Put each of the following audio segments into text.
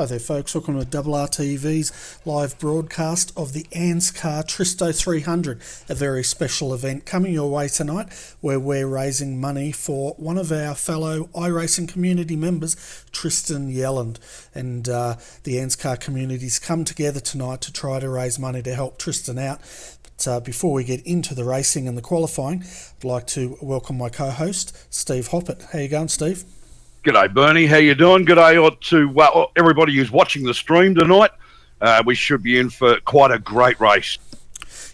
Hi there folks, welcome to RRTV's live broadcast of the ANZCAR Tristo 300, a very special event coming your way tonight where we're raising money for one of our fellow iRacing community members, Tristan Yelland. And the ANZCAR community's come together tonight to try to raise money to help Tristan out. But before we get into the racing and the qualifying, I'd like to welcome my co-host, Steve Hoppett. How you going, Steve? G'day, Bernie. How you doing? G'day to everybody who's watching the stream tonight. We should be in for quite a great race.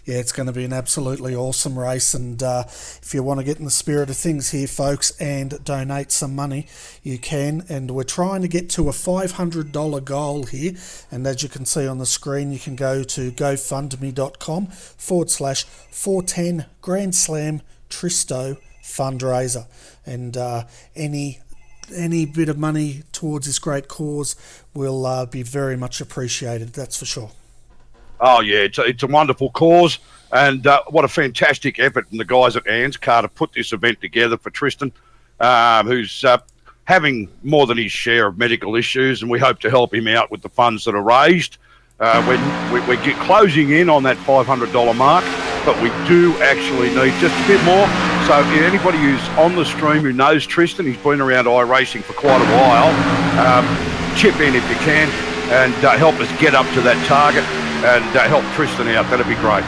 Yeah, it's going to be an absolutely awesome race, and if you want to get in the spirit of things here, folks, and donate some money, you can. And we're trying to get to a $500 goal here, and as you can see on the screen, you can go to gofundme.com/410 Grand Slam Tristo Fundraiser, and any bit of money towards this great cause will be very much appreciated, that's for sure. Oh, yeah, it's a wonderful cause, and what a fantastic effort from the guys at ANZCAR to put this event together for Tristan, who's having more than his share of medical issues, and we hope to help him out with the funds that are raised. We're closing in on that $500 mark, but we do actually need just a bit more. So anybody who's on the stream who knows Tristan, he's been around iRacing for quite a while, chip in if you can and help us get up to that target and help Tristan out. That'd be great.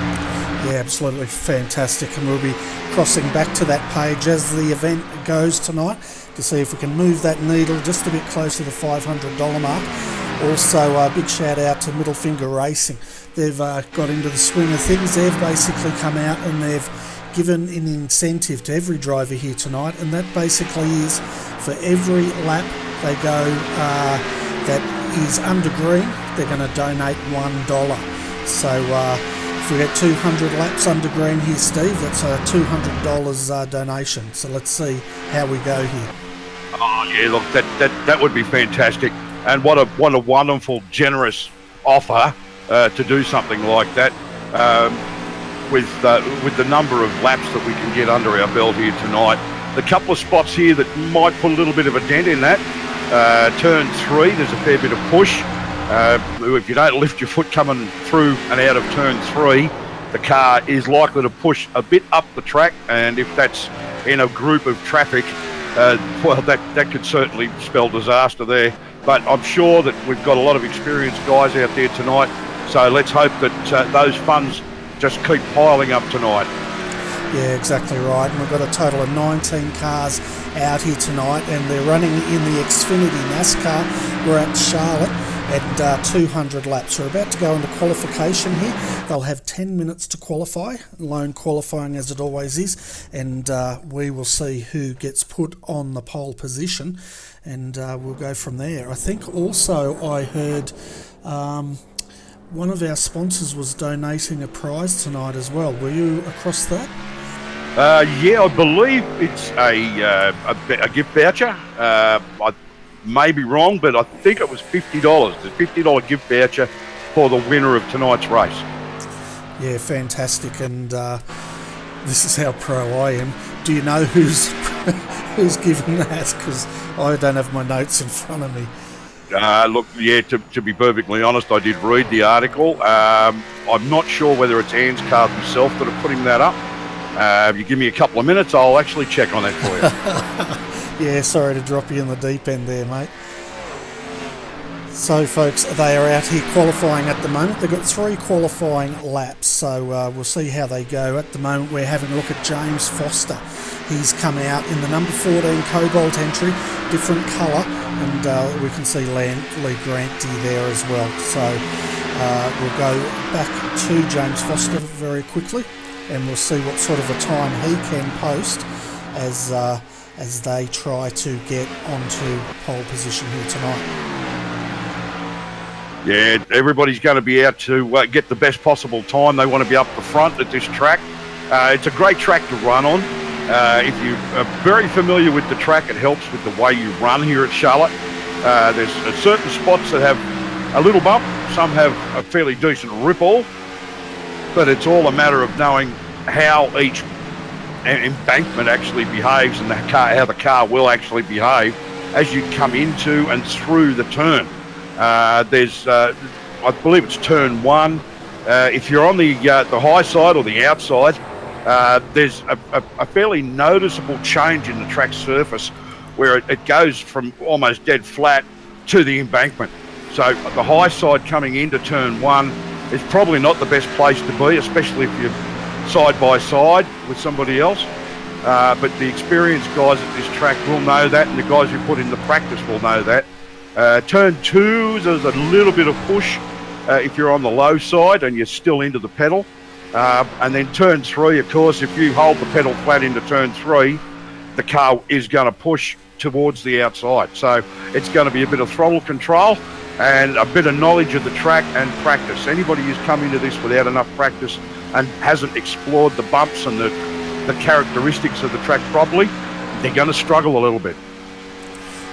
Yeah, absolutely fantastic. And we'll be crossing back to that page as the event goes tonight to see if we can move that needle just a bit closer to the $500 mark. Also, a big shout out to Middle Finger Racing. They've got into the swing of things. They've basically come out and they've given an incentive to every driver here tonight, and that basically is for every lap they go that is under green, they're going to donate $1. So if we get 200 laps under green here, Steve, that's a $200 donation. So let's see how we go here. Oh yeah, look, that would be fantastic, and what a wonderful, generous offer to do something like that. With the number of laps that we can get under our belt here tonight. The couple of spots here that might put a little bit of a dent in that. Turn 3, there's a fair bit of push. If you don't lift your foot coming through and out of turn 3, the car is likely to push a bit up the track, and if that's in a group of traffic, well, that could certainly spell disaster there. But I'm sure that we've got a lot of experienced guys out there tonight, so let's hope that those funds just keep piling up tonight. Yeah, exactly right. And we've got a total of 19 cars out here tonight, and they're running in the Xfinity NASCAR. We're at Charlotte at 200 laps. We're about to go into qualification here. They'll have 10 minutes to qualify, lone qualifying as it always is, and we will see who gets put on the pole position, and we'll go from there. I think also I heard one of our sponsors was donating a prize tonight as well. Were you across that? Yeah, I believe it's a gift voucher. I may be wrong, but I think it was $50. The $50 gift voucher for the winner of tonight's race. Yeah, fantastic. And this is how pro I am. Do you know who's given that? Because I don't have my notes in front of me. Look, yeah, to be perfectly honest, I did read the article. I'm not sure whether it's ANZCAR themselves that are putting that up. If you give me a couple of minutes, I'll actually check on that for you. Yeah, sorry to drop you in the deep end there, mate. So, folks, they are out here qualifying at the moment. They've got 3 qualifying laps, so we'll see how they go. At the moment, we're having a look at James Foster. He's come out in the number 14 Cobalt entry, different colour, and we can see Lee Granty there as well. So we'll go back to James Foster very quickly, and we'll see what sort of a time he can post as they try to get onto pole position here tonight. Yeah, everybody's going to be out to get the best possible time. They want to be up the front at this track. It's a great track to run on. If you are very familiar with the track, it helps with the way you run here at Charlotte. There's certain spots that have a little bump. Some have a fairly decent ripple. But it's all a matter of knowing how each embankment actually behaves and how the car will actually behave as you come into and through the turn. There's, I believe it's turn 1. If you're on the high side or the outside, there's a fairly noticeable change in the track surface where it goes from almost dead flat to the embankment. So the high side coming into turn 1 is probably not the best place to be, especially if you're side by side with somebody else. But the experienced guys at this track will know that, and the guys who put in the practice will know that. Turn 2, there's a little bit of push if you're on the low side and you're still into the pedal. And then turn 3, of course, if you hold the pedal flat into turn 3, the car is going to push towards the outside. So it's going to be a bit of throttle control and a bit of knowledge of the track and practice. Anybody who's come into this without enough practice and hasn't explored the bumps and the characteristics of the track properly, they're going to struggle a little bit.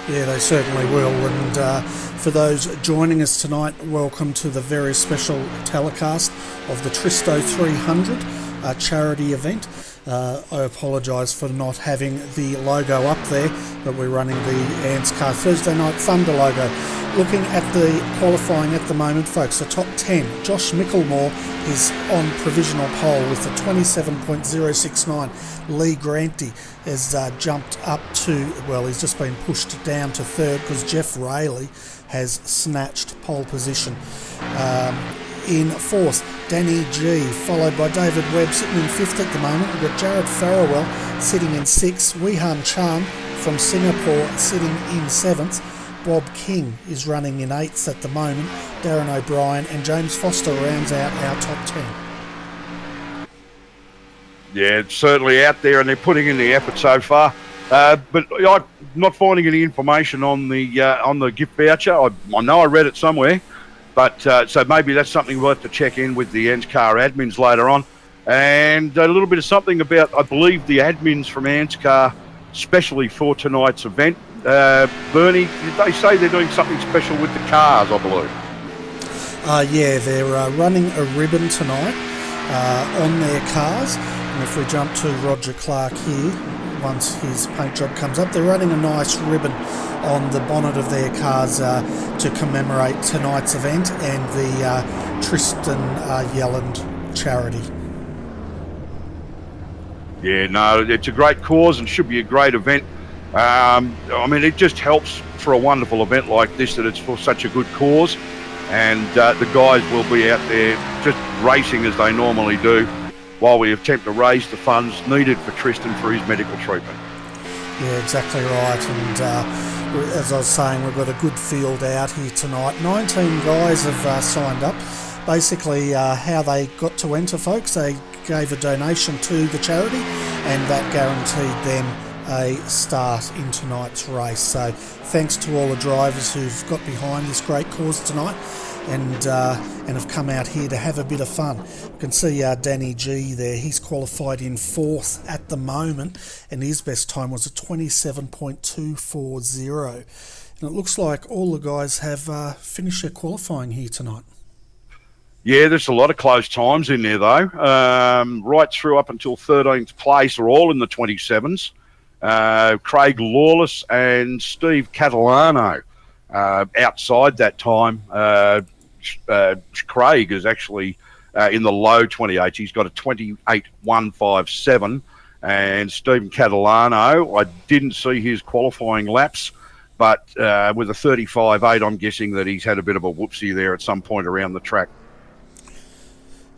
Yeah, they certainly will. And for those joining us tonight, welcome to the very special telecast of the Tristo 300 charity event. I apologise for not having the logo up there, but we're running the ANZCAR Thursday Night Thunder logo. Looking at the qualifying at the moment, folks, the top 10. Josh Micklemore is on provisional pole with a 27.069. Lee Granty has jumped up to, well, he's just been pushed down to third because Jeff Rayleigh has snatched pole position. In fourth, Danny G, followed by David Webb sitting in fifth at the moment. We've got Jared Farrell sitting in sixth. Weihan Chan from Singapore sitting in seventh. Bob King is running in eighth at the moment. Darren O'Brien and James Foster rounds out our top 10. Yeah, it's certainly out there, and they're putting in the effort so far. But I'm not finding any information on the gift voucher. I know I read it somewhere, but so maybe that's something we'll have to check in with the ANZCAR admins later on. And a little bit of something about, I believe, the admins from ANZCAR, especially for tonight's event. Bernie, did they say they're doing something special with the cars, I believe? Yeah, they're running a ribbon tonight on their cars. And if we jump to Roger Clark here, once his paint job comes up, they're running a nice ribbon on the bonnet of their cars to commemorate tonight's event and the Tristan Yelland charity. Yeah, no, it's a great cause and should be a great event. I mean, it just helps for a wonderful event like this that it's for such a good cause, and the guys will be out there just racing as they normally do while we attempt to raise the funds needed for Tristan for his medical treatment. Yeah, exactly right. And as I was saying, we've got a good field out here tonight. 19 guys have signed up. Basically, how they got to enter, folks, they gave a donation to the charity, and that guaranteed them a start in tonight's race. So thanks to all the drivers who've got behind this great cause tonight and have come out here to have a bit of fun. You can see Danny G there. He's qualified in fourth at the moment, and his best time was a 27.240. And it looks like all the guys have finished their qualifying here tonight. Yeah, there's a lot of close times in there though. Right through up until 13th place are all in the 27s. Craig Lawless and Steve Catalano outside that time. Craig is actually in the low 28s. He's got a 28.157, and Stephen Catalano, I didn't see his qualifying laps, but with a 35.8, I'm guessing that he's had a bit of a whoopsie there at some point around the track.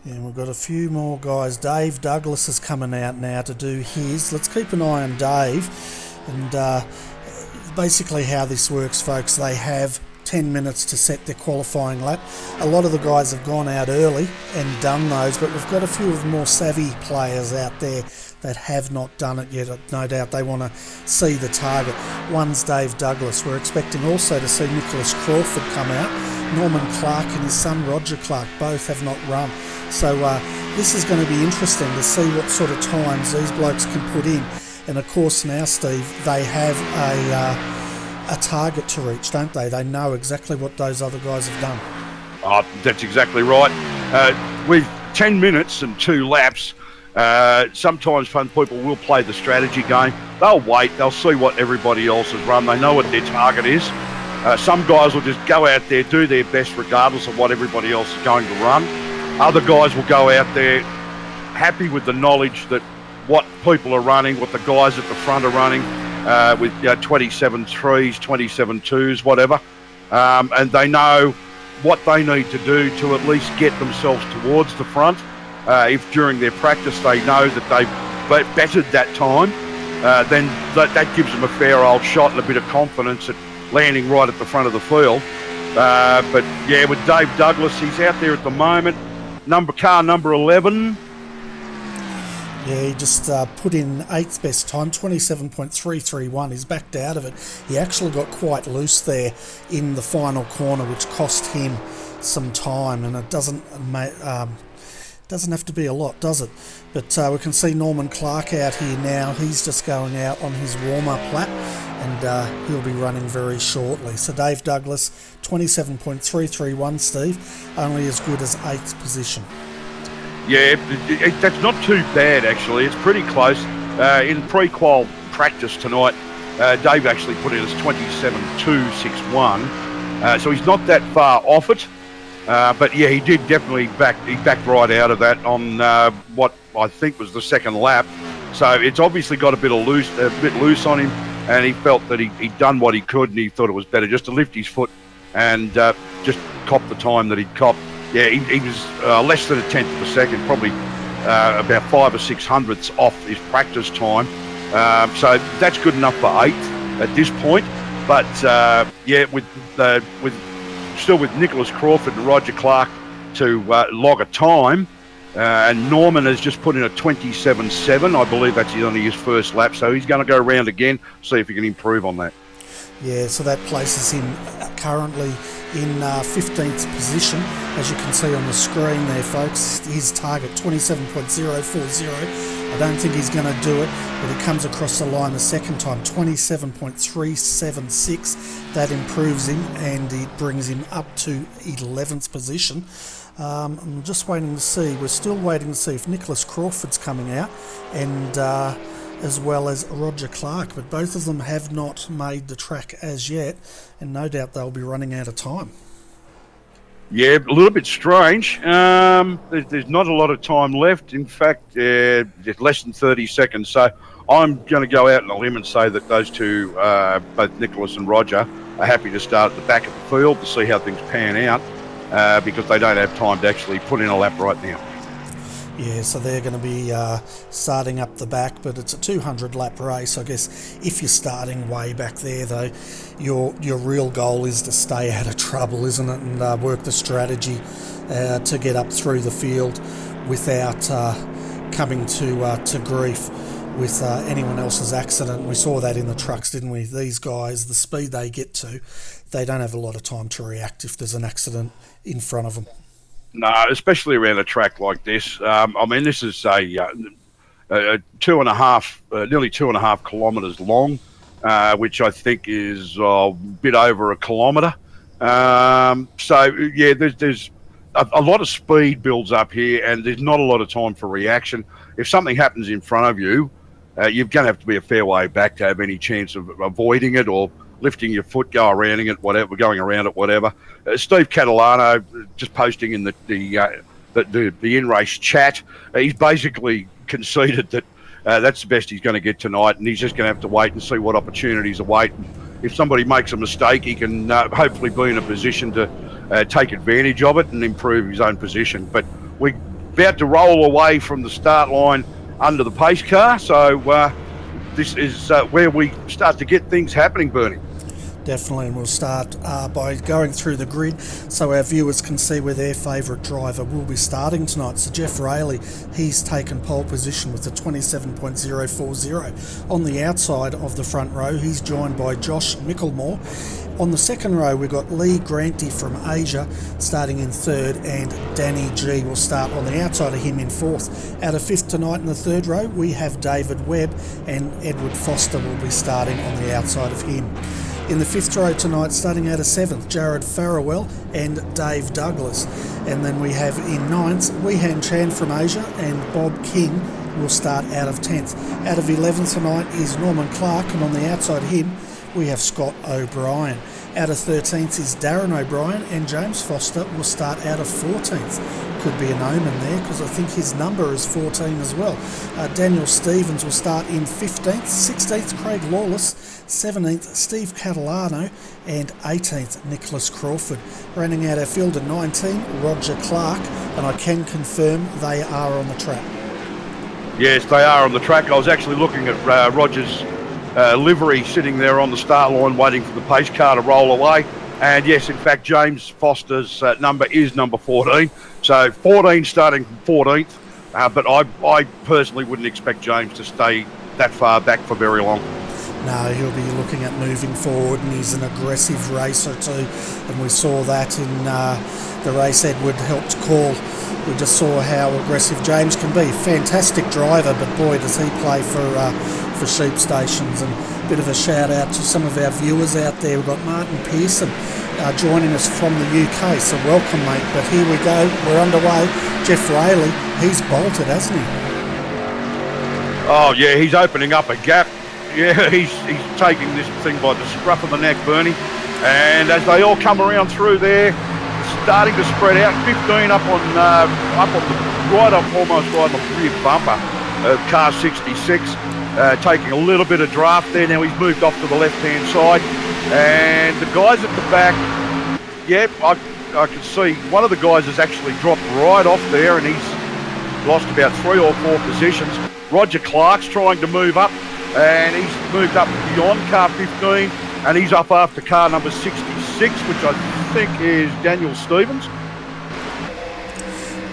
And we've got a few more guys. Dave Douglas is coming out now to do his. Let's keep an eye on Dave. And basically how this works, folks, they have 10 minutes to set their qualifying lap. A lot of the guys have gone out early and done those, but we've got a few of the more savvy players out there that have not done it yet. No doubt they want to see the target. One's Dave Douglas. We're expecting also to see Nicholas Crawford come out. Norman Clark and his son Roger Clark both have not run. So this is going to be interesting to see what sort of times these blokes can put in. And of course now, Steve, they have a target to reach, don't they? They know exactly what those other guys have done. Oh, that's exactly right. With 10 minutes and 2 laps, sometimes fun people will play the strategy game. They'll wait, they'll see what everybody else has run. They know what their target is. Some guys will just go out there, do their best regardless of what everybody else is going to run. Other guys will go out there happy with the knowledge that what people are running, what the guys at the front are running, with 27 3s, 27 2s, whatever. And they know what they need to do to at least get themselves towards the front. If during their practice they know that they've bettered that time, then that gives them a fair old shot and a bit of confidence at landing right at the front of the field. But yeah, with Dave Douglas, he's out there at the moment. Car number 11. Yeah, he just put in 8th best time, 27.331. He's backed out of it. He actually got quite loose there in the final corner, which cost him some time, and it doesn't have to be a lot, does it? But we can see Norman Clark out here now. He's just going out on his warm-up lap, and he'll be running very shortly. So Dave Douglas, 27.331, Steve, only as good as 8th position. Yeah, that's not too bad, actually. It's pretty close. In pre-qual practice tonight, Dave actually put in as 27.261. So he's not that far off it. But yeah, he did definitely backed right out of that on what I think was the second lap. So it's obviously got a bit loose on him, and he felt that he'd done what he could, and he thought it was better just to lift his foot and just cop the time that he'd copped. Yeah, he was less than a tenth of a second, probably about 5 or 6 hundredths off his practice time. So that's good enough for 8th at this point. But yeah, with Nicholas Crawford and Roger Clark to log a time, and Norman has just put in a 27.7. I believe that's only his first lap, so he's going to go around again, see if he can improve on that. Yeah, so that places him currently in 15th position, as you can see on the screen there, folks. His target 27.040. I don't think he's going to do it, but he comes across the line the second time, 27.376. That improves him, and it brings him up to 11th position. I'm just waiting to see. We're still waiting to see if Nicholas Crawford's coming out, and as well as Roger Clark, but both of them have not made the track as yet, and no doubt they'll be running out of time. Yeah, a little bit strange. There's not a lot of time left. In fact, just less than 30 seconds. So I'm going to go out on a limb and say that those two, both Nicholas and Roger, are happy to start at the back of the field to see how things pan out, because they don't have time to actually put in a lap right now. Yeah, so they're going to be starting up the back, but it's a 200-lap race. I guess if you're starting way back there, though, your real goal is to stay out of trouble, isn't it? And work the strategy to get up through the field without coming to grief with anyone else's accident. We saw that in the trucks, didn't we? These guys, the speed they get to, they don't have a lot of time to react if there's an accident in front of them. No, especially around a track like this. I mean, this is a 2.5, nearly 2.5 kilometres long, which I think is a bit over a kilometre. So yeah, there's a lot of speed builds up here, and there's not a lot of time for reaction. If something happens in front of you, you're going to have to be a fair way back to have any chance of avoiding it or lifting your foot, going around it, whatever. Steve Catalano just posting in the in-race chat. He's basically conceded that that's the best he's going to get tonight, and he's just going to have to wait and see what opportunities await. If somebody makes a mistake, he can hopefully be in a position to take advantage of it and improve his own position. But we're about to roll away from the start line under the pace car, so this is where we start to get things happening, Bernie. Definitely, and we'll start by going through the grid so our viewers can see where their favourite driver will be starting tonight. So Jeff Rayleigh, he's taken pole position with a 27.040. On the outside of the front row, he's joined by Josh Micklemore. On the second row, we've got Lee Granty from Asia starting in third, and Danny G will start on the outside of him in fourth. Out of fifth tonight in the third row, we have David Webb, and Edward Foster will be starting on the outside of him. In the fifth row tonight, starting out of seventh, Jared Farrell and Dave Douglas. And then we have in ninth, Weehan Chan from Asia, and Bob King will start out of 10th. Out of 11th tonight is Norman Clark, and on the outside of him, we have Scott O'Brien. Out of 13th is Darren O'Brien, and James Foster will start out of 14th. Could be an omen there, because I think his number is 14 as well. Daniel Stevens will start in 15th, 16th Craig Lawless, 17th Steve Catalano, and 18th Nicholas Crawford. Running out our field at 19, Roger Clark, and I can confirm they are on the track. Yes, they are on the track. I was actually looking at Roger's livery sitting there on the start line waiting for the pace car to roll away. And yes, in fact, James Foster's number is number 14. So 14 starting from 14th. But I personally wouldn't expect James to stay that far back for very long. No, he'll be looking at moving forward, and he's an aggressive racer too. And we saw that in the race Edward helped call. We just saw how aggressive James can be. Fantastic driver, but boy, does he play for sheep stations. And a bit of a shout out to some of our viewers out there. We've got Martin Pearson joining us from the UK, so welcome, mate. But here we go, we're underway. Jeff Rayleigh, he's bolted, hasn't he? Oh yeah, he's opening up a gap. Yeah, he's taking this thing by the scruff of the neck, Bernie. And as they all come around through there, starting to spread out. 15 up on almost right on the rear bumper of car 66, taking a little bit of draft there. Now he's moved off to the left-hand side, and the guys at the back, yeah, I can see one of the guys has actually dropped right off there, and he's lost about 3 or 4 positions. Roger Clark's trying to move up, and he's moved up beyond car 15, and he's up after car number 66, which I think is Daniel Stevens.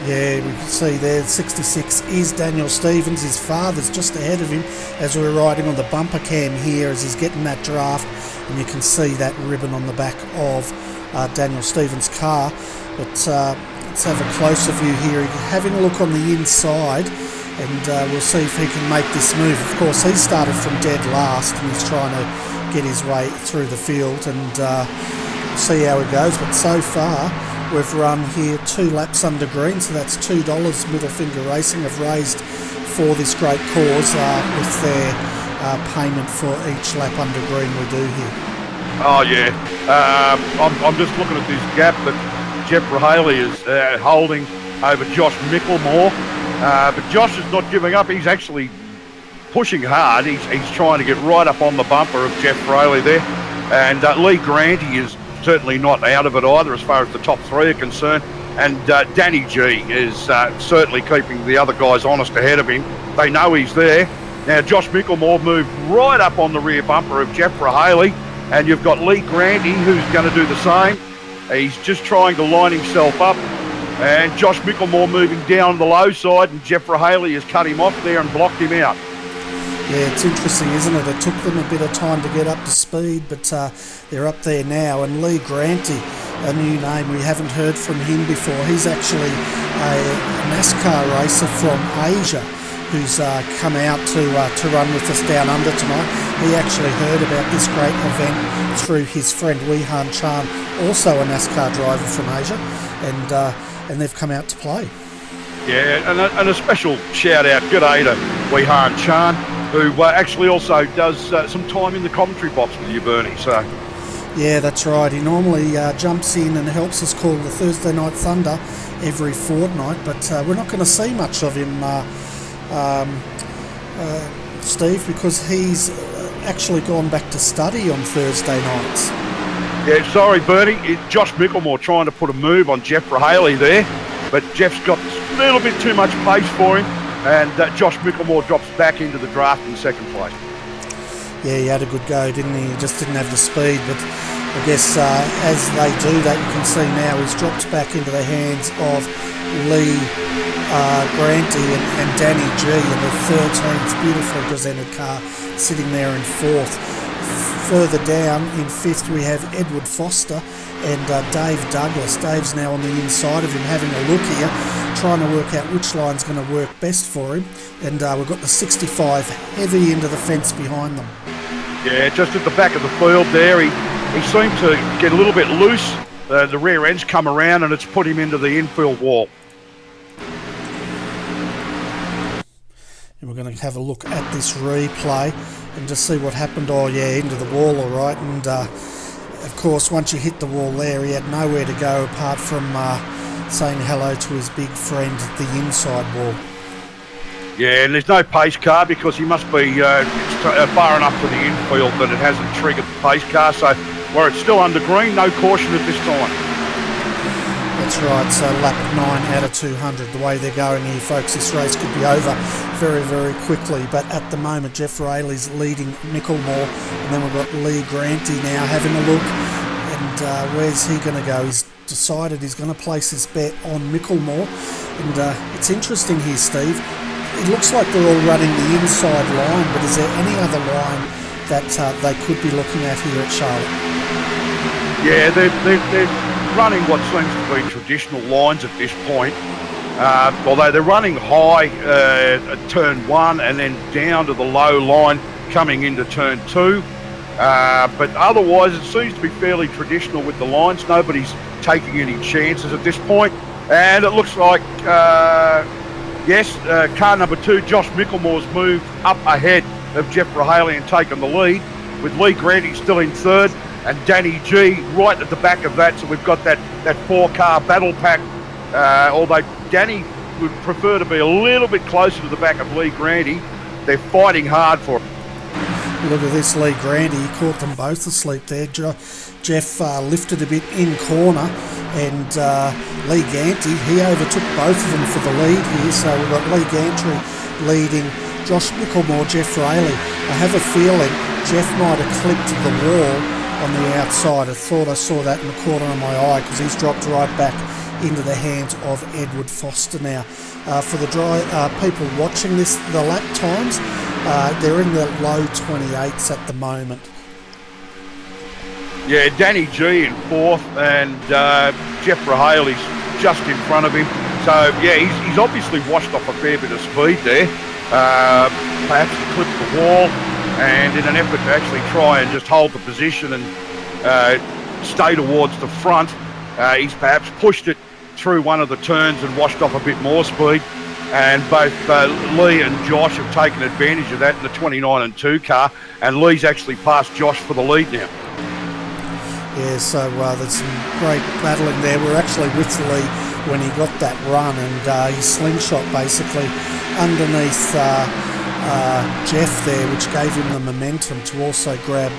Yeah, we can see there 66 is Daniel Stevens. His father's just ahead of him as we're riding on the bumper cam here as he's getting that draft, and you can see that ribbon on the back of Daniel Stevens' car. But let's have a closer view here, having a look on the inside, and we'll see if he can make this move. Of course, he started from dead last, and he's trying to get his way through the field, and see how it goes. But so far we've run here 2 laps under green, so that's $2 Middle Finger Racing have raised for this great cause with their payment for each lap under green we do here. Oh yeah, I'm just looking at this gap that Jeff Haley is holding over Josh Micklemore, but Josh is not giving up. He's actually pushing hard. He's trying to get right up on the bumper of Jeff Rayleigh there, and Lee Granty is certainly not out of it either as far as the top 3 are concerned, and Danny G is certainly keeping the other guys honest ahead of him. They know he's there. Now Josh Micklemore moved right up on the rear bumper of Jeff Haley, and you've got Lee Granty who's going to do the same. He's just trying to line himself up, and Josh Micklemore moving down the low side, and Jeff Haley has cut him off there and blocked him out. Yeah, it's interesting, isn't it? It took them a bit of time to get up to speed, but they're up there now. And Lee Granty, a new name, we haven't heard from him before. He's actually a NASCAR racer from Asia who's come out to run with us down under tonight. He actually heard about this great event through his friend Wei Han Chan, also a NASCAR driver from Asia, and they've come out to play. Yeah, and a special shout out, good day to Wei Han Chan, who actually also does some time in the commentary box with you, Bernie. So yeah, that's right. He normally jumps in and helps us call the Thursday Night Thunder every fortnight, but we're not going to see much of him, Steve, because he's actually gone back to study on Thursday nights. Yeah, sorry, Bernie. Josh Micklemore trying to put a move on Jeff Haley there, but Jeff's got a little bit too much pace for him, and Josh Micklemore drops back into the draft in second place. Yeah, he had a good go, didn't he? He just didn't have the speed, but I guess as they do that, you can see now he's dropped back into the hands of Lee Granty and Danny G in the 13th, beautifully presented car, sitting there in 4th. Further down in 5th we have Edward Foster and Dave Douglas. Dave's now on the inside of him having a look here, trying to work out which line's going to work best for him, and we've got the 65 heavy into the fence behind them. Yeah, just at the back of the field there, he seemed to get a little bit loose. The rear end's come around and it's put him into the infield wall. And we're going to have a look at this replay and just see what happened. Oh yeah, into the wall, all right. And of course, once you hit the wall there, he had nowhere to go apart from saying hello to his big friend at the inside wall. Yeah, and there's no pace car because he must be far enough to the infield that it hasn't triggered the pace car. So where it's still under green, no caution at this time. That's right, so lap 9 out of 200. The way they're going here, folks, this race could be over very, very quickly. But at the moment, Jeff Rayleigh's leading Micklemore, and then we've got Lee Granty now having a look. And where's he going to go? He's decided he's going to place his bet on Micklemore. And it's interesting here, Steve. It looks like they're all running the inside line, but is there any other line that they could be looking at here at Charlotte? Yeah, they're running what seems to be traditional lines at this point. Although they're running high at turn 1 and then down to the low line coming into turn 2. But otherwise, it seems to be fairly traditional with the lines. Nobody's taking any chances at this point. And it looks like... car number 2, Josh Micklemore's moved up ahead of Jeff Rahaley and taken the lead, with Lee Granty still in third and Danny G right at the back of that. So we've got that 4-car battle pack, although Danny would prefer to be a little bit closer to the back of Lee Granty. They're fighting hard for it. Look at this, Lee Granty, he caught them both asleep there. Jeff lifted a bit in corner, and Lee Gantry, he overtook both of them for the lead here. So we've got Lee Gantry leading Josh Micklemore, Jeff Rayleigh. I have a feeling Jeff might have clipped the wall on the outside. I thought I saw that in the corner of my eye because he's dropped right back into the hands of Edward Foster now. For the people watching this, the lap times, they're in the low 28s at the moment. Yeah, Danny G in 4th and Jeff Rahaley's just in front of him. So, yeah, he's obviously washed off a fair bit of speed there. Perhaps he clipped the wall, and in an effort to actually try and just hold the position and stay towards the front, he's perhaps pushed it through one of the turns and washed off a bit more speed. And both Lee and Josh have taken advantage of that in the 29 and 2 car, and Lee's actually passed Josh for the lead now. Yeah, so there's some great battling there. We're actually with Lee when he got that run, and he slingshot basically underneath Jeff there, which gave him the momentum to also grab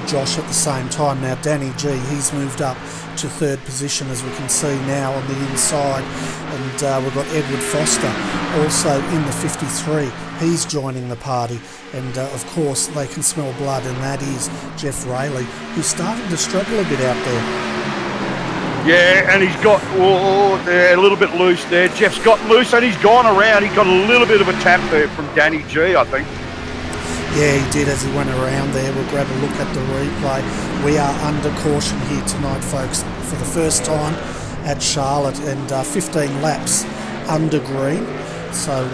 Josh at the same time. Now Danny G, he's moved up to 3rd position, as we can see now on the inside, and we've got Edward Foster also in the 53. He's joining the party, and of course they can smell blood, and that is Jeff Rayleigh, who's starting to struggle a bit out there. Yeah, and he's got a little bit loose there. Jeff's got loose and he's gone around. He got a little bit of a tap there from Danny G, I think. Yeah, he did as he went around there. We'll grab a look at the replay. We are under caution here tonight, folks, for the first time at Charlotte, and 15 laps under green. So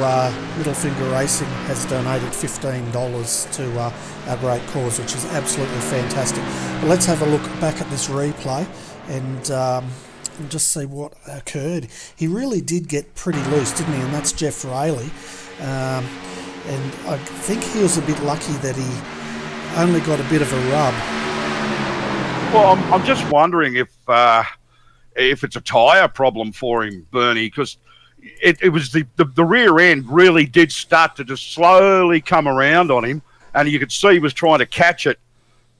Middle Finger Racing has donated $15 to our great cause, which is absolutely fantastic. But let's have a look back at this replay and just see what occurred. He really did get pretty loose, didn't he? And that's Jeff Rayleigh. And I think he was a bit lucky that he only got a bit of a rub. Well, I'm just wondering if it's a tyre problem for him, Bernie, because it was the rear end really did start to just slowly come around on him, and you could see he was trying to catch it,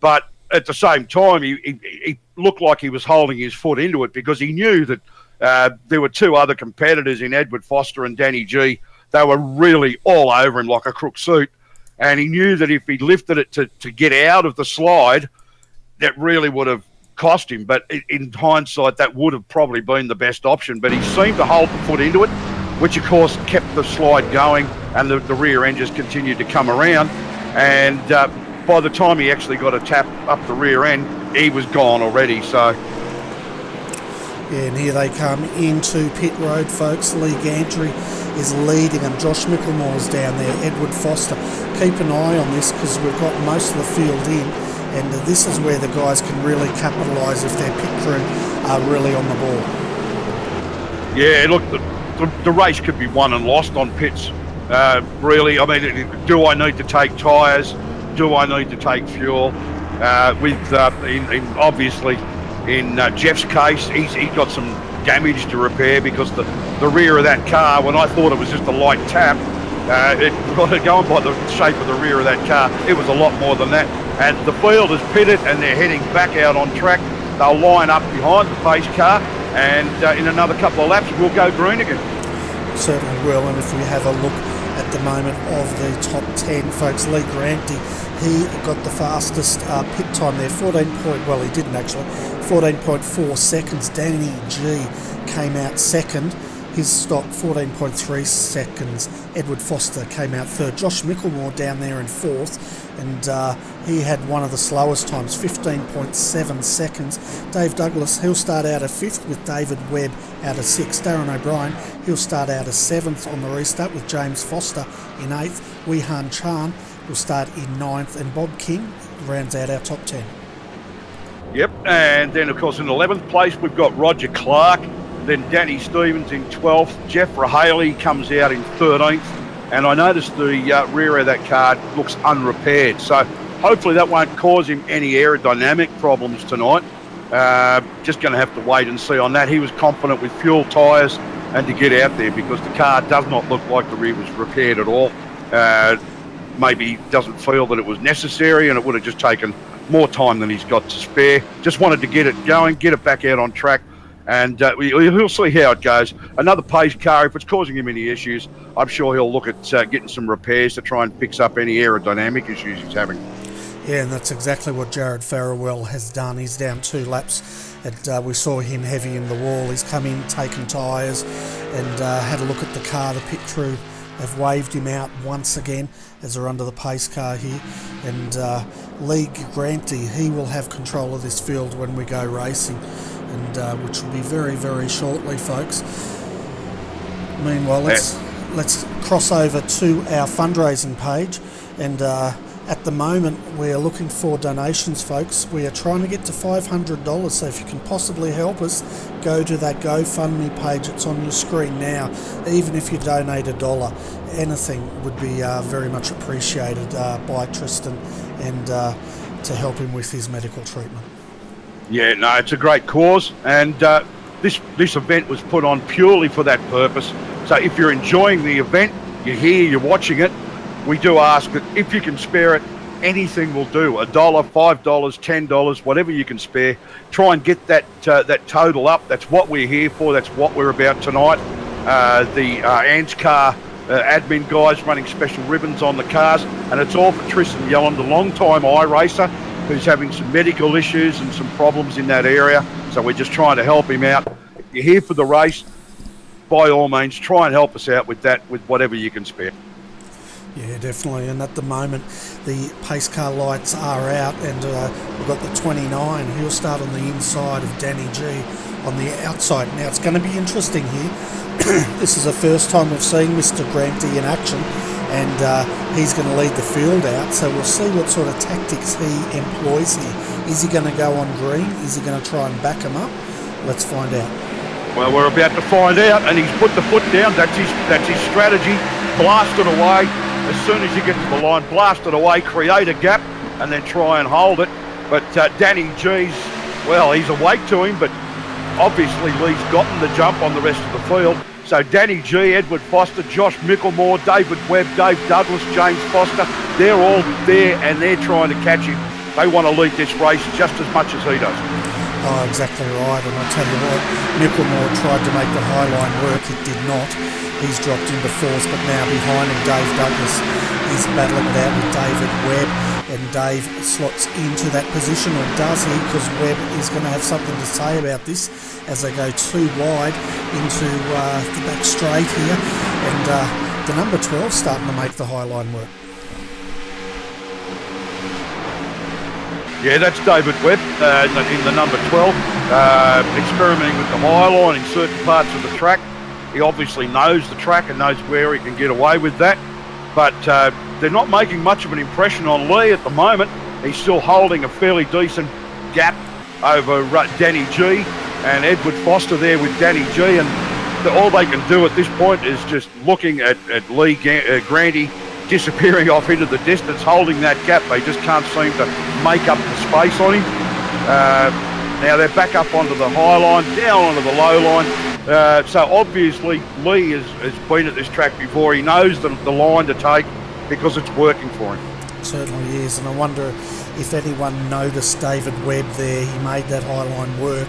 but at the same time he looked like he was holding his foot into it, because he knew that there were 2 other competitors in Edward Foster and Danny G. They were really all over him like a crook suit, and he knew that if he lifted it to get out of the slide, that really would have cost him. But in hindsight, that would have probably been the best option. But he seemed to hold the foot into it, which of course kept the slide going, and the rear end just continued to come around. And by the time he actually got a tap up the rear end, he was gone already. So. Yeah, and here they come into pit road, folks. Lee Gantry is leading, and Josh Micklemore's down there. Edward Foster. Keep an eye on this, because we've got most of the field in, and this is where the guys can really capitalise if their pit crew are really on the ball. Yeah, look, the race could be won and lost on pits. Really, I mean, do I need to take tyres? Do I need to take fuel? Obviously in Jeff's case, he's got some damage to repair because the rear of that car, when I thought it was just a light tap, going by the shape of the rear of that car, it was a lot more than that. And the field is pitted and they're heading back out on track. They'll line up behind the pace car, and in another couple of laps we'll go green again. Certainly will. And if we have a look at the moment of the top 10, folks, Lee Granty, he got the fastest pit time there, 14.4 seconds. Danny G came out second. His stop, 14.3 seconds. Edward Foster came out third. Josh Mickelmore down there in fourth, and he had one of the slowest times, 15.7 seconds. Dave Douglas, he'll start out at fifth with David Webb out of sixth. Darren O'Brien, he'll start out as seventh on the restart with James Foster in eighth. Wee Han Chan will start in ninth, and Bob King rounds out our top 10. Yep, and then of course in 11th place we've got Roger Clark. Then Danny Stevens in 12th. Jeff Rahaley comes out in 13th. And I noticed the rear of that car looks unrepaired. So hopefully that won't cause him any aerodynamic problems tonight. Just going to have to wait and see on that. He was confident with fuel tyres and to get out there because the car does not look like the rear was repaired at all. Maybe doesn't feel that it was necessary, and it would have just taken more time than he's got to spare. Just wanted to get it going, get it back out on track. And we'll see how it goes. Another pace car, if it's causing him any issues, I'm sure he'll look at getting some repairs to try and fix up any aerodynamic issues he's having. Yeah, and that's exactly what Jared Farrell has done. He's down 2 laps, and we saw him heavy in the wall. He's come in, taken tyres, and had a look at the car. The pit crew have waved him out once again as they're under the pace car here. And Lee Granty, he will have control of this field when we go racing, and which will be very, very shortly, folks. Meanwhile, let's cross over to our fundraising page, and at the moment we are looking for donations, folks. We are trying to get to $500, so if you can possibly help us, go to that GoFundMe page. It's on your screen now. Even if you donate $1, anything would be very much appreciated by Tristan, and to help him with his medical treatment. Yeah, no, it's a great cause, and this event was put on purely for that purpose. So if you're enjoying the event, you're here, you're watching it, we do ask that if you can spare it, anything will do. $1, $5, $10, whatever you can spare. Try and get that total up. That's what we're here for. That's what we're about tonight. The ANZCAR admin guys running special ribbons on the cars, and it's all for Tristan Yelland, a long-time iRacer, who's having some medical issues and some problems in that area. So we're just trying to help him out. If you're here for the race, by all means, try and help us out with that, with whatever you can spare. Yeah, definitely. And at the moment, the pace car lights are out, and we've got the 29. He'll start on the inside of Danny G on the outside. Now, it's going to be interesting here. This is the first time we've seen Mr. Granty in action, and he's going to lead the field out, so we'll see what sort of tactics he employs here. Is he going to go on green? Is he going to try and back him up? Let's find out. Well, we're about to find out, and he's put the foot down. That's his strategy. Blast it away. As soon as you get to the line, blast it away, create a gap, and then try and hold it. But Danny G's, well, he's awake to him, but obviously Lee's gotten the jump on the rest of the field. So Danny G, Edward Foster, Josh Mickelmore, David Webb, Dave Douglas, James Foster, they're all there and they're trying to catch him. They want to lead this race just as much as he does. Oh, exactly right. And I'll tell you what, Mickelmore tried to make the high line work. It did not. He's dropped into fourth, but now behind him, Dave Douglas is battling it out with David Webb. And Dave slots into that position, or does he? Because Webb is going to have something to say about this as they go too wide into the back straight here. And the number 12 starting to make the high line work. Yeah, that's David Webb in the number 12, experimenting with the high line in certain parts of the track. He obviously knows the track and knows where he can get away with that, but they're not making much of an impression on Lee at the moment. He's still holding a fairly decent gap over Danny G and Edward Foster there with Danny G, and all they can do at this point is just looking at Lee Granty disappearing off into the distance, holding that gap. They just can't seem to make up the space on him. Now they're back up onto the high line, down onto the low line. So obviously Lee has been at this track before. He knows the line to take because it's working for him. Certainly is, and I wonder if anyone noticed David Webb there. He made that high line work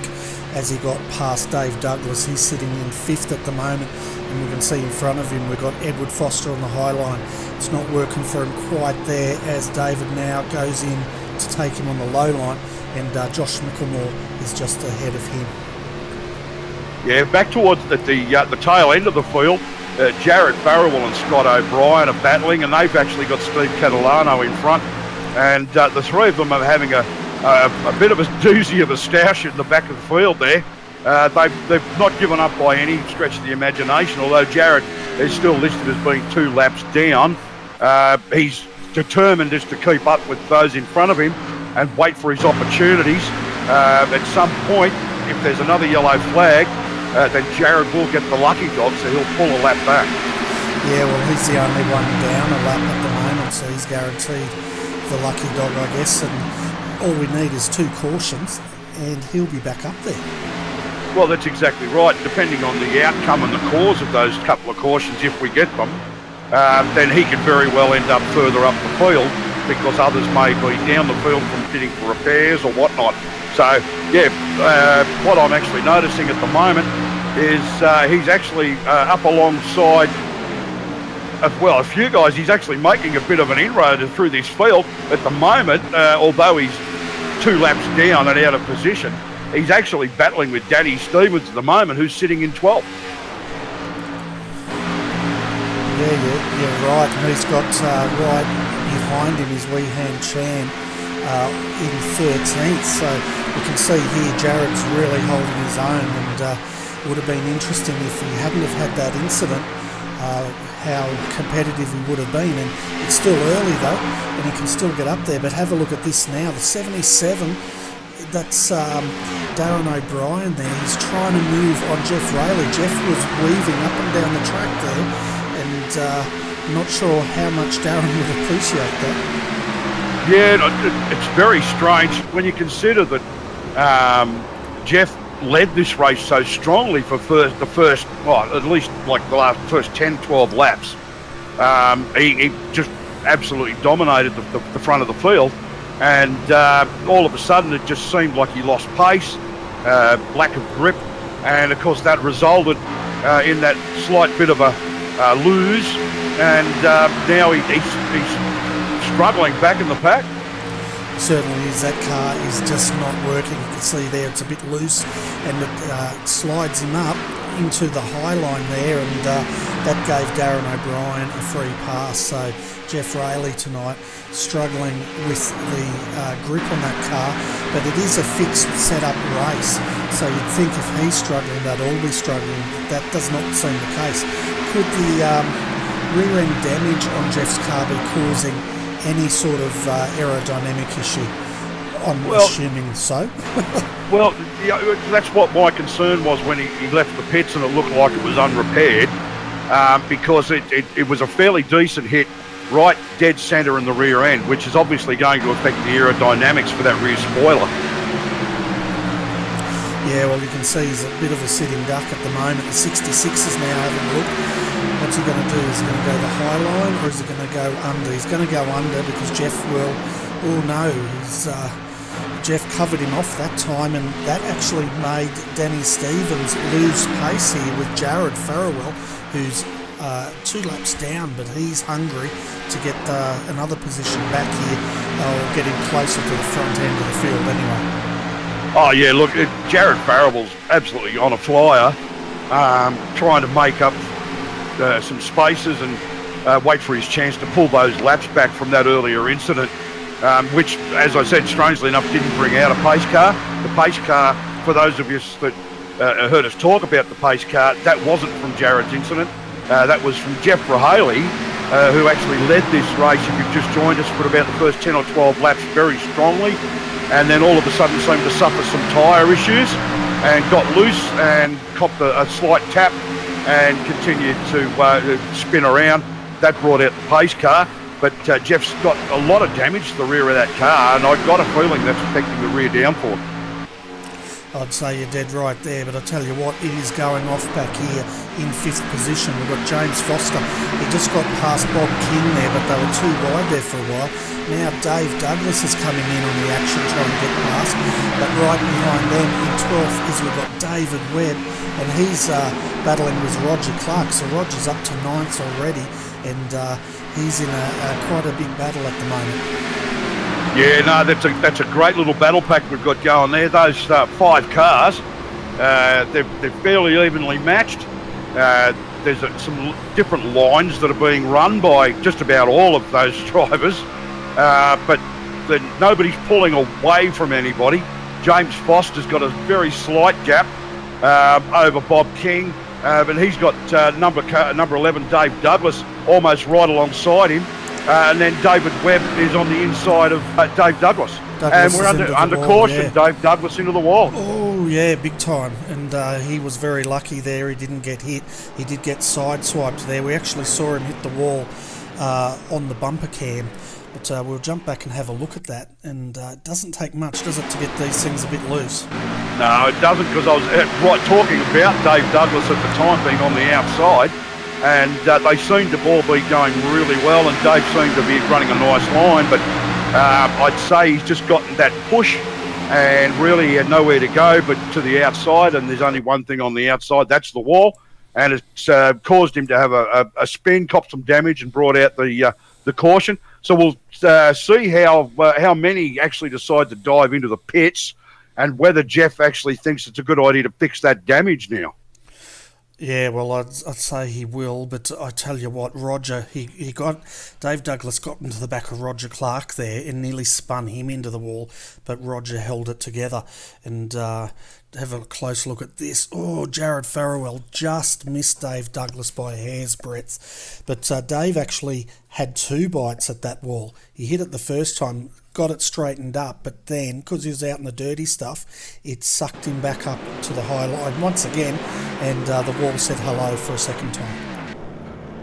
as he got past Dave Douglas. He's sitting in 5th at the moment, and we can see in front of him we've got Edward Foster on the high line. It's not working for him quite there as David now goes in to take him on the low line, and Josh Micklemore is just ahead of him. Yeah, back towards the tail end of the field, Jared Farrell and Scott O'Brien are battling, and they've actually got Steve Catalano in front, and the three of them are having a bit of a doozy of a stoush in the back of the field there. They've not given up by any stretch of the imagination, although Jared is still listed as being 2 laps down. He's determined just to keep up with those in front of him and wait for his opportunities. At some point, if there's another yellow flag, then Jared will get the lucky dog, so he'll pull a lap back. Yeah, well, he's the only one down a lap at the moment, so he's guaranteed the lucky dog, I guess, and all we need is 2 cautions, and he'll be back up there. Well, that's exactly right. Depending on the outcome and the cause of those couple of cautions, if we get them, then he could very well end up further up the field because others may be down the field from fitting for repairs or whatnot. So, yeah, what I'm actually noticing at the moment is he's actually up alongside, a few guys. He's actually making a bit of an inroad through this field at the moment, although he's 2 laps down and out of position. He's actually battling with Danny Stevens at the moment, who's sitting in 12th. Yeah, right. And he's got right behind him is Weehan Chan in 13th. So you can see here Jared's really holding his own, and it would have been interesting if he hadn't have had that incident, how competitive he would have been. And it's still early though, and he can still get up there. But have a look at this now, the 77. That's Darren O'Brien there. He's trying to move on Jeff Rayleigh. Jeff was weaving up and down the track there, and not sure how much Darren would appreciate that. Yeah, it's very strange when you consider that Jeff led this race so strongly for the first, at least like the first 10, 12 laps. He just absolutely dominated the front of the field. And all of a sudden it just seemed like he lost pace, lack of grip, and of course that resulted in that slight bit of a lose, and now he's struggling back in the pack. Certainly is. That car is just not working. You can see there it's a bit loose, and it slides him up into the high line there, and that gave Darren O'Brien a free pass. So Jeff Rayleigh tonight struggling with the grip on that car, but it is a fixed setup race, so you'd think if he's struggling they'd all be struggling. That does not seem the case. Could the rear end damage on Jeff's car be causing any sort of aerodynamic issue? I'm assuming so. Well, yeah, that's what my concern was when he left the pits and it looked like it was unrepaired, because it was a fairly decent hit right dead centre in the rear end, which is obviously going to affect the aerodynamics for that rear spoiler. Yeah, well, you can see he's a bit of a sitting duck at the moment. The 66 is now having a look. What's he going to do? Is he going to go the high line, or is he going to go under? He's going to go under because Jeff will know. Jeff covered him off that time, and that actually made Danny Stevens lose pace here with Jared Farrell, who's 2 laps down, but he's hungry to get another position back here, or get him closer to the front end of the field anyway. Oh yeah, look, Jared Farrell's absolutely on a flyer, trying to make up some spaces and wait for his chance to pull those laps back from that earlier incident, which, as I said, strangely enough, didn't bring out a pace car. The pace car, for those of you that heard us talk about the pace car, that wasn't from Jared's incident. That was from Jeff Rayleigh, who actually led this race, if you've just joined us, for about the first 10 or 12 laps very strongly, and then all of a sudden seemed to suffer some tyre issues and got loose and copped a slight tap and continued to spin around. That brought out the pace car. But Jeff's got a lot of damage to the rear of that car, and I've got a feeling that's affecting the rear downforce. I'd say you're dead right there, but I tell you what, it is going off back here in 5th position. We've got James Foster. He just got past Bob King there, but they were too wide there for a while. Now Dave Douglas is coming in on the action, trying to get past. But right behind them in 12th is we've got David Webb, and he's battling with Roger Clark. So Roger's up to 9th already, and he's in quite a big battle at the moment. Yeah, no, that's a great little battle pack we've got going there. Those 5 cars, they're fairly evenly matched. There's some different lines that are being run by just about all of those drivers, but nobody's pulling away from anybody. James Foster's got a very slight gap over Bob King, but he's got number 11, Dave Douglas, almost right alongside him. And then David Webb is on the inside of Dave Douglas. And we're under caution, yeah. Dave Douglas into the wall. Oh, yeah, big time. And he was very lucky there. He didn't get hit. He did get sideswiped there. We actually saw him hit the wall on the bumper cam. But we'll jump back and have a look at that. And it doesn't take much, does it, to get these things a bit loose? No, it doesn't, because I was talking about Dave Douglas at the time being on the outside. And they seem to all be going really well, and Dave seemed to be running a nice line, but I'd say he's just gotten that push and really had nowhere to go but to the outside, and there's only one thing on the outside, that's the wall, and it's caused him to have a spin, cop some damage, and brought out the caution. So we'll see how many actually decide to dive into the pits, and whether Jeff actually thinks it's a good idea to fix that damage now. Yeah, well, I'd say he will, but I tell you what, Roger, Dave Douglas got into the back of Roger Clark there and nearly spun him into the wall, but Roger held it together. And have a close look at this. Oh, Jared Farrell just missed Dave Douglas by a hair's breadth, but Dave actually had 2 bites at that wall. He hit it the first time, got it straightened up, but then, because he was out in the dirty stuff, it sucked him back up to the high line once again, and the wall said hello for a second time.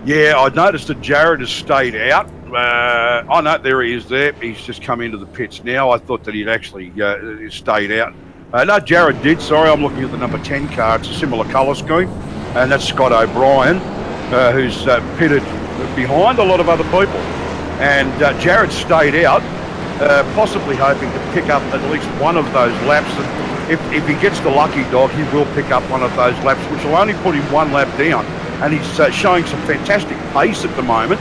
Yeah, I noticed that Jared has stayed out. Oh no, there he is there. He's just come into the pits now. I thought that he'd actually stayed out. No, Jared did. Sorry, I'm looking at the number 10 car. It's a similar colour scheme, and that's Scott O'Brien, who's pitted behind a lot of other people. And Jared stayed out, possibly hoping to pick up at least one of those laps. And if he gets the lucky dog, he will pick up one of those laps, which will only put him 1 lap down. And he's showing some fantastic pace at the moment.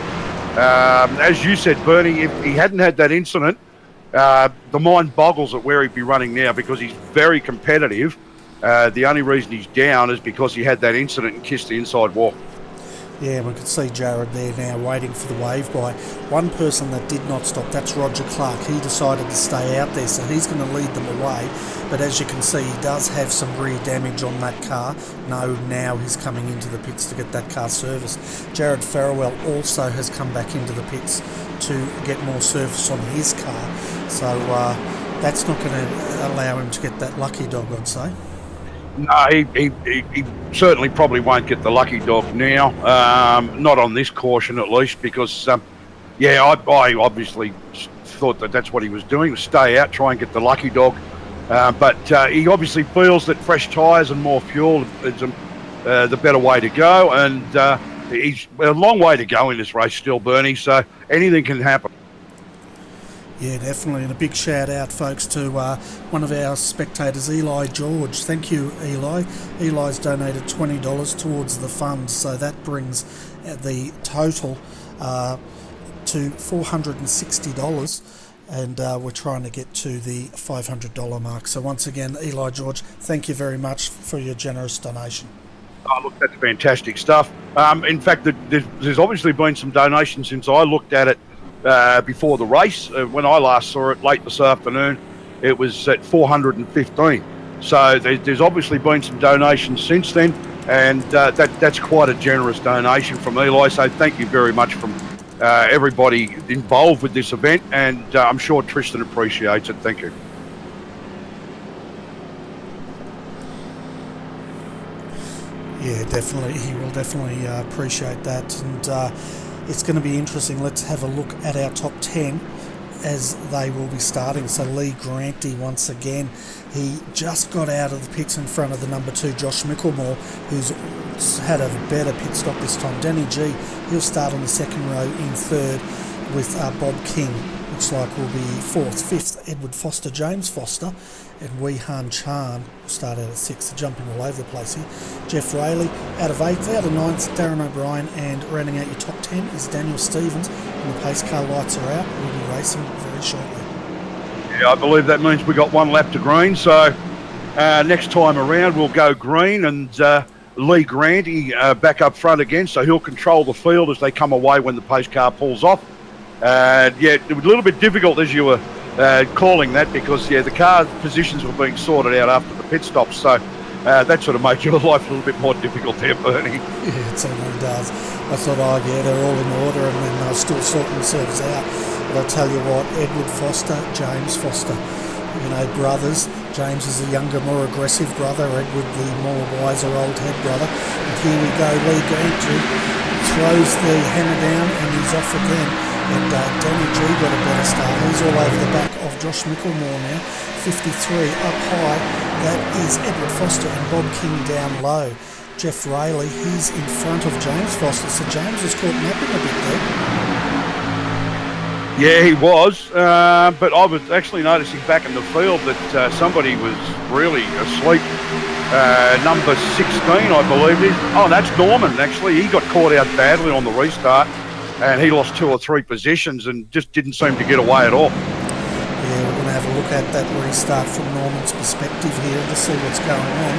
As you said, Bernie, if he hadn't had that incident, the mind boggles at where he'd be running now, because he's very competitive. The only reason he's down is because he had that incident and kissed the inside wall. Yeah, we could see Jared there now waiting for the wave by. One person that did not stop, that's Roger Clark. He decided to stay out there, so he's going to lead them away. But as you can see, he does have some rear damage on that car. Now he's coming into the pits to get that car serviced. Jared Farrell also has come back into the pits to get more service on his car. So that's not going to allow him to get that lucky dog, I'd say. No, he certainly probably won't get the lucky dog now. Not on this caution, at least, because, I obviously thought that that's what he was doing, to stay out, try and get the lucky dog. But he obviously feels that fresh tyres and more fuel is the better way to go. And he's a long way to go in this race still, Bernie, so anything can happen. Yeah, definitely. And a big shout out, folks, to one of our spectators, Eli George. Thank you, Eli. Eli's donated $20 towards the fund, so that brings the total to $460. And we're trying to get to the $500 mark. So once again, Eli George, thank you very much for your generous donation. Oh, look, that's fantastic stuff. In fact, there's obviously been some donations since I looked at it before the race. When I last saw it late this afternoon, it was at 415. So there's obviously been some donations since then, and that's quite a generous donation from Eli. So thank you very much from everybody involved with this event, and I'm sure Tristan appreciates it. Thank you. Yeah, definitely. He will definitely appreciate that. And it's going to be interesting. Let's have a look at our top 10 as they will be starting. So Lee Granty once again, he just got out of the pits in front of the number 2 Josh Micklemore, who's had a better pit stop this time. Danny G, he'll start on the second row in third with Bob King. Looks like will be fourth. Fifth, Edward Foster, James Foster, and Wee Han Chan will start out at sixth, jumping all over the place here. Jeff Rayleigh out of eighth. Out of ninth, Darren O'Brien, and rounding out your top 10 is Daniel Stevens. And the pace car lights are out. We'll be racing very shortly. Yeah, I believe that means we got one lap to green. So next time around, we'll go green, and Lee Granty back up front again, so he'll control the field as they come away when the pace car pulls off. Yeah, it was a little bit difficult as you were calling that, because the car positions were being sorted out after the pit stops, so that sort of made your life a little bit more difficult there, Bernie. Yeah, it certainly does. I thought, they're all in order, and then they'll still sort themselves out. But I'll tell you what, Edward Foster, James Foster, brothers. James is the younger, more aggressive brother, Edward the more wiser old head brother. And here we go, Lee Granty throws the hammer down and he's off again. And Danny G got a better start. He's all over the back of Josh Micklemore now. 53 up high. That is Edward Foster and Bob King down low. Jeff Rayleigh, he's in front of James Foster. So James was caught napping a bit there. Yeah, he was. But I was actually noticing back in the field that somebody was really asleep. Number 16, I believe it is. Oh, that's Norman, actually. He got caught out badly on the restart. And he lost 2 or 3 positions and just didn't seem to get away at all. Yeah, we're going to have a look at that restart from Norman's perspective here to see what's going on.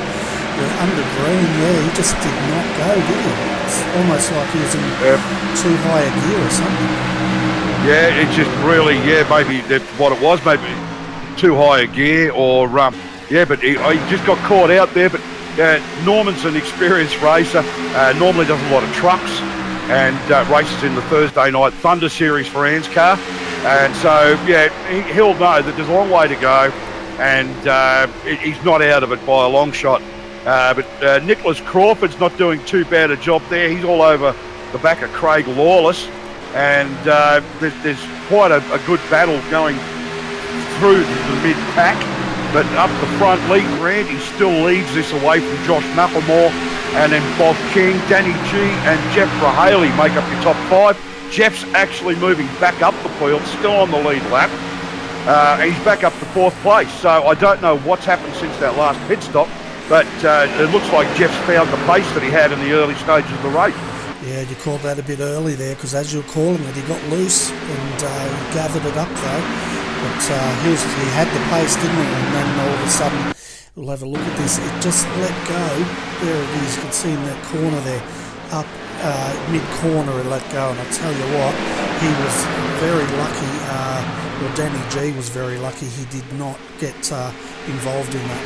We're under green, he just did not go, did he? It's almost like he was in too high a gear or something. Yeah, it just really, maybe that's what it was, maybe too high a gear or, but he just got caught out there. But Norman's an experienced racer, normally does a lot of trucks, and races in the Thursday night Thunder Series for ANZCAR. And so, he'll know that there's a long way to go, and he's not out of it by a long shot. But Nicholas Crawford's not doing too bad a job there. He's all over the back of Craig Lawless, and there's quite a good battle going through the mid-pack. But up the front, Lee Granty still leads this away from Josh Micklemore, and then Bob King, Danny G and Jeff Rahaley make up your top 5. Jeff's actually moving back up the field, still on the lead lap. He's back up to 4th place, so I don't know what's happened since that last pit stop, but it looks like Jeff's found the pace that he had in the early stages of the race. Yeah, you called that a bit early there, because as you were calling it, he got loose and he gathered it up though. But he had the pace, didn't he? And then all of a sudden, we'll have a look at this. It just let go. There it is. You can see in that corner there, up mid-corner, it let go. And I tell you what, he was very lucky. Danny G was very lucky. He did not get involved in that.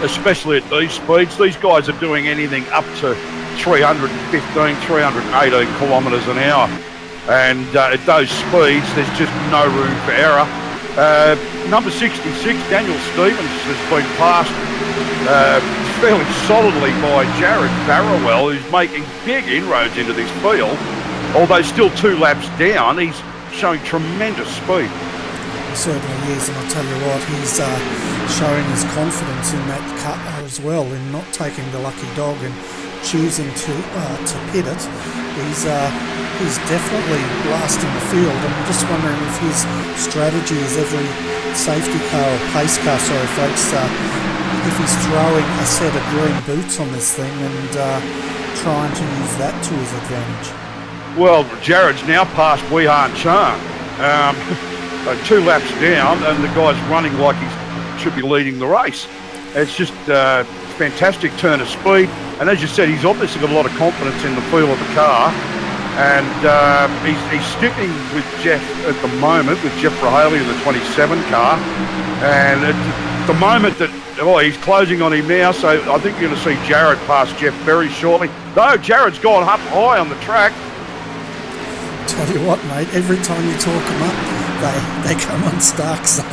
Especially at these speeds. These guys are doing anything up to 315, 318 kilometres an hour. And at those speeds, there's just no room for error. Number 66, Daniel Stevens, has been passed fairly solidly by Jared Farrowell, who's making big inroads into this field. Although still 2 laps down, he's showing tremendous speed. He certainly is, and I'll tell you what, he's showing his confidence in that cut as well, in not taking the lucky dog and choosing to pit it. He's definitely blasting the field. I'm just wondering if his strategy is every safety car or pace car, sorry folks, if he's throwing a set of green boots on this thing and trying to use that to his advantage. Well, Jared's now passed Wee Han Chan, 2 laps down, and the guy's running like he should be leading the race. It's just a fantastic turn of speed, and as you said, he's obviously got a lot of confidence in the feel of the car. And he's sticking with Jeff at the moment, with Jeff Rahaley in the 27 car. And at the moment that, he's closing on him now, so I think you're going to see Jared pass Jeff very shortly. Though Jared's gone up high on the track. Tell you what, mate, every time you talk them up, they come unstuck. So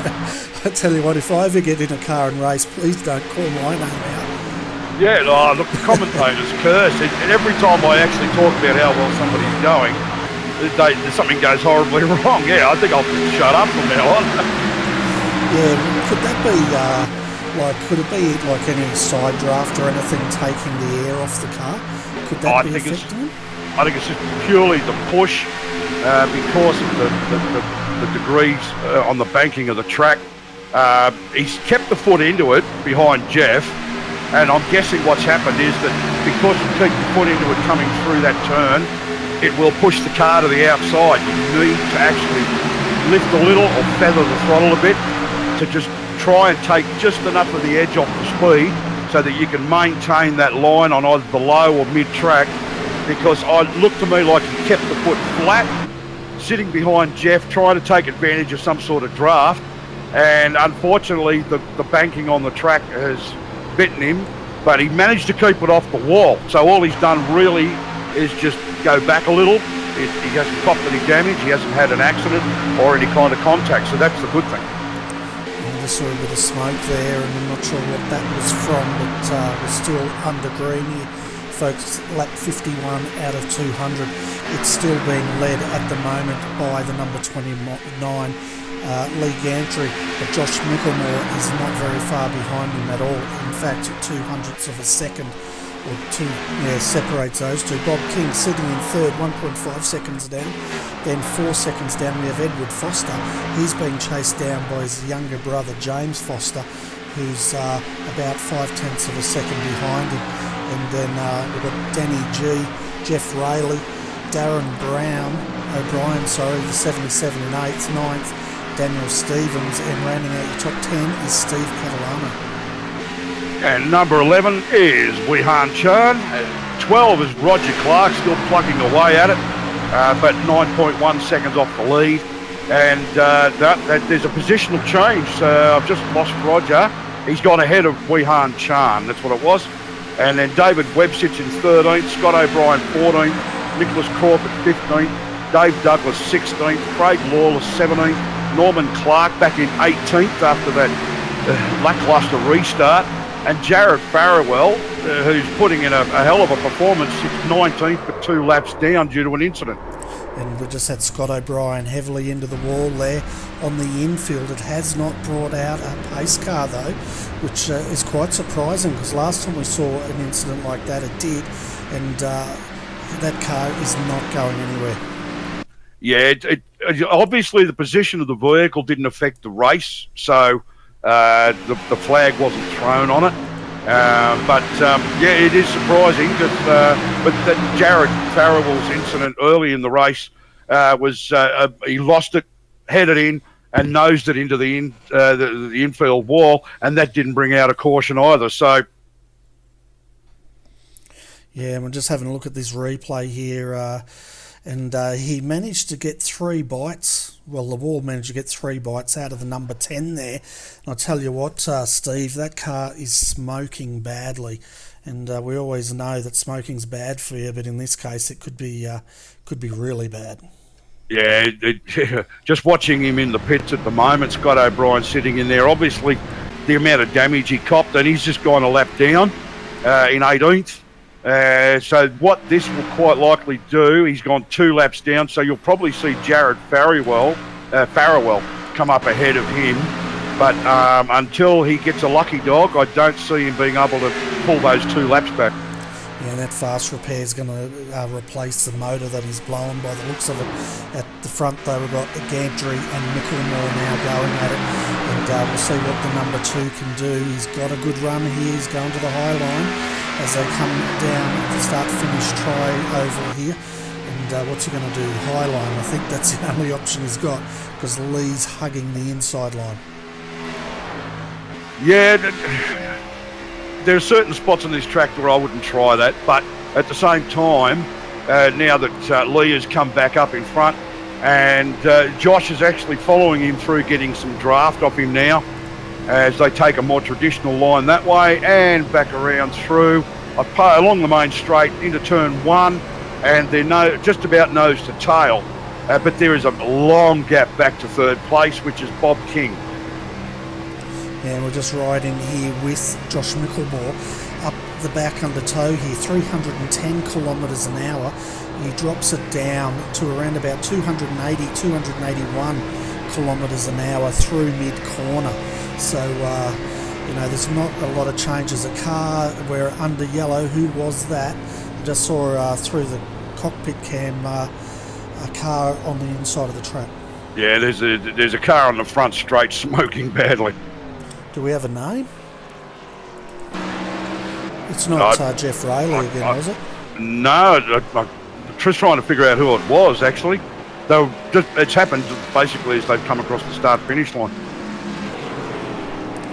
I tell you what, if I ever get in a car and race, please don't call my name out. Yeah, look, the commentators curse. And every time I actually talk about how well somebody's going, something goes horribly wrong. Yeah, I think I'll just shut up from now on. Yeah, could that be could it be like any side draft or anything taking the air off the car? Could that be affecting him? I think it's just purely the push because of the degrees on the banking of the track. He's kept the foot into it behind Jeff, and I'm guessing what's happened is that because you keep the foot into it coming through that turn, it will push the car to the outside. You need to actually lift a little or feather the throttle a bit to just try and take just enough of the edge off the speed so that you can maintain that line on either the low or mid-track, because it looked to me like he kept the foot flat, sitting behind Jeff, trying to take advantage of some sort of draft, and unfortunately the banking on the track has bitten him, but he managed to keep it off the wall. So all he's done really is just go back a little. He hasn't copped any damage, he hasn't had an accident or any kind of contact, so that's the good thing. I just saw a bit of smoke there, and I'm not sure what that was from, but we're still under green here, folks. Lap 51 out of 200. It's still being led at the moment by the number 29, Lee Gantry, but Josh Mickelmore is not very far behind him at all. In fact, 200ths of a second or two separates those two. Bob King sitting in third, 1.5 seconds down. Then 4 seconds down we have Edward Foster. He's being chased down by his younger brother James Foster, who's about 5/10ths of a second behind him. And then we've got Danny G, Jeff Rayleigh, Darren O'Brien, the 77 in 8th, 9th, Daniel Stevens, and rounding out your top 10 is Steve Catalano. And number 11 is Wehan Chan. 12 is Roger Clark, still plugging away at it, but 9.1 seconds off the lead. And there's a positional change. I've just lost Roger. He's gone ahead of Wehan Chan, that's what it was. And then David Webb sits in 13th, Scott O'Brien 14th, Nicholas Crawford 15th, Dave Douglas 16th, Craig Lawless 17th, Norman Clark back in 18th after that lacklustre restart, and Jared Farrell, who's putting in a hell of a performance, sits 19th but 2 laps down due to an incident. And we just had Scott O'Brien heavily into the wall there on the infield. It has not brought out a pace car though, which is quite surprising, because last time we saw an incident like that it did, and that car is not going anywhere. Yeah, obviously the position of the vehicle didn't affect the race, so the flag wasn't thrown on it. But it is surprising but that Jared Farrell's incident early in the race was he lost it, headed in, and nosed it into the infield wall, and that didn't bring out a caution either. So. Yeah, we're just having a look at this replay here. And he managed to get 3 bites. Well, the wall managed to get 3 bites out of the number 10 there. And I'll tell you what, Steve, that car is smoking badly. And we always know that smoking's bad for you, but in this case, it could be really bad. Yeah, just watching him in the pits at the moment, Scott O'Brien sitting in there. Obviously, the amount of damage he copped, and he's just gone a lap down in 18th. So what this will quite likely do, he's gone 2 laps down, so you'll probably see Jared Farrell come up ahead of him. But until he gets a lucky dog, I don't see him being able to pull those 2 laps back. Yeah, that fast repair is going to replace the motor that he's blown by the looks of it. At the front, though, we've got Gantry and Mickelmore now going at it. And we'll see what the number 2 can do. He's got a good run here. He's going to the high line as they come down the start-finish tri-oval here. And what's he going to do? High line. I think that's the only option he's got, because Lee's hugging the inside line. Yeah, there are certain spots on this track where I wouldn't try that, but at the same time, now that Lee has come back up in front, and Josh is actually following him through, getting some draft off him now, as they take a more traditional line that way and back around through along the main straight into turn 1, and they're just about nose to tail, but there is a long gap back to 3rd place, which is Bob King. And we're just riding here with Josh Mickelmore up the back under tow here, 310 kilometres an hour. He drops it down to around about 280, 281 kilometres an hour through mid-corner. So, there's not a lot of changes. A car, we're under yellow. Who was that? I just saw through the cockpit cam a car on the inside of the track. Yeah, there's a car on the front straight smoking badly. Do we have a name? It's not Jeff Rayleigh again, was it? No, I'm just trying to figure out who it was, actually. It's happened basically as they've come across the start-finish line.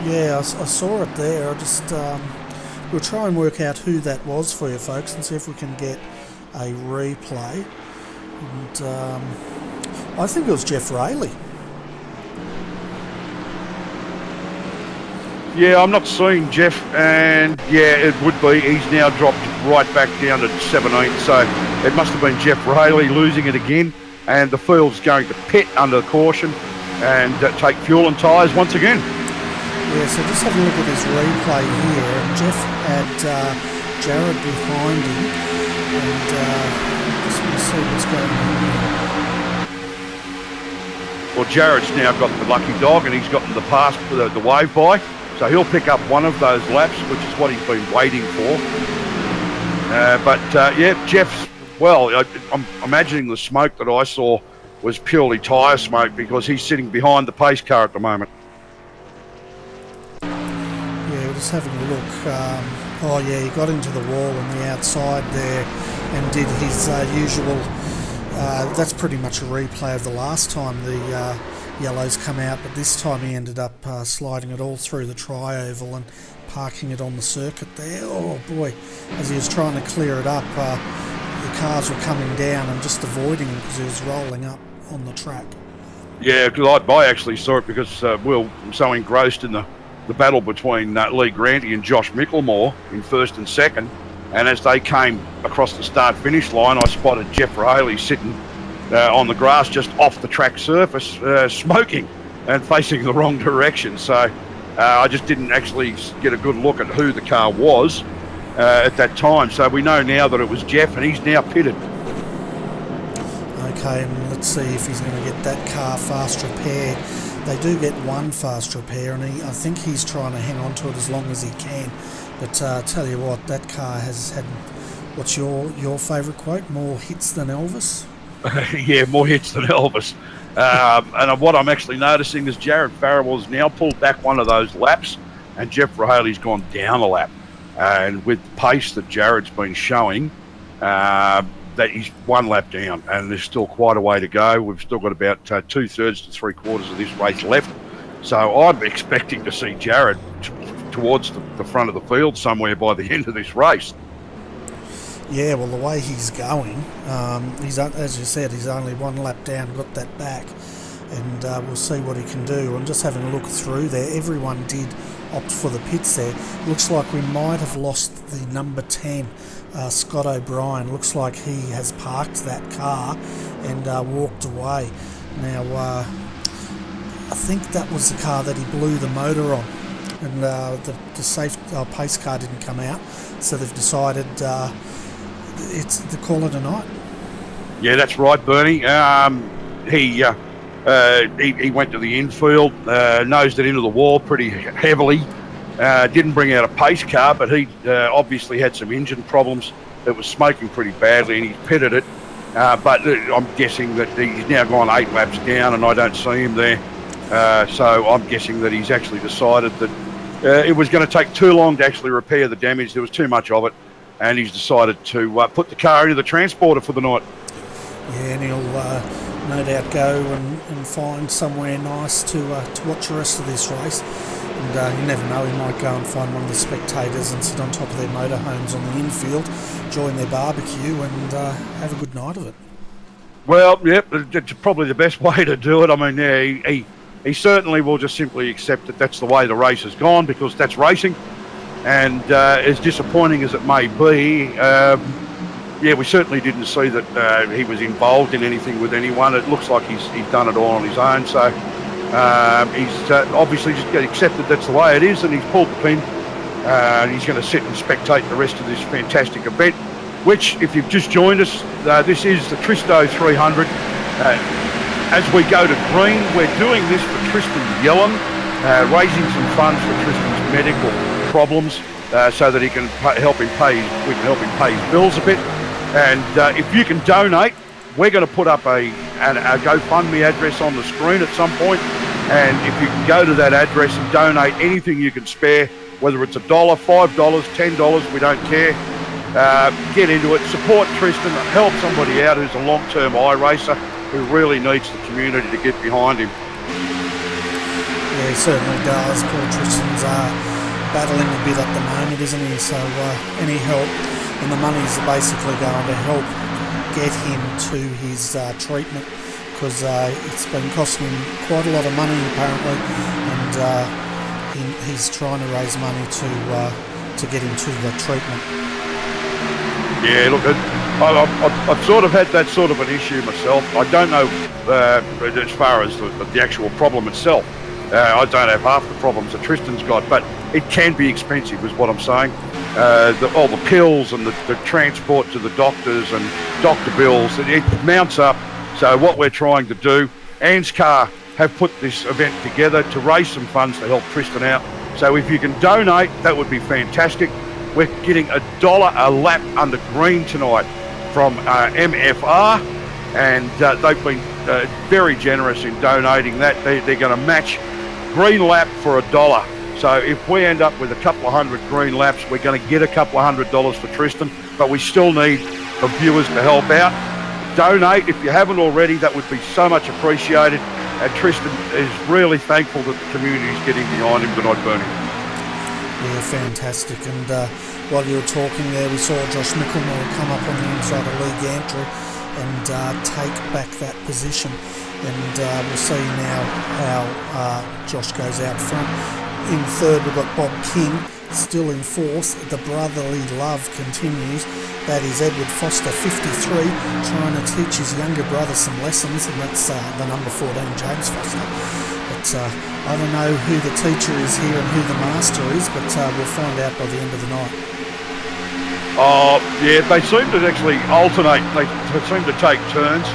Yeah, I saw it there. We'll try and work out who that was for you folks and see if we can get a replay. And I think it was Jeff Rayleigh. Yeah, I'm not seeing Jeff, and yeah, it would be. He's now dropped right back down to 17th, so it must have been Jeff Rayleigh losing it again, and the field's going to pit under caution and take fuel and tyres once again. Yeah, so just have a look at this replay here, and Jeff had Jared behind him, and just want to see what's going on here. Well, Jared's now got the lucky dog, and he's gotten the pass for the wave by. So he'll pick up one of those laps, which is what he's been waiting for. Jeff's, I'm imagining the smoke that I saw was purely tyre smoke because he's sitting behind the pace car at the moment. Yeah, we're just having a look. He got into the wall on the outside there and did his usual. That's pretty much a replay of the last time the yellows come out, but this time he ended up sliding it all through the tri-oval and parking it on the circuit there. Oh boy, as he was trying to clear it up, the cars were coming down and just avoiding him because he was rolling up on the track. Yeah, because I actually saw it because we were so engrossed in the battle between Lee Granty and Josh Micklemore in first and second, and as they came across the start-finish line, I spotted Jeff Rayleigh sitting on the grass just off the track surface, smoking and facing the wrong direction. So I just didn't actually get a good look at who the car was at that time. So we know now that it was Jeff, and he's now pitted. Okay, and let's see if he's going to get that car fast repaired. They do get one fast repair, and I think he's trying to hang on to it as long as he can. But tell you what, that car has had, what's your favourite quote? More hits than Elvis? Yeah, more hits than Elvis. And what I'm actually noticing is Jared Farrell's now pulled back one of those laps, and Jeff Rahaley's gone down a lap. And with the pace that Jared's been showing, that he's one lap down, and there's still quite a way to go. We've still got about 2/3 to 3/4 of this race left. So I'm expecting to see Jared towards the front of the field somewhere by the end of this race. Yeah, well, the way he's going, he's, as you said, he's only one lap down, got that back, and we'll see what he can do. I'm just having a look through there. Everyone did opt for the pits there. Looks like we might have lost the number 10, Scott O'Brien. Looks like he has parked that car and walked away. Now, I think that was the car that he blew the motor on, and the safe pace car didn't come out, so they've decided it's to call it a night. Yeah, that's right, Bernie. He went to the infield, nosed it into the wall pretty heavily. Didn't bring out a pace car, but he obviously had some engine problems. It was smoking pretty badly, and he pitted it. But I'm guessing that he's now gone 8 laps down, and I don't see him there. So I'm guessing that he's actually decided that it was going to take too long to actually repair the damage. There was too much of it, and he's decided to put the car into the transporter for the night. Yeah, and he'll no doubt go and find somewhere nice to watch the rest of this race. And you never know, he might go and find one of the spectators and sit on top of their motorhomes on the infield, join their barbecue, and have a good night of it. Well, yep, it's probably the best way to do it. I mean, yeah, he certainly will just simply accept that that's the way the race has gone, because that's racing. And as disappointing as it may be, yeah, we certainly didn't see that he was involved in anything with anyone. It looks like he's done it all on his own. So he's obviously just accepted that's the way it is, and he's pulled the pin. and he's going to sit and spectate the rest of this fantastic event, which, if you've just joined us, this is the Tristo 300. As we go to green, we're doing this for Tristan Yelland, raising some funds for Tristan's medical problems, so that he can help him pay his bills a bit. And if you can donate, we're going to put up a GoFundMe address on the screen at some point, and if you can go to that address and donate anything you can spare, whether it's $1, $5, $10, we don't care. Get into it, support Tristan, help somebody out who's a long-term iRacer who really needs the community to get behind him. Yeah, he certainly does. Poor Tristan's battling a bit at the moment, isn't he? So any help, and the money's basically going to help get him to his treatment, because it's been costing him quite a lot of money apparently, and he's trying to raise money to get him to the treatment. Yeah, look, I've sort of had that sort of an issue myself. I don't know as far as the actual problem itself. I don't have half the problems that Tristan's got, but it can be expensive, is what I'm saying. All the pills and the transport to the doctors and doctor bills, it mounts up. So what we're trying to do, ANZCAR have put this event together to raise some funds to help Tristan out. So if you can donate, that would be fantastic. We're getting $1 a lap under green tonight from MFR, and they've been very generous in donating that. They're going to match green lap for $1. So if we end up with a couple of hundred green laps, we're going to get a couple of $100 for Tristan, but we still need the viewers to help out. Donate if you haven't already, that would be so much appreciated, and Tristan is really thankful that the community is getting behind him tonight, Bernie. Yeah, fantastic. And while you were talking there, we saw Josh Mickelmore come up on the inside of Lee Gantry and take back that position. And we'll see now how Josh goes out front. In third, we've got Bob King, still in fourth. The brotherly love continues. That is Edward Foster, 53, trying to teach his younger brother some lessons, and that's the number 14, James Foster. But I don't know who the teacher is here and who the master is, but we'll find out by the end of the night. Oh, yeah, they seem to actually alternate. They seem to take turns.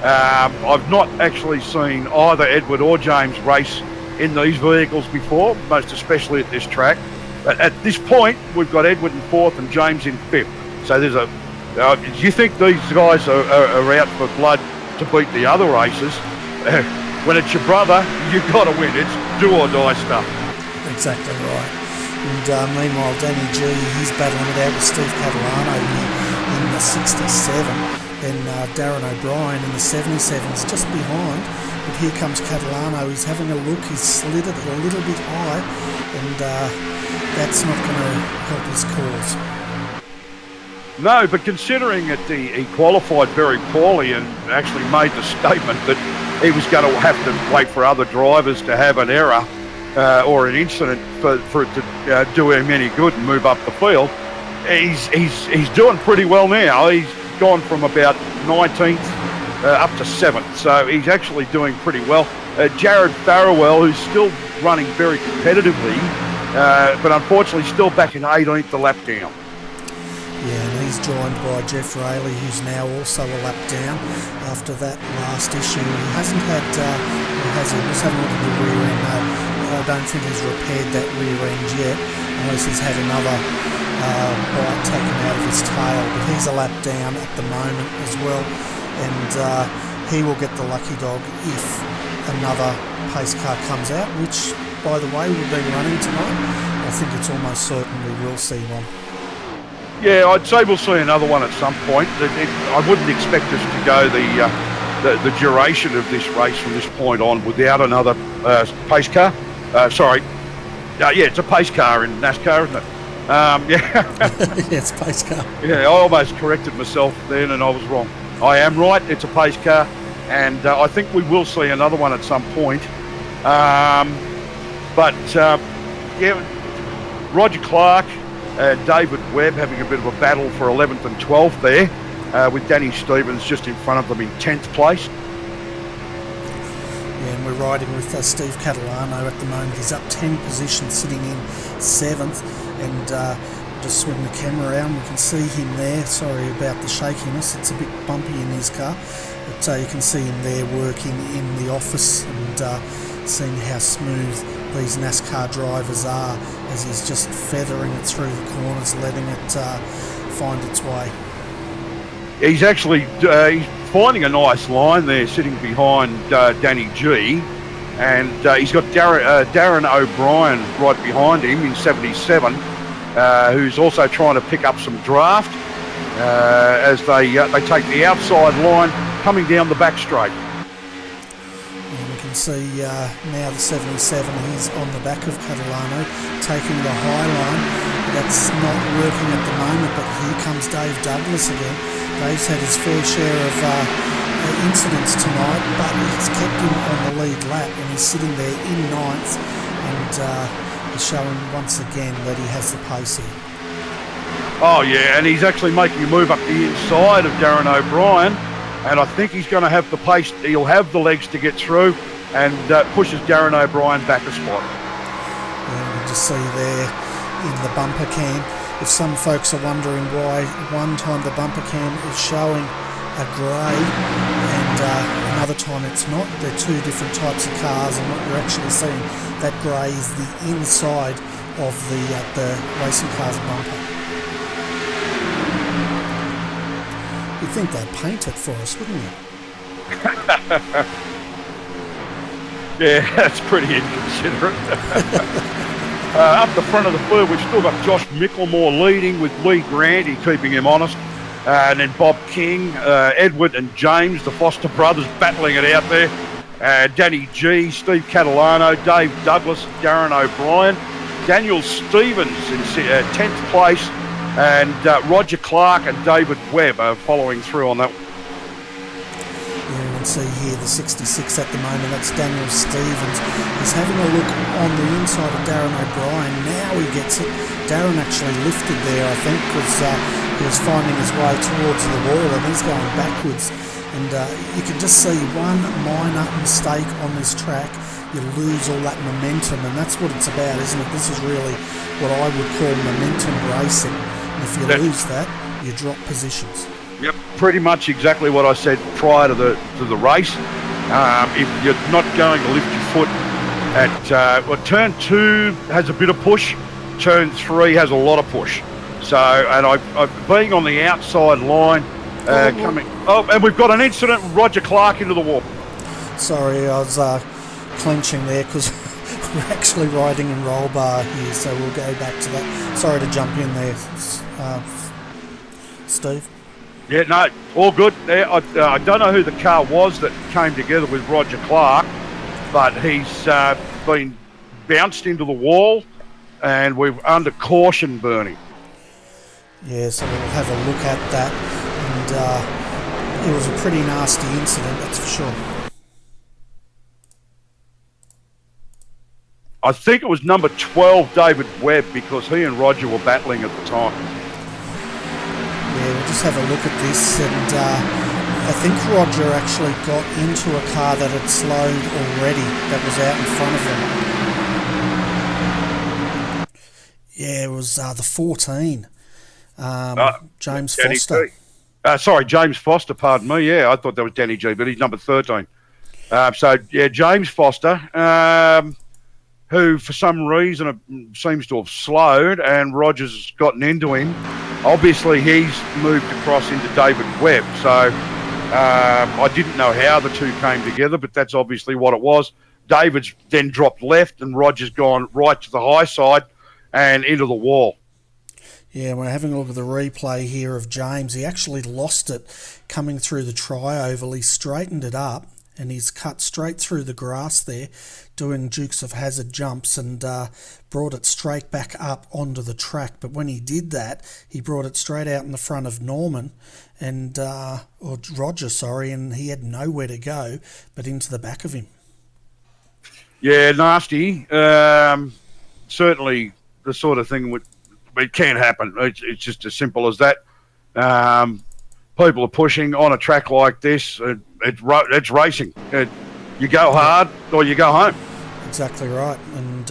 I've not actually seen either Edward or James race in these vehicles before, most especially at this track. But at this point, we've got Edward in fourth and James in fifth. So there's a... do you think these guys are out for blood to beat the other races? When it's your brother, you've got to win. It's do or die stuff. Exactly right. And meanwhile, Danny G, he's battling it out with Steve Catalano in the 67. Then Darren O'Brien in the 77's just behind. But here comes Catalano. He's having a look. He's slid it a little bit high. And that's not going to help his cause. No, but considering that he qualified very poorly and actually made the statement that he was going to have to wait for other drivers to have an error or an incident for it to do him any good and move up the field, he's doing pretty well now. He's gone from about 19th up to 7th, so he's actually doing pretty well. Jared Farrell, who's still running very competitively, but unfortunately still back in 18th, the lap down. Yeah, and he's joined by Jeff Rayleigh, who's now also a lap down after that last issue. He hasn't had, has he? Let's have a look at the rear end. I don't think he's repaired that rear end yet, unless he's had another bite taken out of his tail. But he's a lap down at the moment as well, and he will get the lucky dog if another pace car comes out, which, by the way, we've been running tonight. I think it's almost certain we will see one. Yeah, I'd say we'll see another one at some point. I wouldn't expect us to go the duration of this race from this point on without another pace car. Sorry. Yeah, it's a pace car in NASCAR, isn't it? Yeah. Yeah, it's a pace car. Yeah, I almost corrected myself then and I was wrong. I am right, it's a pace car, and I think we will see another one at some point. Yeah, Roger Clark, David Webb having a bit of a battle for 11th and 12th there, with Danny Stevens just in front of them in 10th place. Yeah, and we're riding with Steve Catalano at the moment. He's up 10 positions, sitting in 7th. and just swing the camera around. We can see him there. Sorry about the shakiness, it's a bit bumpy in his car, but you can see him there working in the office and seeing how smooth these NASCAR drivers are as he's just feathering it through the corners, letting it find its way. He's actually he's finding a nice line there, sitting behind Danny G, and he's got Darren O'Brien right behind him in 77, who's also trying to pick up some draft as they take the outside line coming down the back straight. And we can see now the 77, he's on the back of Catalano, taking the high line. That's not working at the moment, but here comes Dave Douglas again. Dave's had his fair share of incidents tonight, but he's kept him on the lead lap, and he's sitting there in ninth, and he's showing once again that he has the pace here. Oh yeah, and he's actually making a move up the inside of Darren O'Brien, and I think he's going to have the pace. He'll have the legs to get through, and pushes Darren O'Brien back a spot. And you can just see there in the bumper cam, if some folks are wondering why one time the bumper cam is showing a grey and another time it's not, they're two different types of cars, and what you're actually seeing, that grey is the inside of the racing car's bumper. You'd think they'd paint it for us, wouldn't you? Yeah, that's pretty inconsiderate. Up the front of the field, we've still got Josh Micklemore leading with Lee Grandy keeping him honest. And then Bob King, Edward and James, the Foster brothers, battling it out there. Danny G, Steve Catalano, Dave Douglas, Darren O'Brien, Daniel Stevens in 10th place, and Roger Clark and David Webb are following through on that one. Yeah, you can see here the 66 at the moment, that's Daniel Stevens. He's having a look on the inside of Darren O'Brien. Now he gets it. Darren actually lifted there, I think, because he was finding his way towards the wall and he's going backwards. And you can just see one minor mistake on this track, you lose all that momentum, and that's what it's about, isn't it? This is really what I would call momentum racing. And if you lose that, you drop positions. Yep, pretty much exactly what I said prior to the race. If you're not going to lift your foot at turn 2 has a bit of push, turn 3 has a lot of push. So, and I being on the outside line, coming. Oh, and we've got an incident. Roger Clark into the wall. Sorry, I was clenching there because we're actually riding in roll bar here, so we'll go back to that. Sorry to jump in there, Steve. Yeah, no, all good. I don't know who the car was that came together with Roger Clark, but he's been bounced into the wall, and we're under caution, Bernie. Yeah, so we'll have a look at that, and it was a pretty nasty incident, that's for sure. I think it was number 12, David Webb, because he and Roger were battling at the time. Yeah, we'll just have a look at this, and I think Roger actually got into a car that had slowed already, that was out in front of him. Yeah, it was the 14, James Foster. Sorry, James Foster, pardon me. Yeah, I thought that was Danny G, but he's number 13. James Foster, who for some reason seems to have slowed, and Roger's gotten into him. Obviously, he's moved across into David Webb, so I didn't know how the two came together, but that's obviously what it was. David's then dropped left, and Roger's gone right to the high side and into the wall. Yeah, we're having a look at the replay here of James. He actually lost it coming through the tri-oval. He straightened it up, and he's cut straight through the grass there, doing Dukes of Hazzard jumps, and brought it straight back up onto the track. But when he did that, he brought it straight out in the front of Norman, and or Roger, sorry, and he had nowhere to go but into the back of him. Yeah, nasty. Certainly the sort of thing it can happen. It's just as simple as that. People are pushing on a track like this. It's racing. You go hard or you go home. Exactly right. And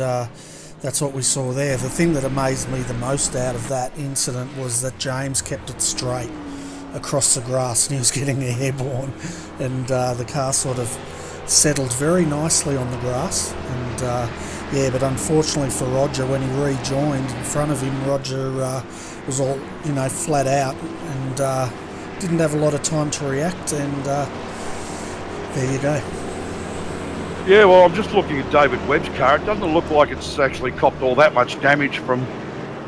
that's what we saw there. The thing that amazed me the most out of that incident was that James kept it straight across the grass and he was getting airborne, and the car sort of settled very nicely on the grass. And but unfortunately for Roger, when he rejoined in front of him, Roger was all, flat out and didn't have a lot of time to react, and there you go. Yeah, well, I'm just looking at David Webb's car. It doesn't look like it's actually copped all that much damage from...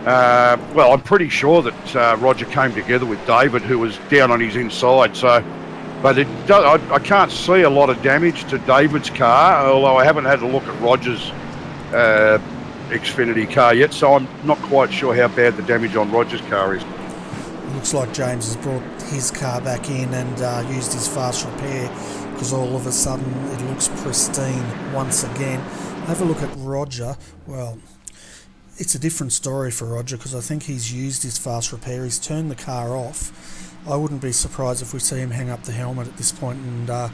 I'm pretty sure that Roger came together with David, who was down on his inside. But I can't see a lot of damage to David's car, although I haven't had a look at Roger's Xfinity car yet, so I'm not quite sure how bad the damage on Roger's car is. It looks like James has brought his car back in and used his fast repair, because all of a sudden it looks pristine once again. Have a look at Roger. Well, it's a different story for Roger, because I think he's used his fast repair. He's turned the car off. I wouldn't be surprised if we see him hang up the helmet at this point and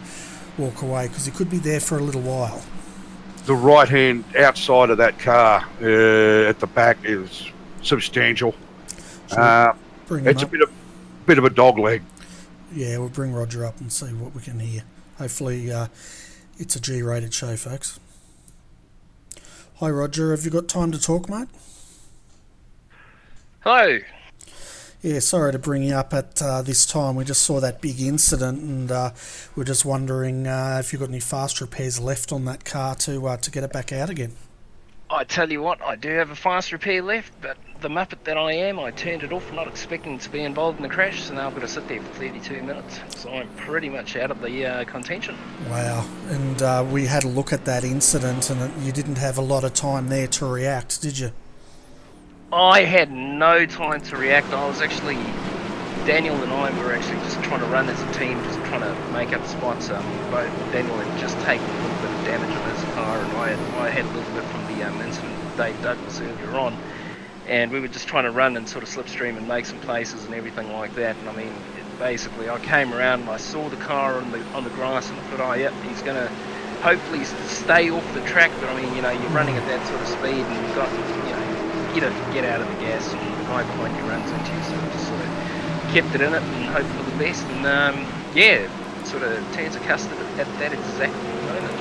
walk away, because he could be there for a little while. The right hand outside of that car at the back is substantial. It's a bit of a dog leg. Yeah, we'll bring Roger up and see what we can hear. Hopefully it's a G-rated show, folks. Hi, Roger. Have you got time to talk, mate? Hello. Yeah, sorry to bring you up at this time. We just saw that big incident, and we're just wondering if you've got any fast repairs left on that car to get it back out again. I tell you what, I do have a fast repair left, but the muppet that I am, I turned it off, not expecting to be involved in the crash, so now I've got to sit there for 32 minutes. So I'm pretty much out of the contention. Wow. And we had a look at that incident, and you didn't have a lot of time there to react, did you? I had no time to react. I was actually... Daniel and I were actually just trying to run as a team, just trying to make up spots. Both Daniel had just taken a little bit of damage on his car, and I had a little bit from the incident with Dave Douglas earlier on. And we were just trying to run and sort of slipstream and make some places and everything like that. And I mean, basically, I came around and I saw the car on the grass, and I thought, oh, yep, he's going to hopefully stay off the track. But I mean, you're running at that sort of speed, and you've got, you don't get out of the gas, and the guy behind you runs into you, so just sort of kept it in it and hoped for the best, and sort of turns a custard at that exact moment.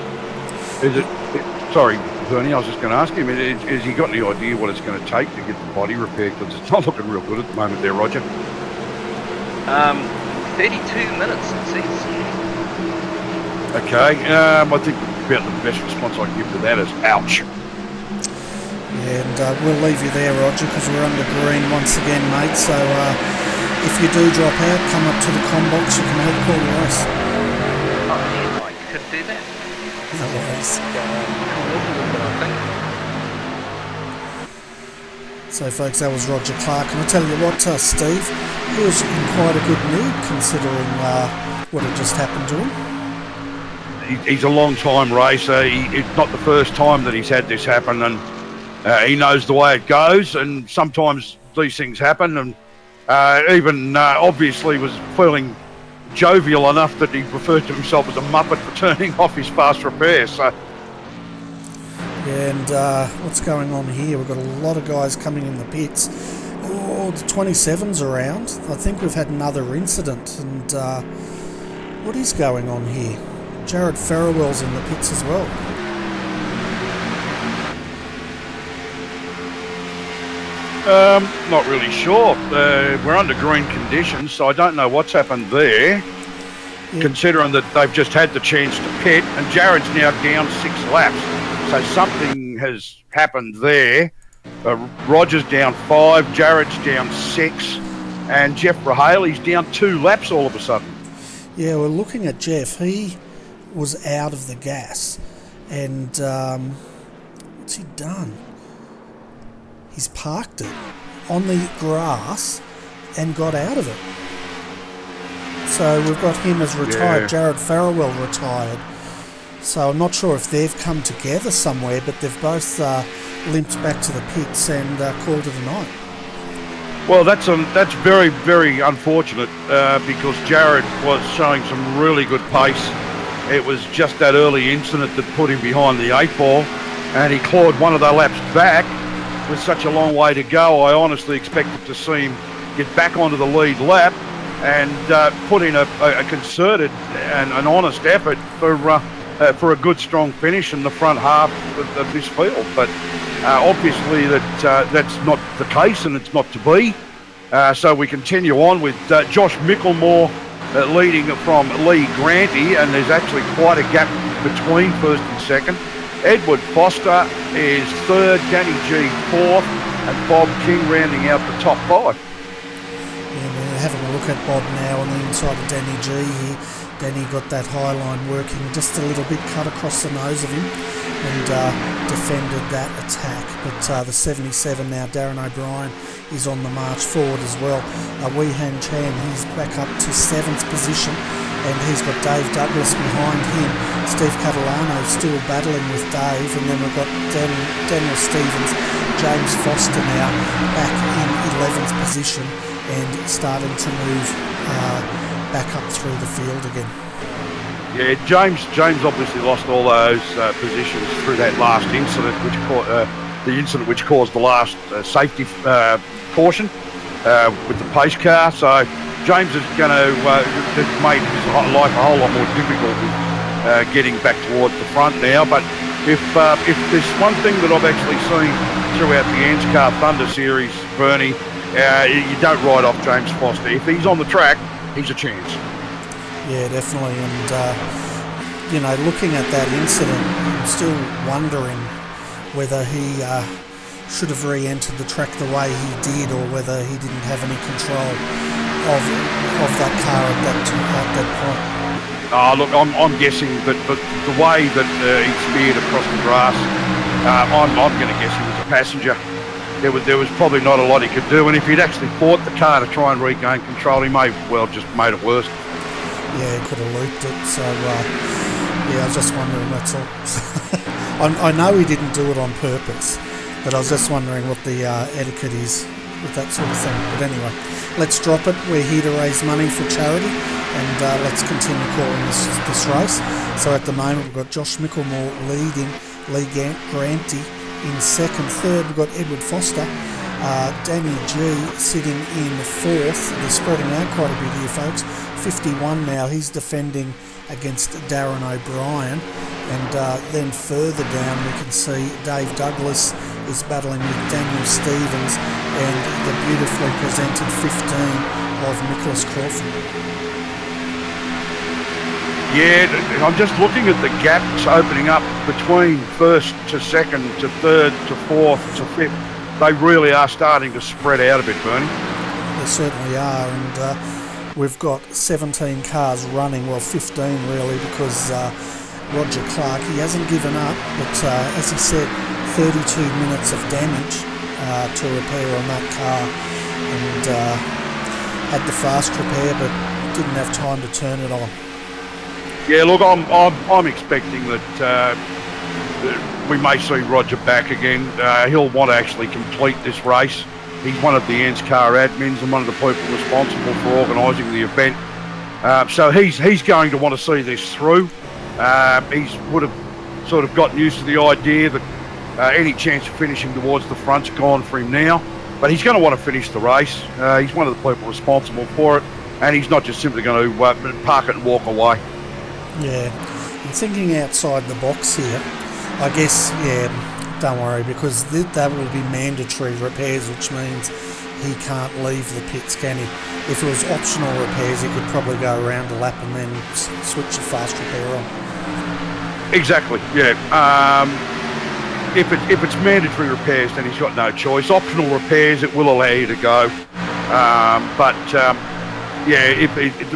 Sorry, Bernie, I was just going to ask him, has he got any idea what it's going to take to get the body repaired? Because it's not looking real good at the moment there, Roger. 32 minutes, it says. Okay, I think about the best response I can give to that is ouch. Yeah, and we'll leave you there, Roger, because we're under green once again, mate, so if you do drop out, come up to the comm box, you can help call the race. Oh, yeah, I could do that. No worries. So, folks, that was Roger Clark, and I tell you what, Steve, he was in quite a good mood considering what had just happened to him. He's a long-time racer. It's not the first time that he's had this happen, and he knows the way it goes, and sometimes these things happen, and even obviously was feeling jovial enough that he referred to himself as a muppet for turning off his fast repair. So, yeah, and what's going on here? We've got a lot of guys coming in the pits. Oh, the 27's around. I think we've had another incident, and what is going on here? Jared Farrell's in the pits as well. Not really sure. We're under green conditions, so I don't know what's happened there. Yeah. Considering that they've just had the chance to pit, and Jared's now down 6 laps. So something has happened there. Roger's down 5, Jared's down 6, and Jeff Rahaley's down 2 laps all of a sudden. Yeah, we're looking at Jeff. He was out of the gas, and what's he done? He's parked it on the grass and got out of it. So we've got him as retired. Yeah. Jared Farrell retired. So I'm not sure if they've come together somewhere, but they've both limped back to the pits and called it a night. Well, that's very, very unfortunate because Jared was showing some really good pace. It was just that early incident that put him behind the 8 ball. and he clawed one of the laps back. With such a long way to go, I honestly expected to see him get back onto the lead lap and put in a concerted and an honest effort for a good strong finish in the front half of this field. But obviously that's not the case, and it's not to be. So we continue on with Josh Micklemore leading from Lee Granty, and there's actually quite a gap between first and second. Edward Foster is third, Danny G fourth, and Bob King rounding out the top five. Yeah, we're having a look at Bob now on the inside of Danny G here. Danny got that high line working just a little bit, cut across the nose of him, and defended that attack. But the 77 now, Darren O'Brien, is on the march forward as well. Wee Han Chan, he's back up to 7th position, and he's got Dave Douglas behind him. Steve Catalano still battling with Dave, and then we've got Daniel Stevens, James Foster now back in 11th position and starting to move back up through the field again. Yeah, James obviously lost all those positions through that last incident, which caused the last safety caution with the pace car. So James is going to make his life a whole lot more difficult with getting back towards the front now. But if there's one thing that I've actually seen throughout the ANZCAR Thunder Series, Bernie, you don't write off James Foster. If he's on the track, he's a chance. Yeah, definitely. And looking at that incident, I'm still wondering whether he should have re-entered the track the way he did, or whether he didn't have any control of that car at that point. Look, I'm guessing that the way that he speared across the grass, I'm going to guess he was a passenger. There was probably not a lot he could do, and if he'd actually fought the car to try and regain control, he may well just made it worse. Yeah, he could have looped it. So I was just wondering. That's all. I know he didn't do it on purpose, but I was just wondering what the etiquette is with that sort of thing. But anyway, let's drop it. We're here to raise money for charity, and let's continue calling this race. So at the moment, we've got Josh Micklemore leading, Lee Granty in second. Third, we've got Edward Foster. Danny G sitting in fourth. They're spreading out quite a bit here, folks. 51 now. He's defending against Darren O'Brien. And then further down, we can see Dave Douglas is battling with Daniel Stevens and the beautifully presented 15 of Nicholas Crawford. Yeah, I'm just looking at the gaps opening up between first to second to third to fourth to fifth. They really are starting to spread out a bit, Bernie. They certainly are, and we've got 17 cars running, well 15 really, because Roger Clark, he hasn't given up, but as he said, 32 minutes of damage to repair on that car, and had the fast repair but didn't have time to turn it on. Yeah, look, I'm expecting that we may see Roger back again. He'll want to actually complete this race. He's one of the ANZCAR admins and one of the people responsible for organising the event. So he's going to want to see this through. He would have sort of gotten used to the idea that any chance of finishing towards the front's gone for him now. But he's going to want to finish the race. He's one of the people responsible for it, and he's not just simply going to park it and walk away. Yeah, I'm thinking outside the box here. I guess, yeah, don't worry, because that will be mandatory repairs, which means he can't leave the pits, can he? If it was optional repairs, he could probably go around a lap and then switch the fast repair on. Exactly, yeah. If it's mandatory repairs, then he's got no choice. Optional repairs, it will allow you to go.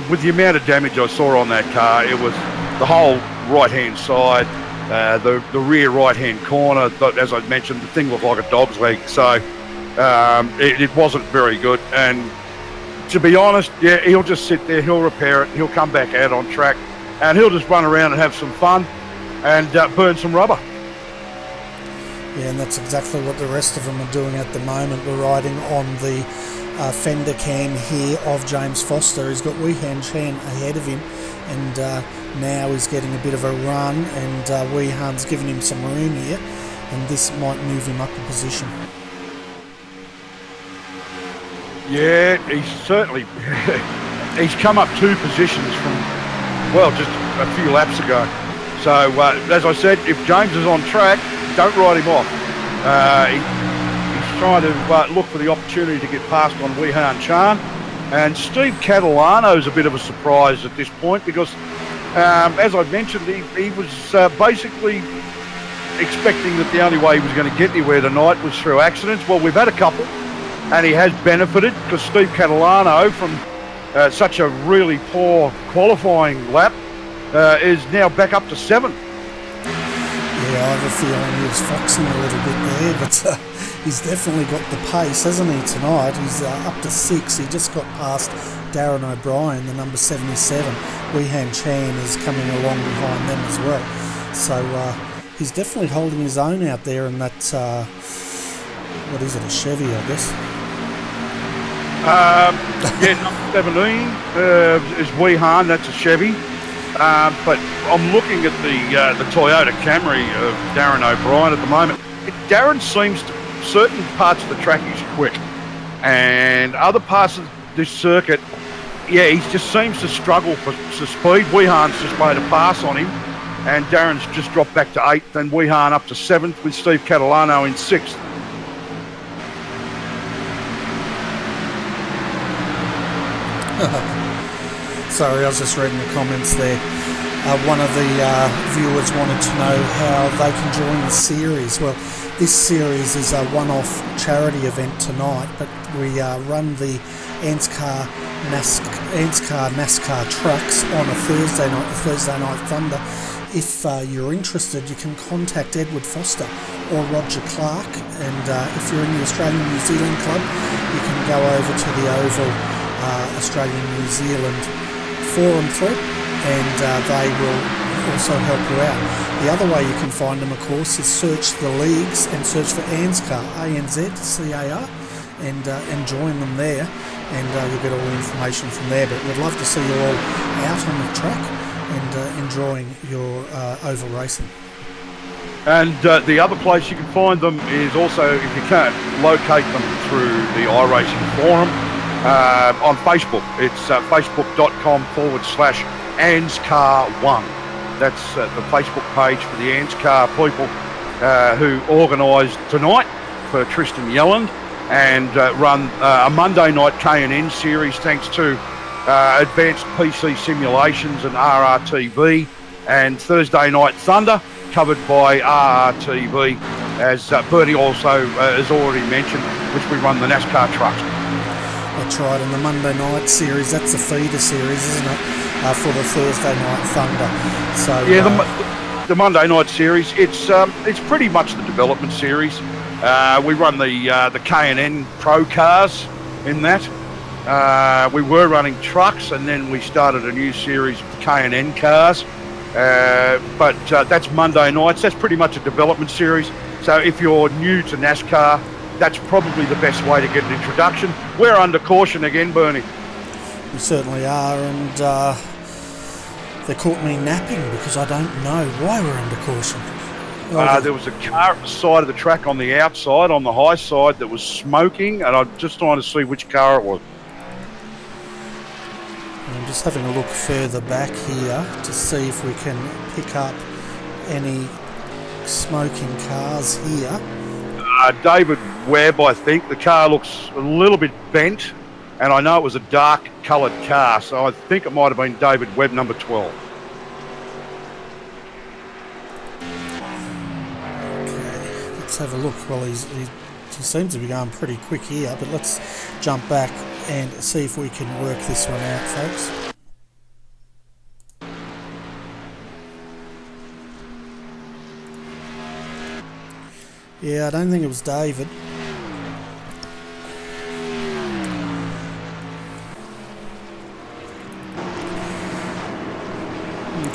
With the amount of damage I saw on that car, it was the whole right-hand side, the rear right-hand corner. As I mentioned, the thing looked like a dog's leg, so it wasn't very good. And to be honest, yeah, he'll just sit there, he'll repair it, he'll come back out on track, and he'll just run around and have some fun and burn some rubber. Yeah, and that's exactly what the rest of them are doing at the moment. We're riding on the fender cam here of James Foster. He's got Wee Han Chan ahead of him, and now he's getting a bit of a run, and Wee Han's giving him some room here. and this might move him up a position. Yeah, he's certainly he's come up 2 positions from, well, just a few laps ago. So as I said, if James is on track, don't write him off. He's trying to look for the opportunity to get past on Wehan Chan. And Steve Catalano's a bit of a surprise at this point because, as I mentioned, he was basically expecting that the only way he was going to get anywhere tonight was through accidents. Well, we've had a couple, and he has benefited because Steve Catalano, from such a really poor qualifying lap, is now back up to 7. Yeah, I have a feeling he was foxing a little bit there, but he's definitely got the pace, hasn't he, tonight? He's up to 6. He just got past Darren O'Brien, the number 77. Wehan Chan is coming along behind them as well. So he's definitely holding his own out there in that, what is it, a Chevy, I guess? Yeah, number 17 is Wehan, that's a Chevy. But I'm looking at the Toyota Camry of Darren O'Brien at the moment. Darren seems to, certain parts of the track he's quick, and other parts of this circuit, yeah, he just seems to struggle for speed. Wehan's just made a pass on him, and Darren's just dropped back to 8th, and Wehan up to 7th with Steve Catalano in 6th. Sorry, I was just reading the comments there. One of the viewers wanted to know how they can join the series. Well, this series is a one-off charity event tonight, but we run the ANZCAR NASCAR trucks on a Thursday night, the Thursday Night Thunder. If you're interested, you can contact Edward Foster or Roger Clark, and if you're in the Australian New Zealand Club, you can go over to the Oval Australian New Zealand forum thread, and they will also help you out. The other way you can find them, of course, is search the leagues and search for ANZCAR, ANZCAR, and join them there, and you'll get all the information from there. But we'd love to see you all out on the track and enjoying your oval racing. And the other place you can find them is also, if you can't locate them through the iRacing forum, on Facebook. It's facebook.com/ANZCAR1. That's the Facebook page for the ANZCAR people who organised tonight for Tristan Yelland and run a Monday night K&N series thanks to Advanced PC Simulations and RRTV, and Thursday Night Thunder covered by RRTV, as Bernie also has already mentioned, which we run the NASCAR trucks. That's right, and the Monday night series, that's a feeder series, isn't it, for the Thursday Night Thunder? So yeah, the Monday night series, it's pretty much the development series. We run the K&N Pro cars in that. We were running trucks, and then we started a new series of K&N cars. But that's Monday nights. That's pretty much a development series. So if you're new to NASCAR, that's probably the best way to get an introduction. We're under caution again, Bernie. We certainly are, and they caught me napping because I don't know why we're under caution. There was a car at the side of the track on the outside, on the high side, that was smoking, and I'm just trying to see which car it was. I'm just having a look further back here to see if we can pick up any smoking cars here. David Webb, I think. The car looks a little bit bent, and I know it was a dark coloured car, so I think it might have been David Webb, number 12. Okay, let's have a look. Well, he seems to be going pretty quick here, but let's jump back and see if we can work this one out, folks. Yeah, I don't think it was David.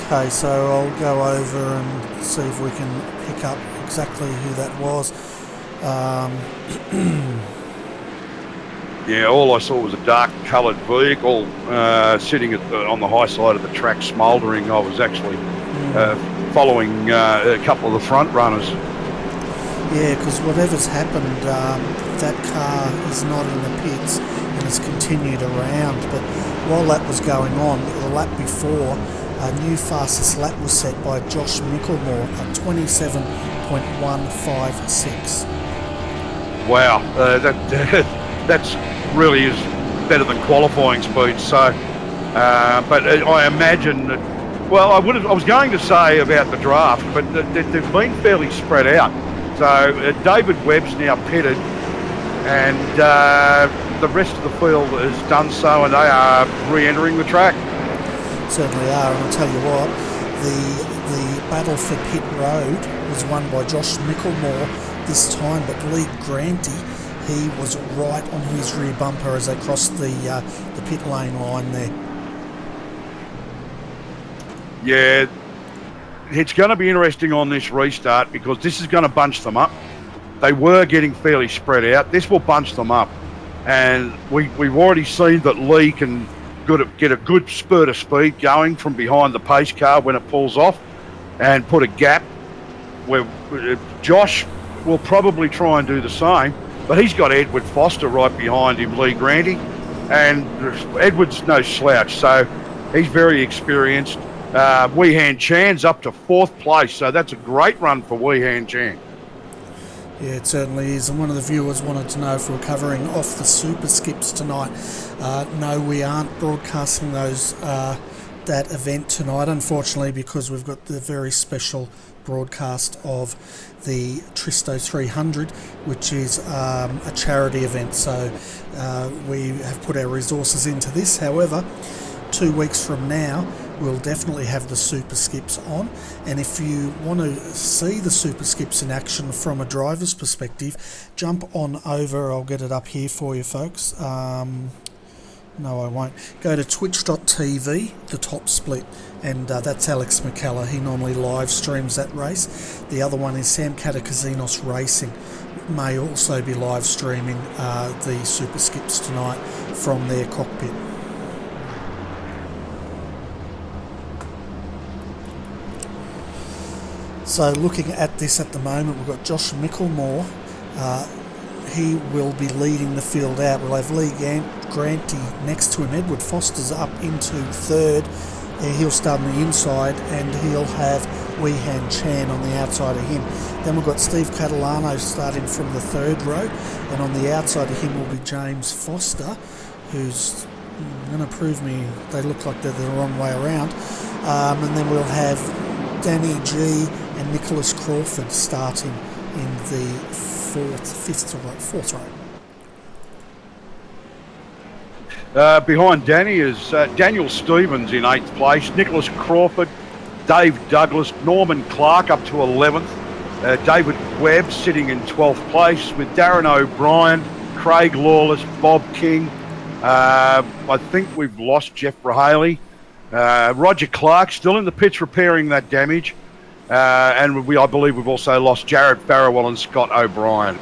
Okay, so I'll go over and see if we can pick up exactly who that was. Yeah, all I saw was a dark coloured vehicle sitting on the high side of the track, smouldering. I was actually following a couple of the front runners. Yeah, because whatever's happened, that car is not in the pits and has continued around. But while that was going on, the lap before, a new fastest lap was set by Josh Mickelmore at 27.156. Wow, that's really is better than qualifying speed. So, but I imagine that. Well, I was going to say about the draft, but they've been fairly spread out. So David Webb's now pitted, and the rest of the field has done so, and they are re-entering the track. Certainly are, and I'll tell you what, the battle for pit road was won by Josh Mickelmore this time, but Lee Granty, he was right on his rear bumper as they crossed the pit lane line there. Yeah, it's going to be interesting on this restart because this is going to bunch them up. They were getting fairly spread out. This will bunch them up, and we've already seen that Lee can get a good spurt of speed going from behind the pace car when it pulls off and put a gap where Josh will probably try and do the same, but he's got Edward Foster right behind him, Lee Granty, and Edward's no slouch, so he's very experienced. Weehan Chan's up to 4th place, so that's a great run for Weehan Chan. Yeah, it certainly is, and one of the viewers wanted to know if we're covering off the super skips tonight. No, we aren't broadcasting that event tonight, unfortunately, because we've got the very special broadcast of the Tristo 300, which is a charity event, so we have put our resources into this. However, 2 weeks from now, we'll definitely have the super skips on, and if you want to see the super skips in action from a driver's perspective, jump on over. I'll get it up here for you folks. No, I won't. Go to twitch.tv, the top split, and that's Alex McKellar. He normally live streams that race. The other one is Sam Catakazinos Racing. May also be live streaming the super skips tonight from their cockpit. So looking at this at the moment, we've got Josh Mickelmore. He will be leading the field out. We'll have Lee Granty next to him. Edward Foster's up into 3rd. He'll start on the inside, and he'll have Weehan Chan on the outside of him. Then we've got Steve Catalano starting from the 3rd row, and on the outside of him will be James Foster, who's going to prove me they look like they're the wrong way around. And then we'll have Danny G and Nicholas Crawford starting in the 4th row. Behind Danny is Daniel Stevens in 8th place, Nicholas Crawford, Dave Douglas, Norman Clark up to 11th, David Webb sitting in 12th place with Darren O'Brien, Craig Lawless, Bob King. I think we've lost Jeff Rahaley. Roger Clark still in the pits repairing that damage. And I believe we've also lost Jared Farrell and Scott O'Brien.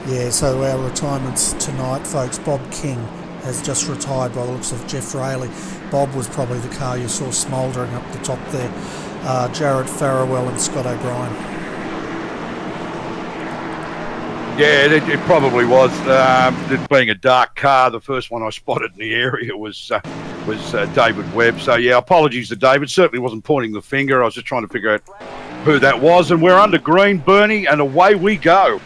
Yeah, so our retirements tonight, folks. Bob King has just retired by the looks of Jeff Rayleigh. Bob was probably the car you saw smouldering up the top there. Jared Farrell and Scott O'Brien. Yeah, it probably was. It being a dark car, the first one I spotted in the area was David Webb. So, yeah, apologies to David. Certainly wasn't pointing the finger. I was just trying to figure out who that was. And we're under green, Bernie, and away we go.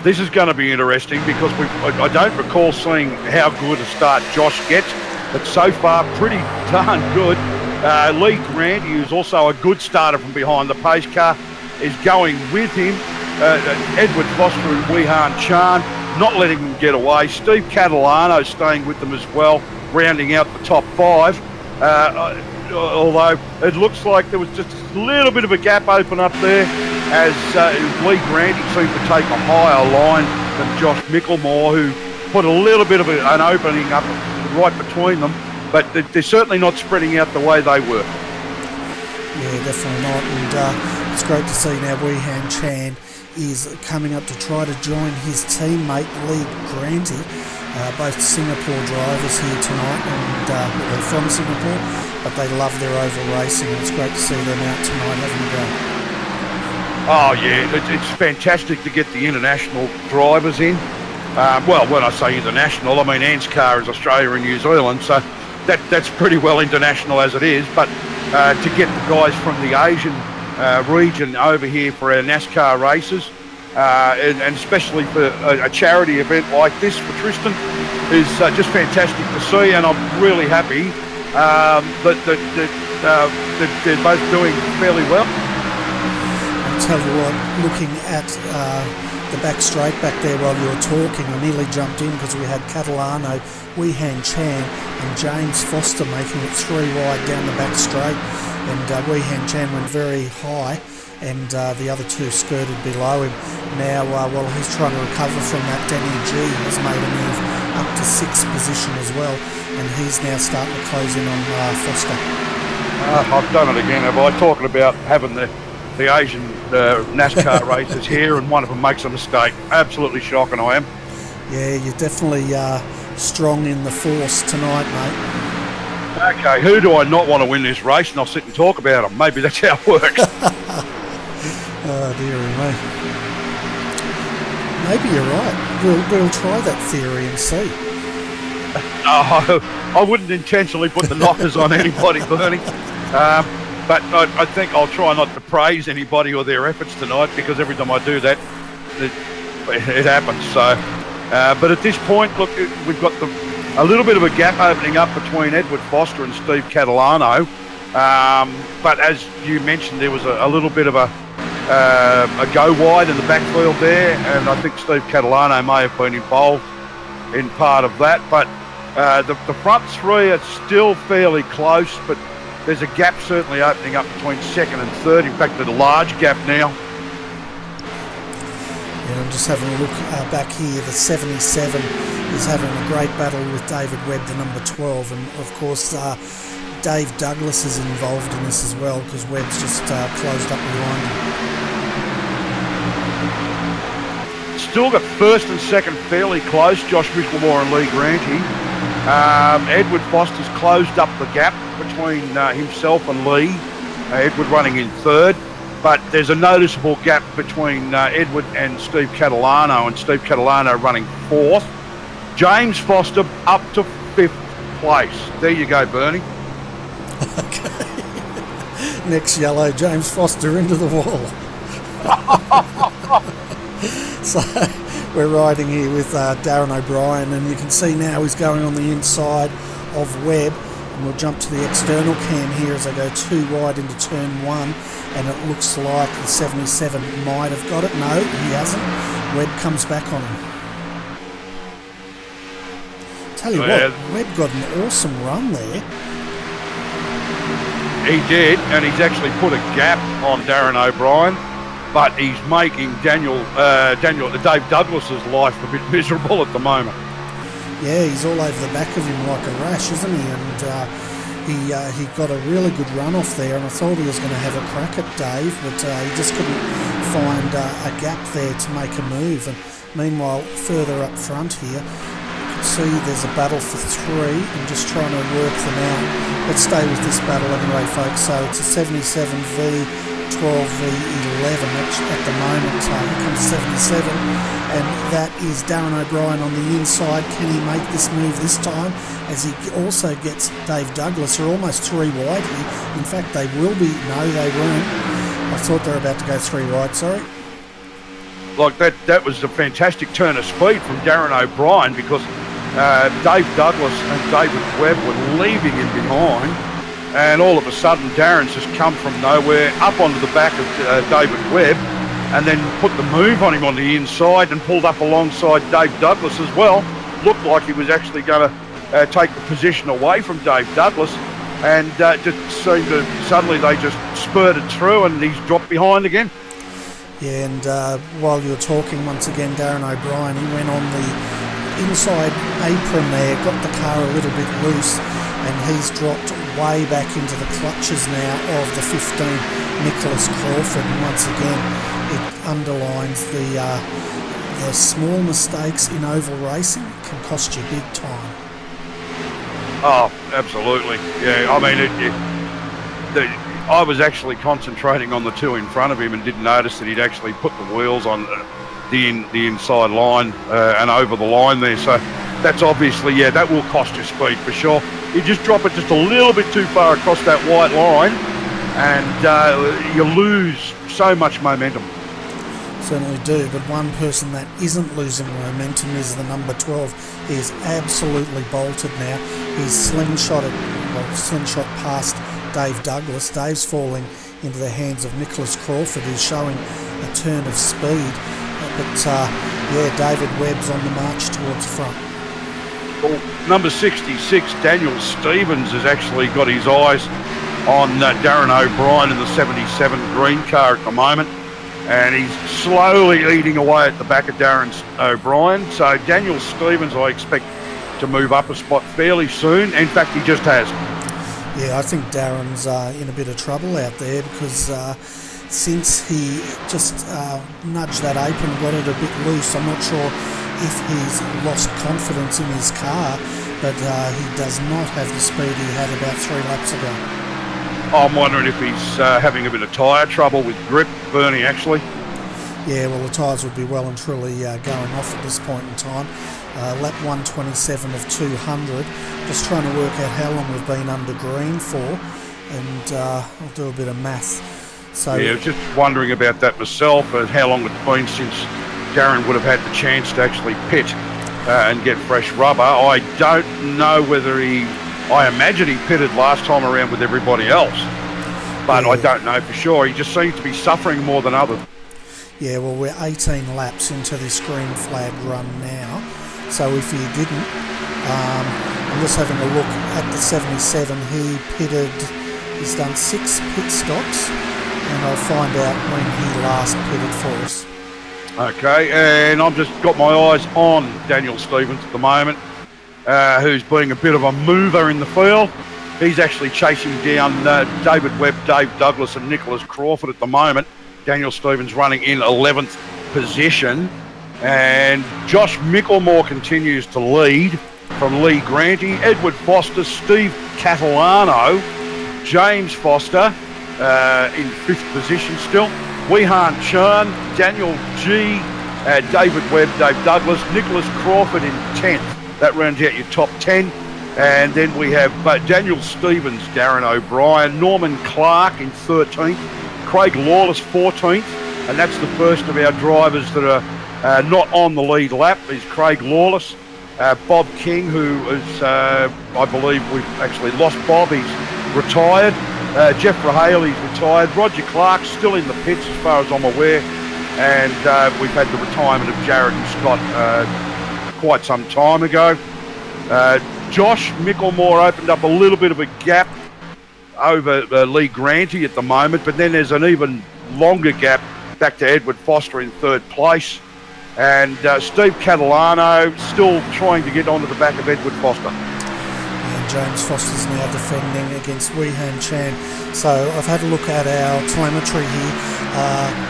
This is going to be interesting because I don't recall seeing how good a start Josh gets, but so far pretty darn good. Lee Grant, who's also a good starter from behind the pace car, is going with him. Edward Foster and Weehan Chan not letting them get away. Steve Catalano staying with them as well, rounding out the top 5. Although it looks like there was just a little bit of a gap open up there as Lee Granty seemed to take a higher line than Josh Mickelmore, who put a little bit of an opening up right between them. But they're certainly not spreading out the way they were. Yeah, definitely not. And it's great to see now Weehan Chan is coming up to try to join his teammate Lee Granty. Both Singapore drivers here tonight, and they're from Singapore, but they love their oval racing. It's great to see them out tonight having a go. Oh yeah, it's fantastic to get the international drivers in. Well, when I say international, I mean ANZCAR is Australia and New Zealand, so that's pretty well international as it is. But to get the guys from the Asian region over here for our NASCAR races, and especially for a charity event like this for Tristan, is just fantastic to see, and I'm really happy that they're both doing fairly well. I'll tell you what, looking at the back straight back there while you were talking, I nearly jumped in because we had Catalano, Weehan Chan and James Foster making it 3 wide down the back straight, and Weehan Chan went very high, and the other two skirted below him. Now while he's trying to recover from that, Danny G has made a move up to 6th position as well, and he's now starting to close in on Foster. I've done it again, have I? Talking about having the Asian NASCAR races here, and one of them makes a mistake. Absolutely shocking, I am. Yeah, you're definitely strong in the force tonight, mate. Okay, who do I not want to win this race? And I'll sit and talk about them. Maybe that's how it works. Oh, dearie me. Maybe you're right. We'll try that theory and see. I wouldn't intentionally put the knockers on anybody, Bernie. But I think I'll try not to praise anybody or their efforts tonight, because every time I do that, it happens. So, but at this point, look, we've got a little bit of a gap opening up between Edward Foster and Steve Catalano. But as you mentioned, there was a little bit of a go wide in the backfield there, and I think Steve Catalano may have been involved in part of that. But the front three are still fairly close, but there's a gap certainly opening up between 2nd and 3rd. In fact, a large gap now. Yeah, I'm just having a look back here. The 77 is having a great battle with David Webb, the number 12. And, of course, Dave Douglas is involved in this as well, because Webb's just closed up behind him. Still got 1st and 2nd fairly close, Josh Michelmore and Lee Granty. Edward Foster's closed up the gap between himself and Lee. Edward running in 3rd, but there's a noticeable gap between Edward and Steve Catalano, and Steve Catalano running 4th. James Foster up to 5th place. There you go, Bernie. Okay. Next yellow, James Foster into the wall. So we're riding here with Darren O'Brien, and you can see now he's going on the inside of Webb, and we'll jump to the external cam here as I go 2 wide into turn 1, and it looks like the 77 might have got it. No, he hasn't. Webb comes back on him. Tell you what, Webb got an awesome run there. He did, and he's actually put a gap on Darren O'Brien, but he's making Dave Douglas's life a bit miserable at the moment. Yeah, he's all over the back of him like a rash, isn't he? And he got a really good run off there, and I thought he was going to have a crack at Dave, but he just couldn't find a gap there to make a move. And meanwhile, further up front here, you can see there's a battle for 3. I'm just trying to work them out. Let's stay with this battle anyway, folks. So it's a 77v 12v11 at the moment. Here comes 77, and that is Darren O'Brien on the inside. Can he make this move this time, as he also gets Dave Douglas? They're almost 3 wide here. In fact, they will be. No, they weren't. I thought they were about to go 3 wide, sorry. Like that was a fantastic turn of speed from Darren O'Brien, because Dave Douglas and David Webb were leaving him behind, and all of a sudden Darren's just come from nowhere up onto the back of David Webb, and then put the move on him on the inside and pulled up alongside Dave Douglas as well. Looked like he was actually going to take the position away from Dave Douglas, and just seemed to suddenly they just spurted through, and he's dropped behind again. Yeah, and while you're talking, once again, Darren O'Brien, he went on the inside apron there, got the car a little bit loose, and he's dropped way back into the clutches now of the 15 Nicholas Crawford, and once again it underlines the small mistakes in oval racing can cost you big time. Oh, absolutely. Yeah, I mean, I was actually concentrating on the two in front of him and didn't notice that he'd actually put the wheels on the inside line and over the line there. So that's obviously, yeah, that will cost you speed for sure. You just drop it just a little bit too far across that white line and you lose so much momentum. Certainly do, but one person that isn't losing momentum is the number 12. He is absolutely bolted now. He's slingshot past Dave Douglas. Dave's falling into the hands of Nicholas Crawford, who's showing a turn of speed. But yeah, David Webb's on the march towards the front. Well, number 66, Daniel Stevens, has actually got his eyes on Darren O'Brien in the 77 green car at the moment. And he's slowly eating away at the back of Darren O'Brien. So Daniel Stevens, I expect to move up a spot fairly soon. In fact, he just has. Yeah, I think Darren's in a bit of trouble out there because since he just nudged that apron, got it a bit loose, I'm not sure if he's lost confidence in his car, but he does not have the speed he had about 3 laps ago. I'm wondering if he's having a bit of tyre trouble with grip, Bernie, actually. Yeah, well, the tyres would be well and truly going off at this point in time. Lap 127 of 200. Just trying to work out how long we've been under green for, and I'll do a bit of math. So yeah, I was just wondering about that myself, and how long it's been since Darren would have had the chance to actually pit and get fresh rubber. I don't know whether I imagine he pitted last time around with everybody else, but yeah. I don't know for sure. He just seems to be suffering more than others. Yeah, well, we're 18 laps into this green flag run now, so if he didn't, I'm just having a look at the 77. He pitted, he's done 6 pit stops, and I'll find out when he last pitted for us. Okay, and I've just got my eyes on Daniel Stevens at the moment, who's being a bit of a mover in the field. He's actually chasing down David Webb, Dave Douglas and Nicholas Crawford at the moment. Daniel Stevens running in 11th position. And Josh Mickelmore continues to lead from Lee Granty, Edward Foster, Steve Catalano, James Foster in 5th position still. Weihan Chan, Daniel G, David Webb, Dave Douglas, Nicholas Crawford in 10th. That rounds out your top 10. And then we have Daniel Stevens, Darren O'Brien, Norman Clark in 13th, Craig Lawless 14th, and that's the first of our drivers that are not on the lead lap, is Craig Lawless. Bob King, who is, I believe we've actually lost Bob, he's retired. Jeff Rahaley's retired. Roger Clark's still in the pits as far as I'm aware. And we've had the retirement of Jared and Scott quite some time ago. Josh Mickelmore opened up a little bit of a gap over Lee Granty at the moment, but then there's an even longer gap back to Edward Foster in 3rd place. And Steve Catalano still trying to get onto the back of Edward Foster. And James Foster's now defending against Weihan Chan. So I've had a look at our telemetry here.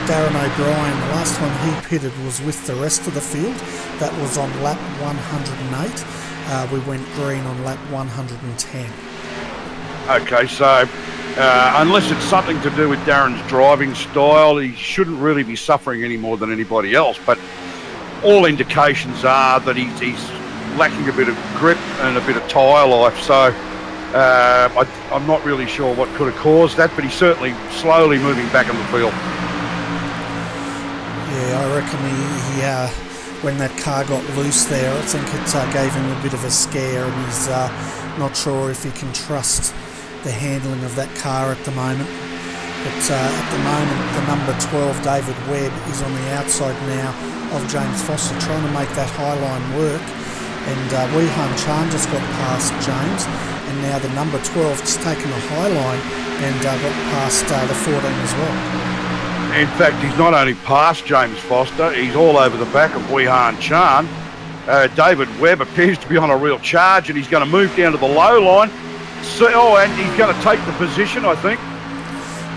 Darren O'Brien, the last time he pitted was with the rest of the field. That was on lap 108. We went green on lap 110. Okay, so unless it's something to do with Darren's driving style, he shouldn't really be suffering any more than anybody else. But all indications are that he's lacking a bit of grip and a bit of tyre life. So I'm not really sure what could have caused that, but he's certainly slowly moving back in the field. Yeah, I reckon he when that car got loose there, I think it gave him a bit of a scare, and he's not sure if he can trust the handling of that car at the moment. But at the moment, the number 12, David Webb, is on the outside now of James Foster, trying to make that high line work. And Weihan Chan just got past James, and now the number 12 has taken a high line and got past the 14 as well. In fact, he's not only past James Foster, he's all over the back of Weihan Chan. David Webb appears to be on a real charge, and he's going to move down to the low line. So, and he's going to take the position, I think.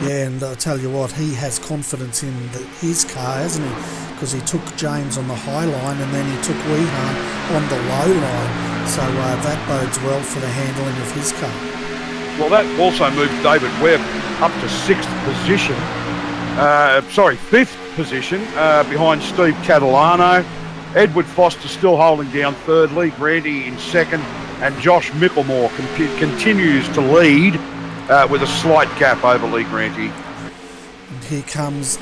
Yeah, and I'll tell you what, he has confidence in his car, hasn't he? Because he took James on the high line and then he took Weehan on the low line. So that bodes well for the handling of his car. Well, that also moved David Webb up to fifth position behind Steve Catalano. Edward Foster still holding down third, Lee Granty in second, and Josh Micklemore continues to lead with a slight gap over Lee Granty. And here comes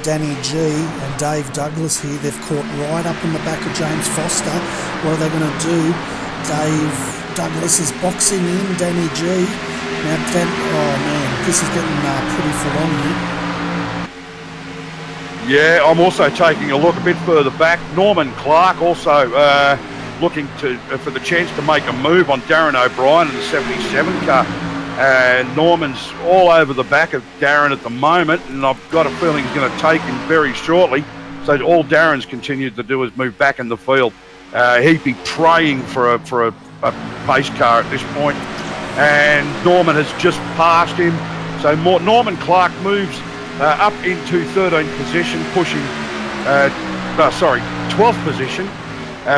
Danny G and Dave Douglas here. They've caught right up in the back of James Foster. What are they going to do? Dave Douglas is boxing in Danny G. Now, oh man, this is getting pretty full on here. Yeah, I'm also taking a look a bit further back. Norman Clark also looking for the chance to make a move on Darren O'Brien in the 77 car. Norman's all over the back of Darren at the moment, and I've got a feeling he's going to take him very shortly. So all Darren's continued to do is move back in the field. He'd be praying for a pace car at this point, and Norman has just passed him. So Norman Clark moves up into 13th position, pushing 12th position,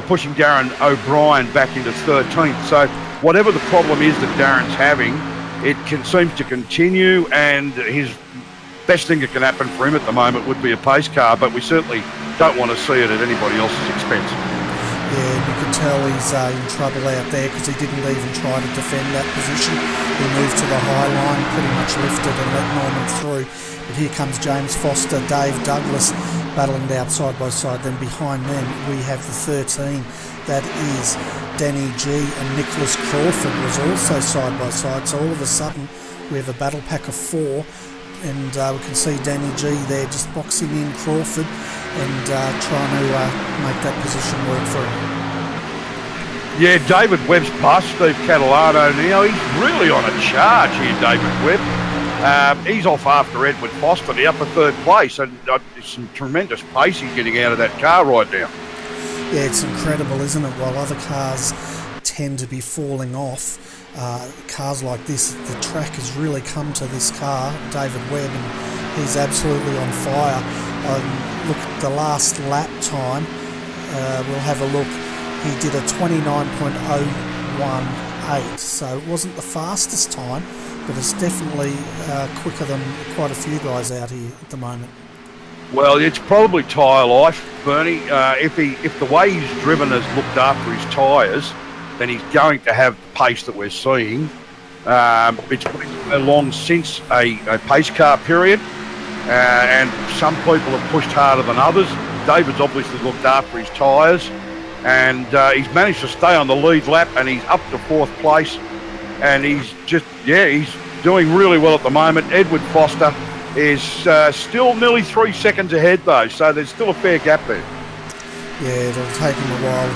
pushing Darren O'Brien back into 13th. So whatever the problem is that Darren's having, it seems to continue, and his best thing that can happen for him at the moment would be a pace car, but we certainly don't want to see it at anybody else's expense. Yeah, you can tell he's in trouble out there because he didn't even try to defend that position. He moved to the high line, pretty much lifted and let Norman through. But here comes James Foster, Dave Douglas battling it out side by side. Then behind them we have the 13. That is Danny G, and Nicholas Crawford was also side by side. So all of a sudden we have a battle pack of 4. And we can see Danny G there just boxing in Crawford and trying to make that position work for him. Yeah, David Webb's past Steve Catalano now. He's really on a charge here, David Webb. He's off after Edward Foster now for third place, and it's some tremendous pace he's getting out of that car right now. Yeah, it's incredible, isn't it? While other cars tend to be falling off, cars like this, the track has really come to this car, David Webb, and he's absolutely on fire. Look at the last lap time. We'll have a look. He did a 29.018, so it wasn't the fastest time, but it's definitely quicker than quite a few guys out here at the moment. Well, it's probably tyre life, Bernie. If the way he's driven has looked after his tyres, then he's going to have the pace that we're seeing. It's been so long since a pace car period, and some people have pushed harder than others. David's obviously looked after his tyres, and he's managed to stay on the lead lap, and he's up to 4th place, and he's doing really well at the moment. Edward Foster is still nearly 3 seconds ahead though, so there's still a fair gap there. Yeah, it'll take him a while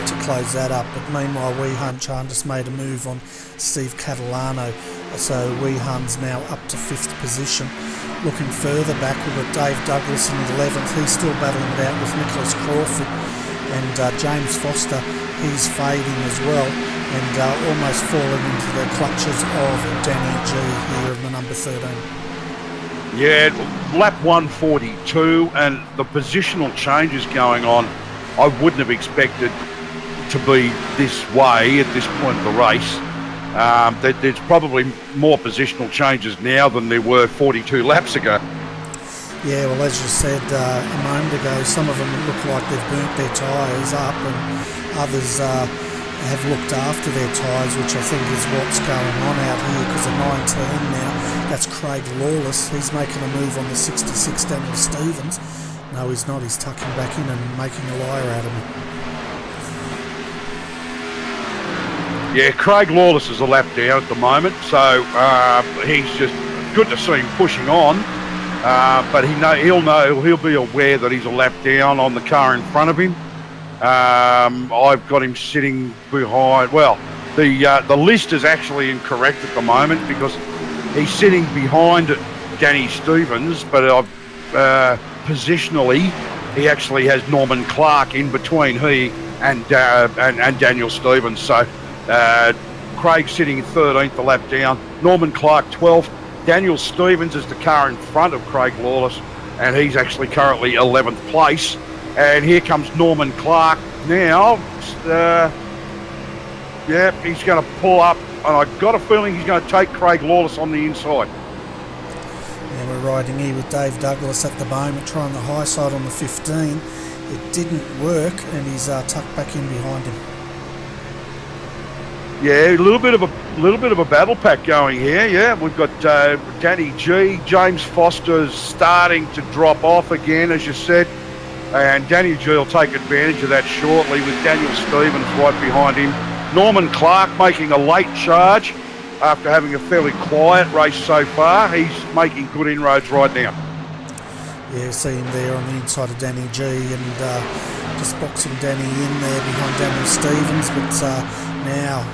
to close that up, but meanwhile Weehan just made a move on Steve Catalano, so Weehan's now up to 5th position. Looking further back, we've got Dave Douglas in 11th. He's still battling it out with Nicholas Crawford, and James Foster, he's fading as well, and almost falling into the clutches of Danny G here in the number 13. Yeah, lap 142, and the positional changes going on, I wouldn't have expected to be this way at this point of the race. There's probably more positional changes now than there were 42 laps ago. Yeah, well, as you said a moment ago, some of them look like they've burnt their tyres up, and others have looked after their tyres, which I think is what's going on out here, because of 19 now. That's Craig Lawless. He's making a move on the 66, Daniel Stevens. No, he's not. He's tucking back in and making a liar out of him. Yeah, Craig Lawless is a lap down at the moment, so he's just good to see him pushing on. But he'll be aware that he's a lap down on the car in front of him. I've got him sitting behind. Well, the list is actually incorrect at the moment because he's sitting behind Danny Stevens, but positionally he actually has Norman Clark in between he and Daniel Stevens. So Craig sitting in 13th, the lap down. Norman Clark 12th. Daniel Stevens is the car in front of Craig Lawless, and he's actually currently 11th place. And here comes Norman Clark now. He's going to pull up, and I've got a feeling he's going to take Craig Lawless on the inside. Yeah, we're riding here with Dave Douglas at the moment, trying the high side on the 15. It didn't work, and he's tucked back in behind him. Yeah, a little bit of a battle pack going here. Yeah, we've got Danny G, James Foster's starting to drop off again, as you said, and Danny G will take advantage of that shortly with Daniel Stevens right behind him. Norman Clark making a late charge after having a fairly quiet race so far. He's making good inroads right now. Yeah, see him there on the inside of Danny G, and just boxing Danny in there behind Daniel Stevens, but now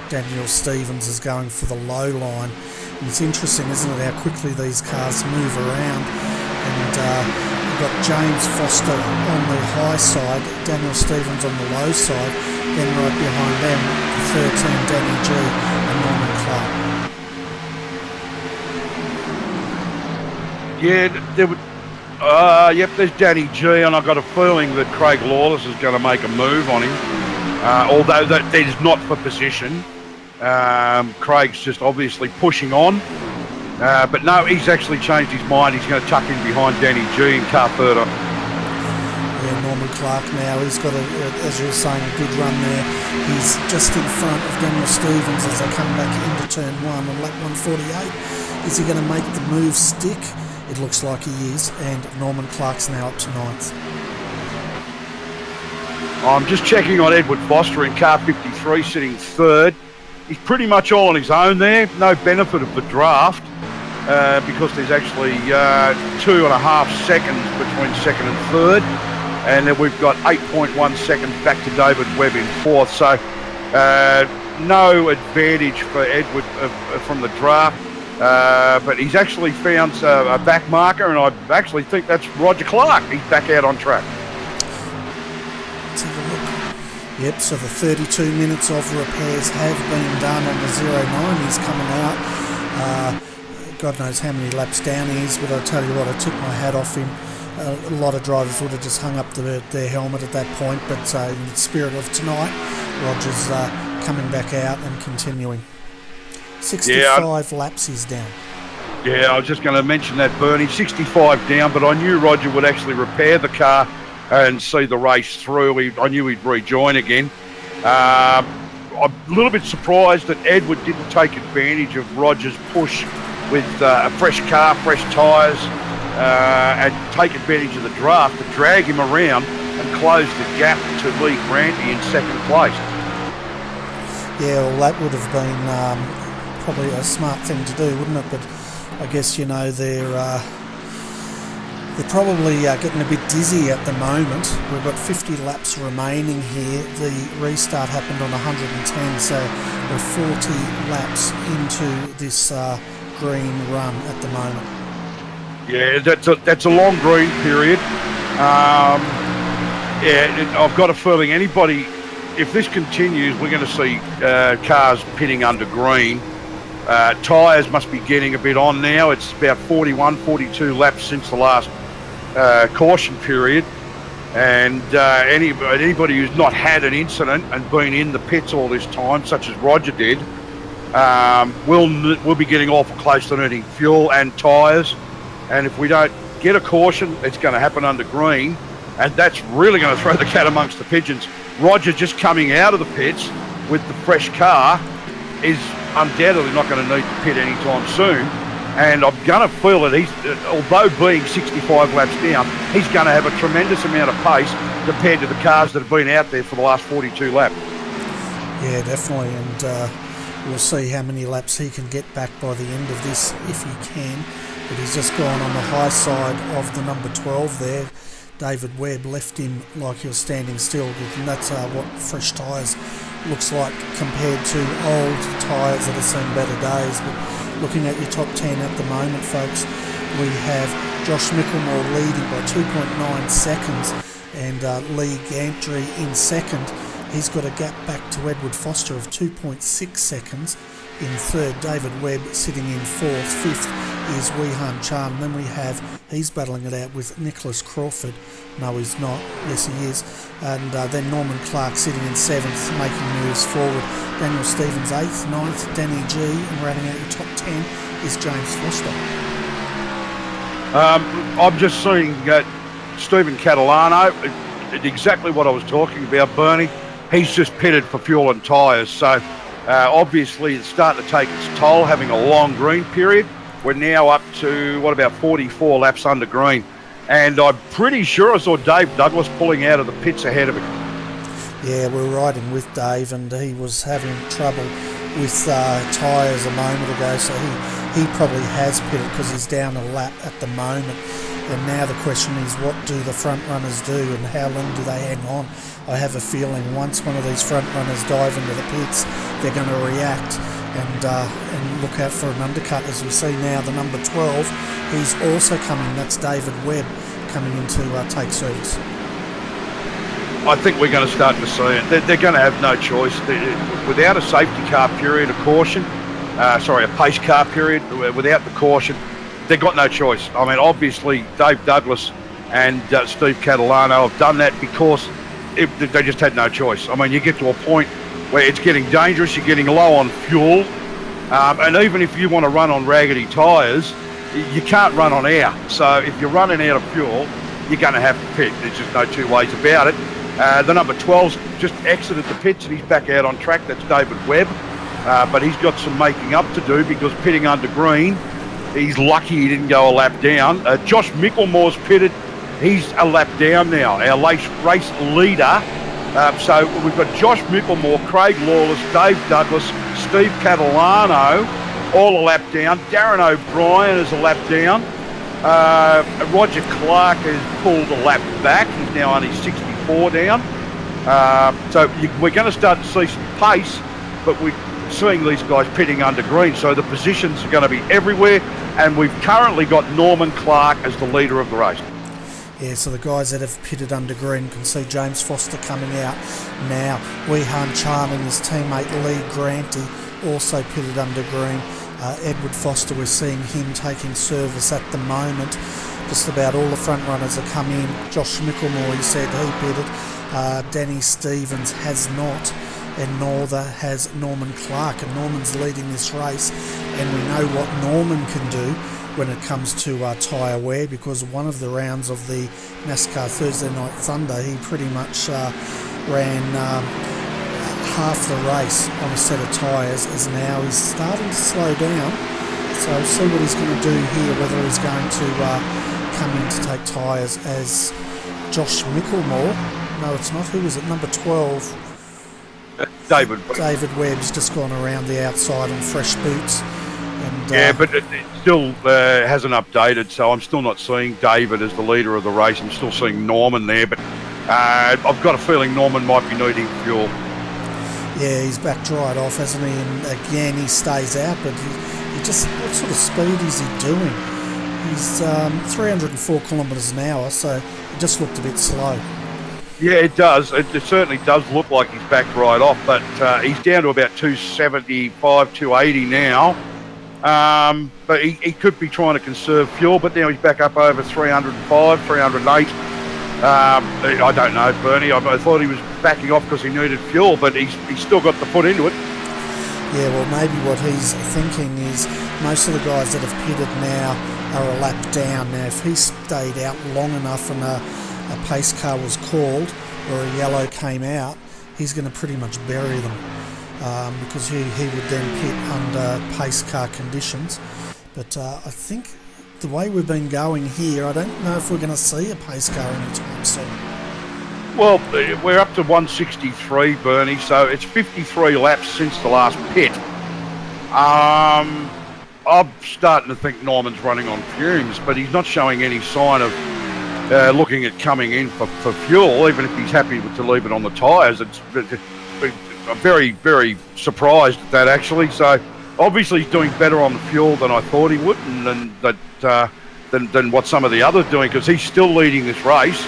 Daniel Stevens is going for the low line. And it's interesting, isn't it, how quickly these cars move around. And we've got James Foster on the high side, Daniel Stevens on the low side, then right behind them, the 13 Danny G and Norman Clark. Yeah, there's Danny G, and I've got a feeling that Craig Lawless is going to make a move on him, although that is not for position. Craig's just obviously pushing on, but no, he's actually changed his mind. He's going to tuck in behind Danny G in car third. Yeah, Norman Clark now, he's got, as you were saying, a good run there. He's just in front of Daniel Stevens as they come back into turn 1 on lap 148. Is he going to make the move stick? It looks like he is, and Norman Clark's now up to 9th. I'm just checking on Edward Foster in car 53, sitting third. He's pretty much all on his own there. No benefit of the draft because there's actually 2.5 seconds between second and third. And then we've got 8.1 seconds back to David Webb in fourth. So no advantage for Edward from the draft. But he's actually found a back marker, and I actually think that's Roger Clark. He's back out on track. Let's have a look. Yep, so the 32 minutes of repairs have been done on the 09. He's coming out. God knows how many laps down he is, but I'll tell you what, I took my hat off him. A lot of drivers would have just hung up their helmet at that point, but in the spirit of tonight, Roger's coming back out and continuing. 65 laps he's down. Yeah, I was just going to mention that, Bernie. 65 down, but I knew Roger would actually repair the car and see the race through. I knew he'd rejoin again. I'm a little bit surprised that Edward didn't take advantage of Roger's push with a fresh car, fresh tyres, and take advantage of the draft to drag him around and close the gap to Lee Granty in second place. Yeah, well, that would have been probably a smart thing to do, wouldn't it? But I guess, you know, they're probably getting a bit dizzy at the moment. We've got 50 laps remaining here. The restart happened on 110, so we're 40 laps into this green run at the moment. Yeah, that's a long green period. I've got a feeling if this continues, we're going to see cars pitting under green. Tyres must be getting a bit on now. It's about 41, 42 laps since the last caution period, and anybody who's not had an incident and been in the pits all this time, such as Roger did, will be getting awful close to needing fuel and tyres. And if we don't get a caution, it's going to happen under green, and that's really going to throw the cat amongst the pigeons. Roger just coming out of the pits with the fresh car is undoubtedly not going to need to pit anytime soon. And I'm going to feel that although being 65 laps down, he's going to have a tremendous amount of pace compared to the cars that have been out there for the last 42 laps. Yeah, definitely, and we'll see how many laps he can get back by the end of this, if he can. But he's just gone on the high side of the number 12 there. David Webb left him like he was standing still, and that's what fresh tyres looks like compared to old tyres that have seen better days. But looking at your top 10 at the moment, folks, we have Josh Mickelmore leading by 2.9 seconds and Lee Gantry in second. He's got a gap back to Edward Foster of 2.6 seconds in third. David Webb sitting in fourth. Fifth is Weehan Chan. Then he's battling it out with Nicholas Crawford. No, he's not. Yes, he is. And then Norman Clark sitting in seventh, making moves forward. Daniel Stevens eighth, ninth, Danny G, and rounding out your top 10 is James Foster. I'm just seeing Stephen Catalano, exactly what I was talking about, Bernie. He's just pitted for fuel and tyres, so obviously it's starting to take its toll, having a long green period. We're now up to, about 44 laps under green. And I'm pretty sure I saw Dave Douglas pulling out of the pits ahead of him. Yeah, we're riding with Dave, and he was having trouble with tyres a moment ago, so he probably has pitted because he's down a lap at the moment. And now the question is, what do the front runners do, and how long do they hang on? I have a feeling once one of these front runners dive into the pits, they're going to react and look out for an undercut. As we see now, the number 12, he's also coming. That's David Webb coming in to take service. I think we're going to start to see it. They're going to have no choice. Without a safety car period of caution, a pace car period, without the caution, they've got no choice. I mean, obviously, Dave Douglas and Steve Catalano have done that because they just had no choice. I mean, you get to a point where it's getting dangerous, you're getting low on fuel, and even if you want to run on raggedy tyres, you can't run on air. So if you're running out of fuel, you're going to have to pit. There's just no two ways about it. The number 12's just exited the pits and he's back out on track. That's David Webb. But he's got some making up to do because pitting under green, he's lucky he didn't go a lap down. Josh Micklemore's pitted. He's a lap down now, our race leader. So we've got Josh Micklemore, Craig Lawless, Dave Douglas, Steve Catalano, all a lap down. Darren O'Brien is a lap down. Roger Clark has pulled a lap back. He's now only 64 down. So we're going to start to see some pace, but we're seeing these guys pitting under green. So the positions are going to be everywhere, and we've currently got Norman Clark as the leader of the race. Yeah, so the guys that have pitted under green can see James Foster coming out now. Weehan Chan and his teammate Lee Granty also pitted under green. Edward Foster, we're seeing him taking service at the moment. Just about all the front runners have come in. Josh Micklemore, he said he pitted. Danny Stevens has not, and neither has Norman Clark. And Norman's leading this race, and we know what Norman can do when it comes to tyre wear, because one of the rounds of the NASCAR Thursday Night Thunder, he pretty much ran half the race on a set of tyres, as now he's starting to slow down. So we'll see what he's going to do here, whether he's going to come in to take tyres as Josh Micklemore. No, it's not. Who is it? Number 12. David Webb's just gone around the outside on fresh boots. And, yeah, but it still hasn't updated, so I'm still not seeing David as the leader of the race. I'm still seeing Norman there, but I've got a feeling Norman might be needing fuel. Yeah, he's backed right off, hasn't he? And again, he stays out, but he just, what sort of speed is he doing? He's 304 kilometres an hour, so it just looked a bit slow. Yeah, it does. It certainly does look like he's backed right off, but he's down to about 275, 280 now. But he could be trying to conserve fuel, but now he's back up over 305, 308. I don't know, Bernie. I thought he was backing off because he needed fuel, but he's still got the foot into it. Yeah, well, maybe what he's thinking is most of the guys that have pitted now are a lap down. Now, if he stayed out long enough and a pace car was called or a yellow came out, he's going to pretty much bury them. Because he would then pit under pace car conditions. But I think the way we've been going here, I don't know if we're going to see a pace car anytime soon. Well, we're up to 163, Bernie, so it's 53 laps since the last pit. I'm starting to think Norman's running on fumes, but he's not showing any sign of looking at coming in for fuel, even if he's happy to leave it on the tyres. I'm very, very surprised at that, actually. So obviously he's doing better on the fuel than I thought he would, and than what some of the others are doing, because he's still leading this race.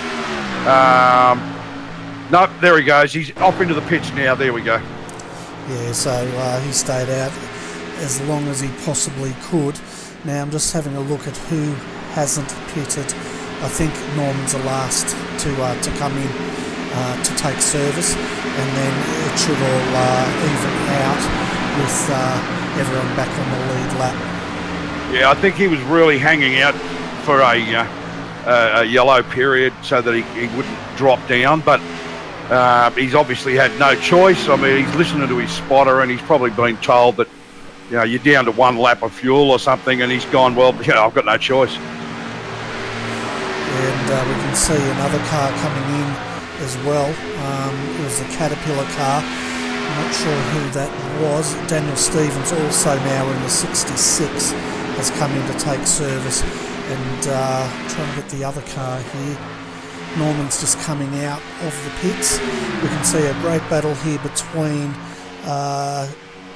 No, there he goes. He's off into the pits now. There we go. Yeah, so he stayed out as long as he possibly could. Now I'm just having a look at who hasn't pitted. I think Norman's the last to come in to take service, and then it should all even out with everyone back on the lead lap. Yeah, I think he was really hanging out for a yellow period so that he wouldn't drop down, but he's obviously had no choice. I mean, he's listening to his spotter, and he's probably been told that, you know, you're down to 1 lap of fuel or something, and he's gone, well, you know, I've got no choice. And we can see another car coming in as well. It was a Caterpillar car. I'm not sure who that was. Daniel Stevens, also now in the 66, has come in to take service. And trying to get the other car here. Norman's just coming out of the pits. We can see a great battle here between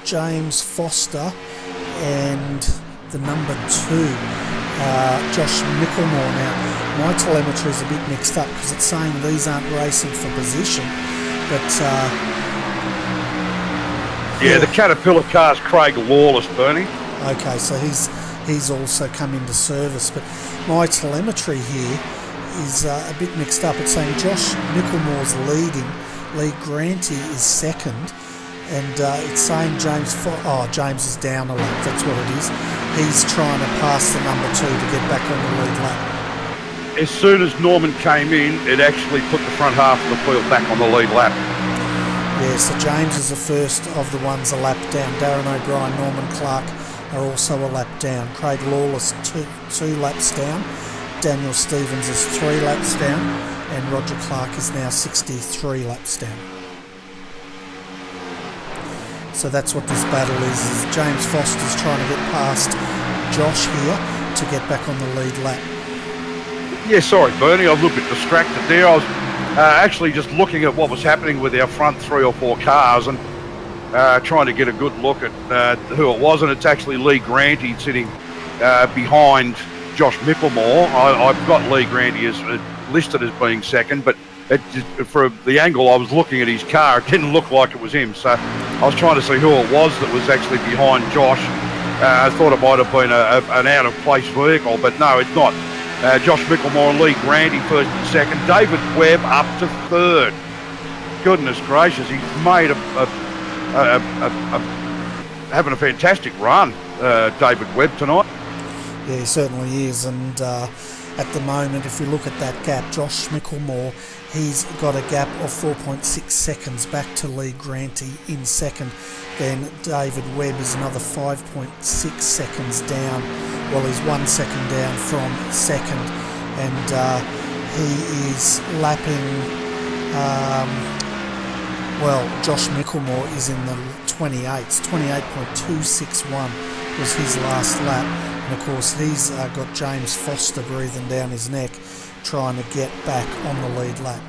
James Foster and the number 2, Josh Micklemore. Now, my telemetry is a bit mixed up because it's saying these aren't racing for position, but yeah, the Caterpillar car's Craig Lawless, Bernie. Okay, so he's also come into service, but my telemetry here is a bit mixed up. It's saying Josh Micklemore's leading, Lee Granty is second, and it's saying James is down a lap. That's what it is. He's trying to pass the number 2 to get back on the lead lap. As soon as Norman came in, it actually put the front half of the field back on the lead lap. Yeah, so James is the first of the ones a lap down. Darren O'Brien, Norman Clark are also a lap down. Craig Lawless two laps down. Daniel Stevens is 3 laps down, and Roger Clark is now 63 laps down. So that's what this battle is James Foster's trying to get past Josh here to get back on the lead lap. Yeah, sorry, Bernie, I was a little bit distracted there. I was actually just looking at what was happening with our front 3 or 4 cars and trying to get a good look at who it was, and it's actually Lee Granty sitting behind Josh Micklemore. I've got Lee Granty as listed as being second, but for the angle I was looking at his car, it didn't look like it was him. So I was trying to see who it was that was actually behind Josh. I thought it might have been an out-of-place vehicle, but no, it's not. Josh Micklemore and Lee Granty first and second. David Webb up to third. Goodness gracious, he's made having a fantastic run, David Webb, tonight. Yeah, he certainly is, and at the moment, if we look at that gap, Josh Micklemore, he's got a gap of 4.6 seconds back to Lee Granty in second. Then David Webb is another 5.6 seconds down. Well, he's 1 second down from second, and he is lapping. Josh Micklemore is in the 28s. 28.261 was his last lap. And of course, he's got James Foster breathing down his neck, trying to get back on the lead lap.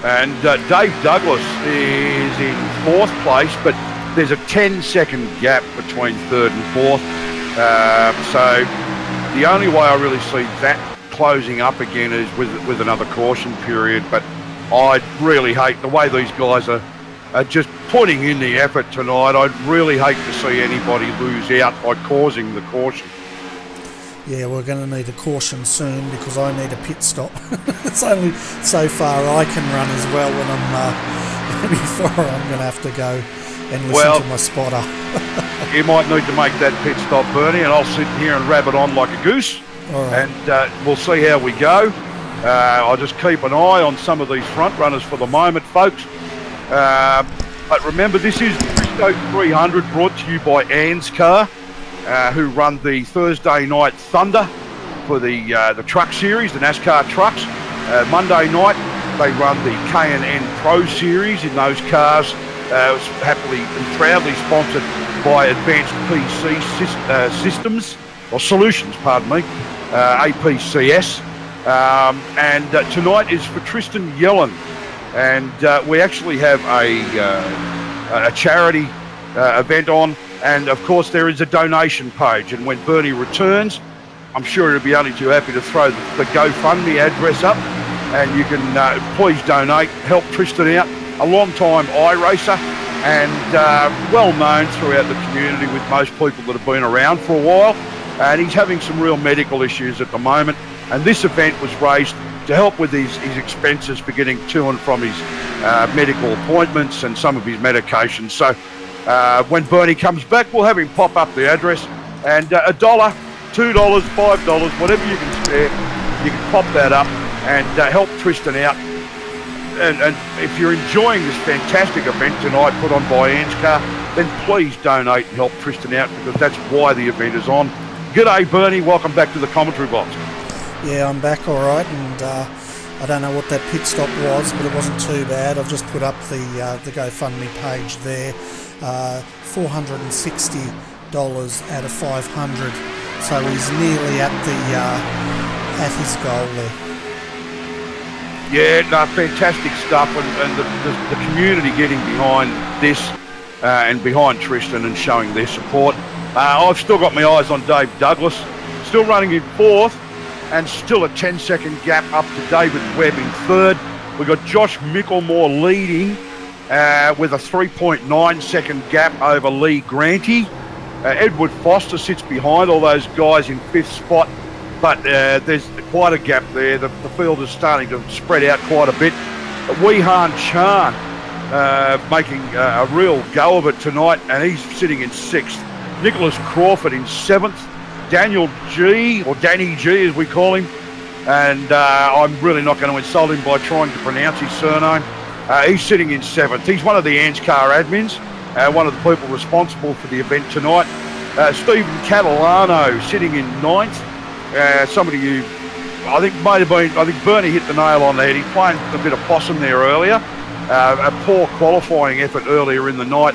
And Dave Douglas is in 4th place, but there's a 10-second gap between 3rd and 4th. So the only way I really see that closing up again is with another caution period. But I really hate the way these guys are just putting in the effort tonight. I'd really hate to see anybody lose out by causing the caution. Yeah, we're going to need a caution soon because I need a pit stop. It's only so far I can run as well when I'm before I'm going to have to go and listen to my spotter. You might need to make that pit stop, Bernie, and I'll sit here and rabbit on like a goose. All right. And we'll see how we go. I'll just keep an eye on some of these front runners for the moment, folks. But remember, this is Tristo 300 brought to you by ANZCAR, who run the Thursday night Thunder for the truck series, the NASCAR trucks. Monday night, they run the K&N Pro Series in those cars. It was happily and proudly sponsored by Advanced PC Systems, or Solutions, pardon me, APCS. And tonight is for Tristan Yelland. And we actually have a charity event on. And of course, there is a donation page. And when Bernie returns, I'm sure he'll be only too happy to throw the GoFundMe address up. and you can please donate, help Tristan out. A long-time iRacer and well known throughout the community with most people that have been around for a while, and he's having some real medical issues at the moment, and this event was raised to help with his expenses for getting to and from his medical appointments and some of his medications. So when Bernie comes back, we'll have him pop up the address, and $1, $2, $5, whatever you can spare, you can pop that up and help Tristan out. And if you're enjoying this fantastic event tonight put on by ANZCAR, then please donate and help Tristan out, because that's why the event is on. G'day, Bernie. Welcome back to the commentary box. Yeah, I'm back all right, and I don't know what that pit stop was, but it wasn't too bad. I've just put up the GoFundMe page there. $460 out of 500, so he's nearly at his goal there. Yeah, no, fantastic stuff, and the community getting behind this and behind Tristan and showing their support. I've still got my eyes on Dave Douglas, still running in fourth, and still a 10-second gap up to David Webb in third. We've got Josh Mickelmore leading with a 3.9-second gap over Lee Granty. Edward Foster sits behind all those guys in fifth spot, but there's quite a gap there. The field is starting to spread out quite a bit. Weehan Chan making a real go of it tonight, and he's sitting in sixth. Nicholas Crawford in seventh. Daniel G, or Danny G as we call him, and I'm really not going to insult him by trying to pronounce his surname. He's sitting in seventh. He's one of the ANZCAR admins, one of the people responsible for the event tonight. Stephen Catalano sitting in ninth. Somebody who I think might have been, I think Bernie hit the nail on the head. He's playing a bit of possum there earlier. A poor qualifying effort earlier in the night,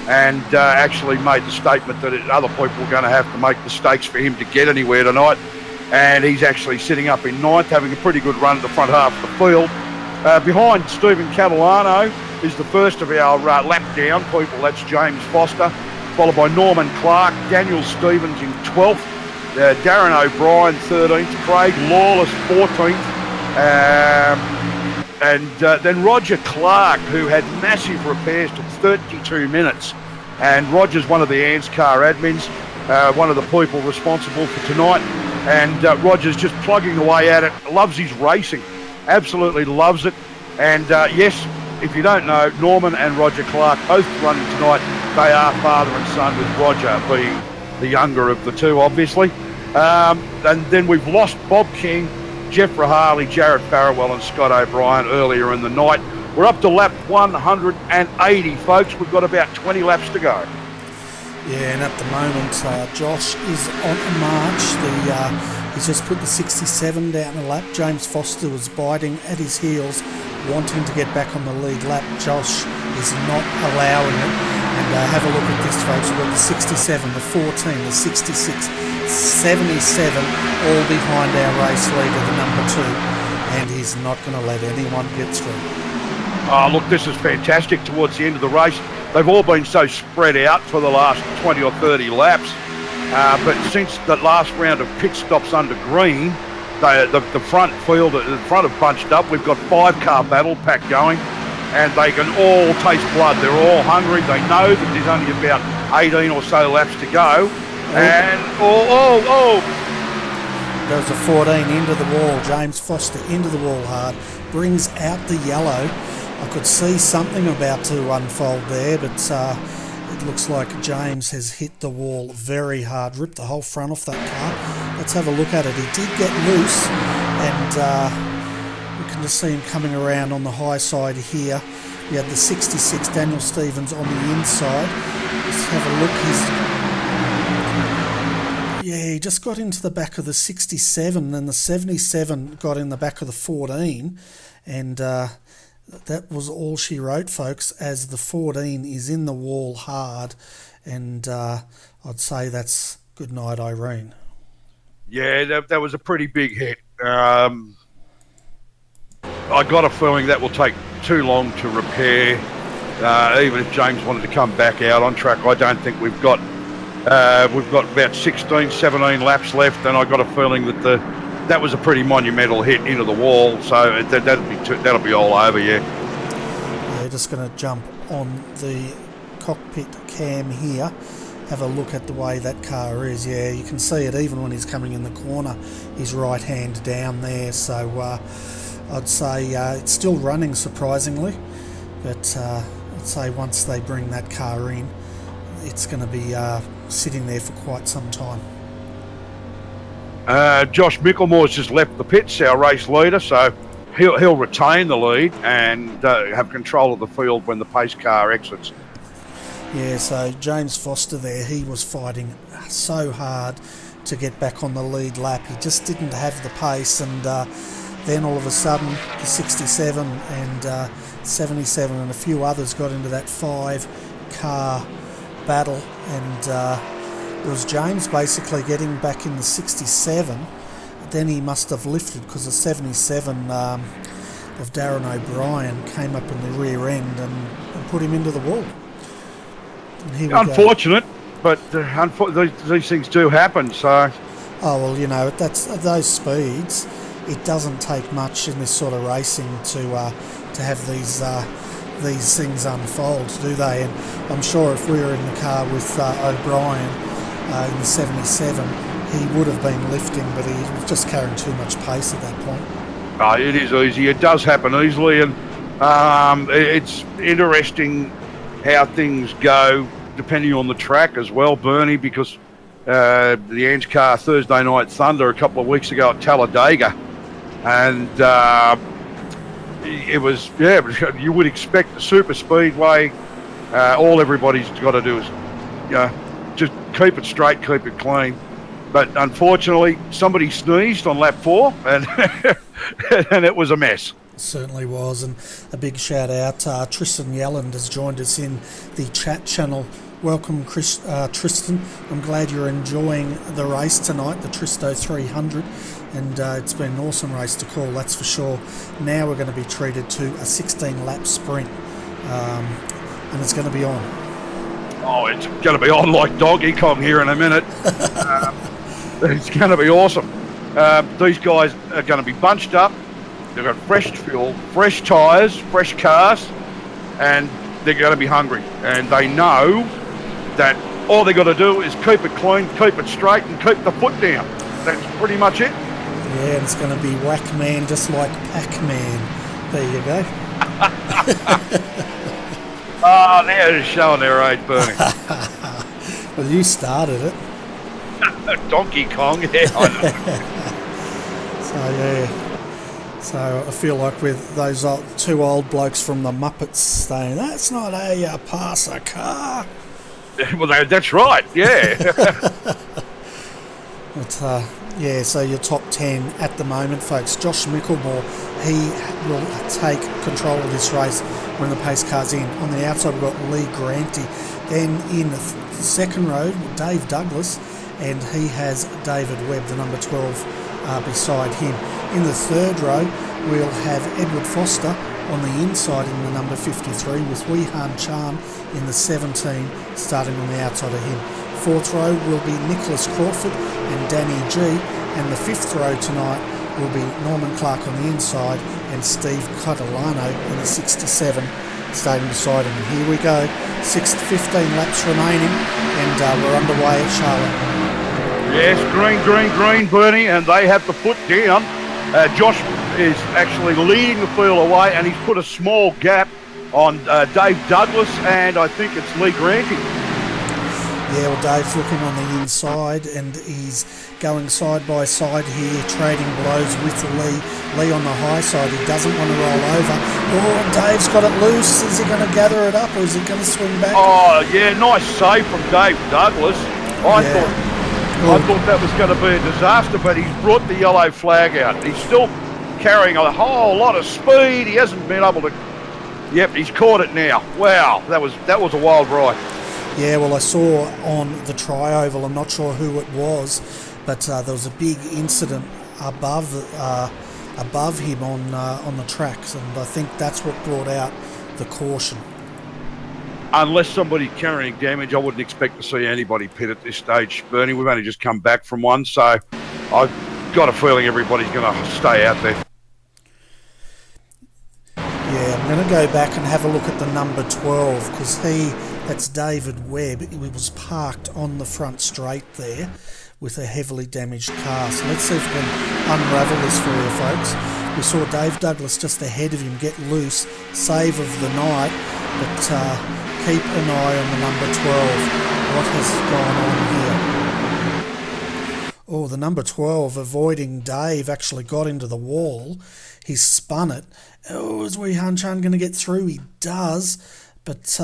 and actually made the statement that other people were going to have to make mistakes for him to get anywhere tonight. And he's actually sitting up in ninth, having a pretty good run at the front half of the field. Behind Stephen Catalano is the first of our lap down people. That's James Foster, followed by Norman Clark, Daniel Stevens in 12th, Darren O'Brien 13th, Craig Lawless 14th, and then Roger Clark, who had massive repairs, took 32 minutes. And Roger's one of the ANZCAR admins, one of the people responsible for tonight. And Roger's just plugging away at it, loves his racing, absolutely loves it. And yes, if you don't know, Norman and Roger Clark both running tonight. They are father and son, with Roger being the younger of the two, obviously. And then we've lost Bob King, Jeff Rahali, Jared Farrell and Scott O'Brien earlier in the night. We're up to lap 180, folks. We've got about 20 laps to go. Yeah, and at the moment, Josh is on a march. He's just put the 67 down a lap. James Foster was biting at his heels, wanting to get back on the lead lap. Josh is not allowing it. And have a look at this, folks. We've got the 67, the 14, the 66, 77, all behind our race leader, the number 2. And he's not going to let anyone get through. Oh, look, this is fantastic towards the end of the race. They've all been so spread out for the last 20 or 30 laps. But since the last round of pit stops under green, the front field, the front have bunched up. We've got 5-car battle pack going, and they can all taste blood. They're all hungry. They know that there's only about 18 or so laps to go. And, There's a 14 into the wall. James Foster into the wall hard. Brings out the yellow. I could see something about to unfold there, but it looks like James has hit the wall very hard, ripped the whole front off that car. Let's have a look at it. He did get loose, and we can just see him coming around on the high side here. We had the 66, Daniel Stevens, on the inside. Let's have a look. He just got into the back of the 67, and the 77 got in the back of the 14, and that was all she wrote, folks, as the 14 is in the wall hard, and I'd say that's good night, Irene. Yeah, that was a pretty big hit. I got a feeling that will take too long to repair. Even if James wanted to come back out on track, I don't think we've got about 16, 17 laps left, and I got a feeling that that was a pretty monumental hit into the wall. So that'll be all over. Yeah. Yeah, just going to jump on the cockpit cam here. Have a look at the way that car is. Yeah, you can see it even when he's coming in the corner. His right hand down there. So I'd say it's still running surprisingly, but I'd say once they bring that car in, it's going to be sitting there for quite some time. Josh Micklemore's just left the pits, our race leader, so he'll retain the lead and have control of the field when the pace car exits. Yeah, so James Foster there, he was fighting so hard to get back on the lead lap. He just didn't have the pace, and then all of a sudden the 67 and 77 and a few others got into that 5-car battle, and it was James basically getting back in the 67. Then he must have lifted because the 77 of Darren O'Brien came up in the rear end and put him into the wall. Unfortunate, but these things do happen. So, oh well, you know, that's at those speeds. It doesn't take much in this sort of racing to have these things unfold, do they? And I'm sure if we were in the car with O'Brien in the 77, he would have been lifting, but he was just carrying too much pace at that point. It is easy. It does happen easily, and it's interesting how things go depending on the track as well, Bernie, because the ANZCAR Thursday Night Thunder a couple of weeks ago at Talladega, and it was, you would expect the super speedway, all everybody's got to do is just keep it straight, keep it clean. But unfortunately, somebody sneezed on lap 4 and and it was a mess. Certainly was, and a big shout out. Tristan Yelland has joined us in the chat channel. Welcome, Tristan. I'm glad you're enjoying the race tonight, the Tristo 300, and it's been an awesome race to call, that's for sure. Now we're going to be treated to a 16-lap sprint, and it's going to be on. Oh, it's going to be on like Donkey Kong here in a minute. It's going to be awesome. These guys are going to be bunched up. They've got fresh fuel, fresh tyres, fresh cars, and they're going to be hungry. And they know that all they've got to do is keep it clean, keep it straight, and keep the foot down. That's pretty much it. Yeah, and it's going to be Whack-Man, just like Pac-Man. There you go. Oh, they're showing their age, Bernie. Well, you started it. Donkey Kong, yeah, I know. So, yeah. So I feel like with those two old blokes from the Muppets saying, that's not how you pass a car. Well, that's right, yeah. But, yeah, so your top 10 at the moment, folks. Josh Mickelmore, he will take control of this race when the pace car's in. On the outside, we've got Lee Granty. Then in the second row, Dave Douglas, and he has David Webb, the number 12, beside him. In the third row, we'll have Edward Foster on the inside in the number 53, with Weehan Chan in the 17, starting on the outside of him. Fourth row will be Nicholas Crawford and Danny G, and the fifth row tonight will be Norman Clark on the inside and Steve Catalano in the 67, starting beside him. And here we go, 15 laps remaining, and we're underway at Charlotte. Yes, green, Bernie, and they have the foot down. Josh is actually leading the field away, and he's put a small gap on Dave Douglas, and I think it's Lee Granty. Yeah, well, Dave's looking on the inside, and he's going side by side here, trading blows with Lee. Lee on the high side, he doesn't want to roll over. Oh, Dave's got it loose. Is he going to gather it up, or is he going to swing back? Oh, yeah, nice save from Dave Douglas. I thought that was going to be a disaster, but he's brought the yellow flag out. He's still carrying a whole lot of speed. He hasn't been able to... Yep, he's caught it now. Wow, that was a wild ride. Yeah, well, I saw on the tri-oval, I'm not sure who it was, but there was a big incident above him on the tracks, and I think that's what brought out the caution. Unless somebody's carrying damage, I wouldn't expect to see anybody pit at this stage, Bernie. We've only just come back from one, so got a feeling everybody's going to stay out there. Yeah, I'm going to go back and have a look at the number 12 because that's David Webb. He was parked on the front straight there with a heavily damaged car. So let's see if we can unravel this for you, folks. We saw Dave Douglas just ahead of him get loose, save of the night, but keep an eye on the number 12. What has gone on here? Oh, the number 12, avoiding Dave, actually got into the wall. He spun it. Oh, is Wee Han Chan going to get through? He does, but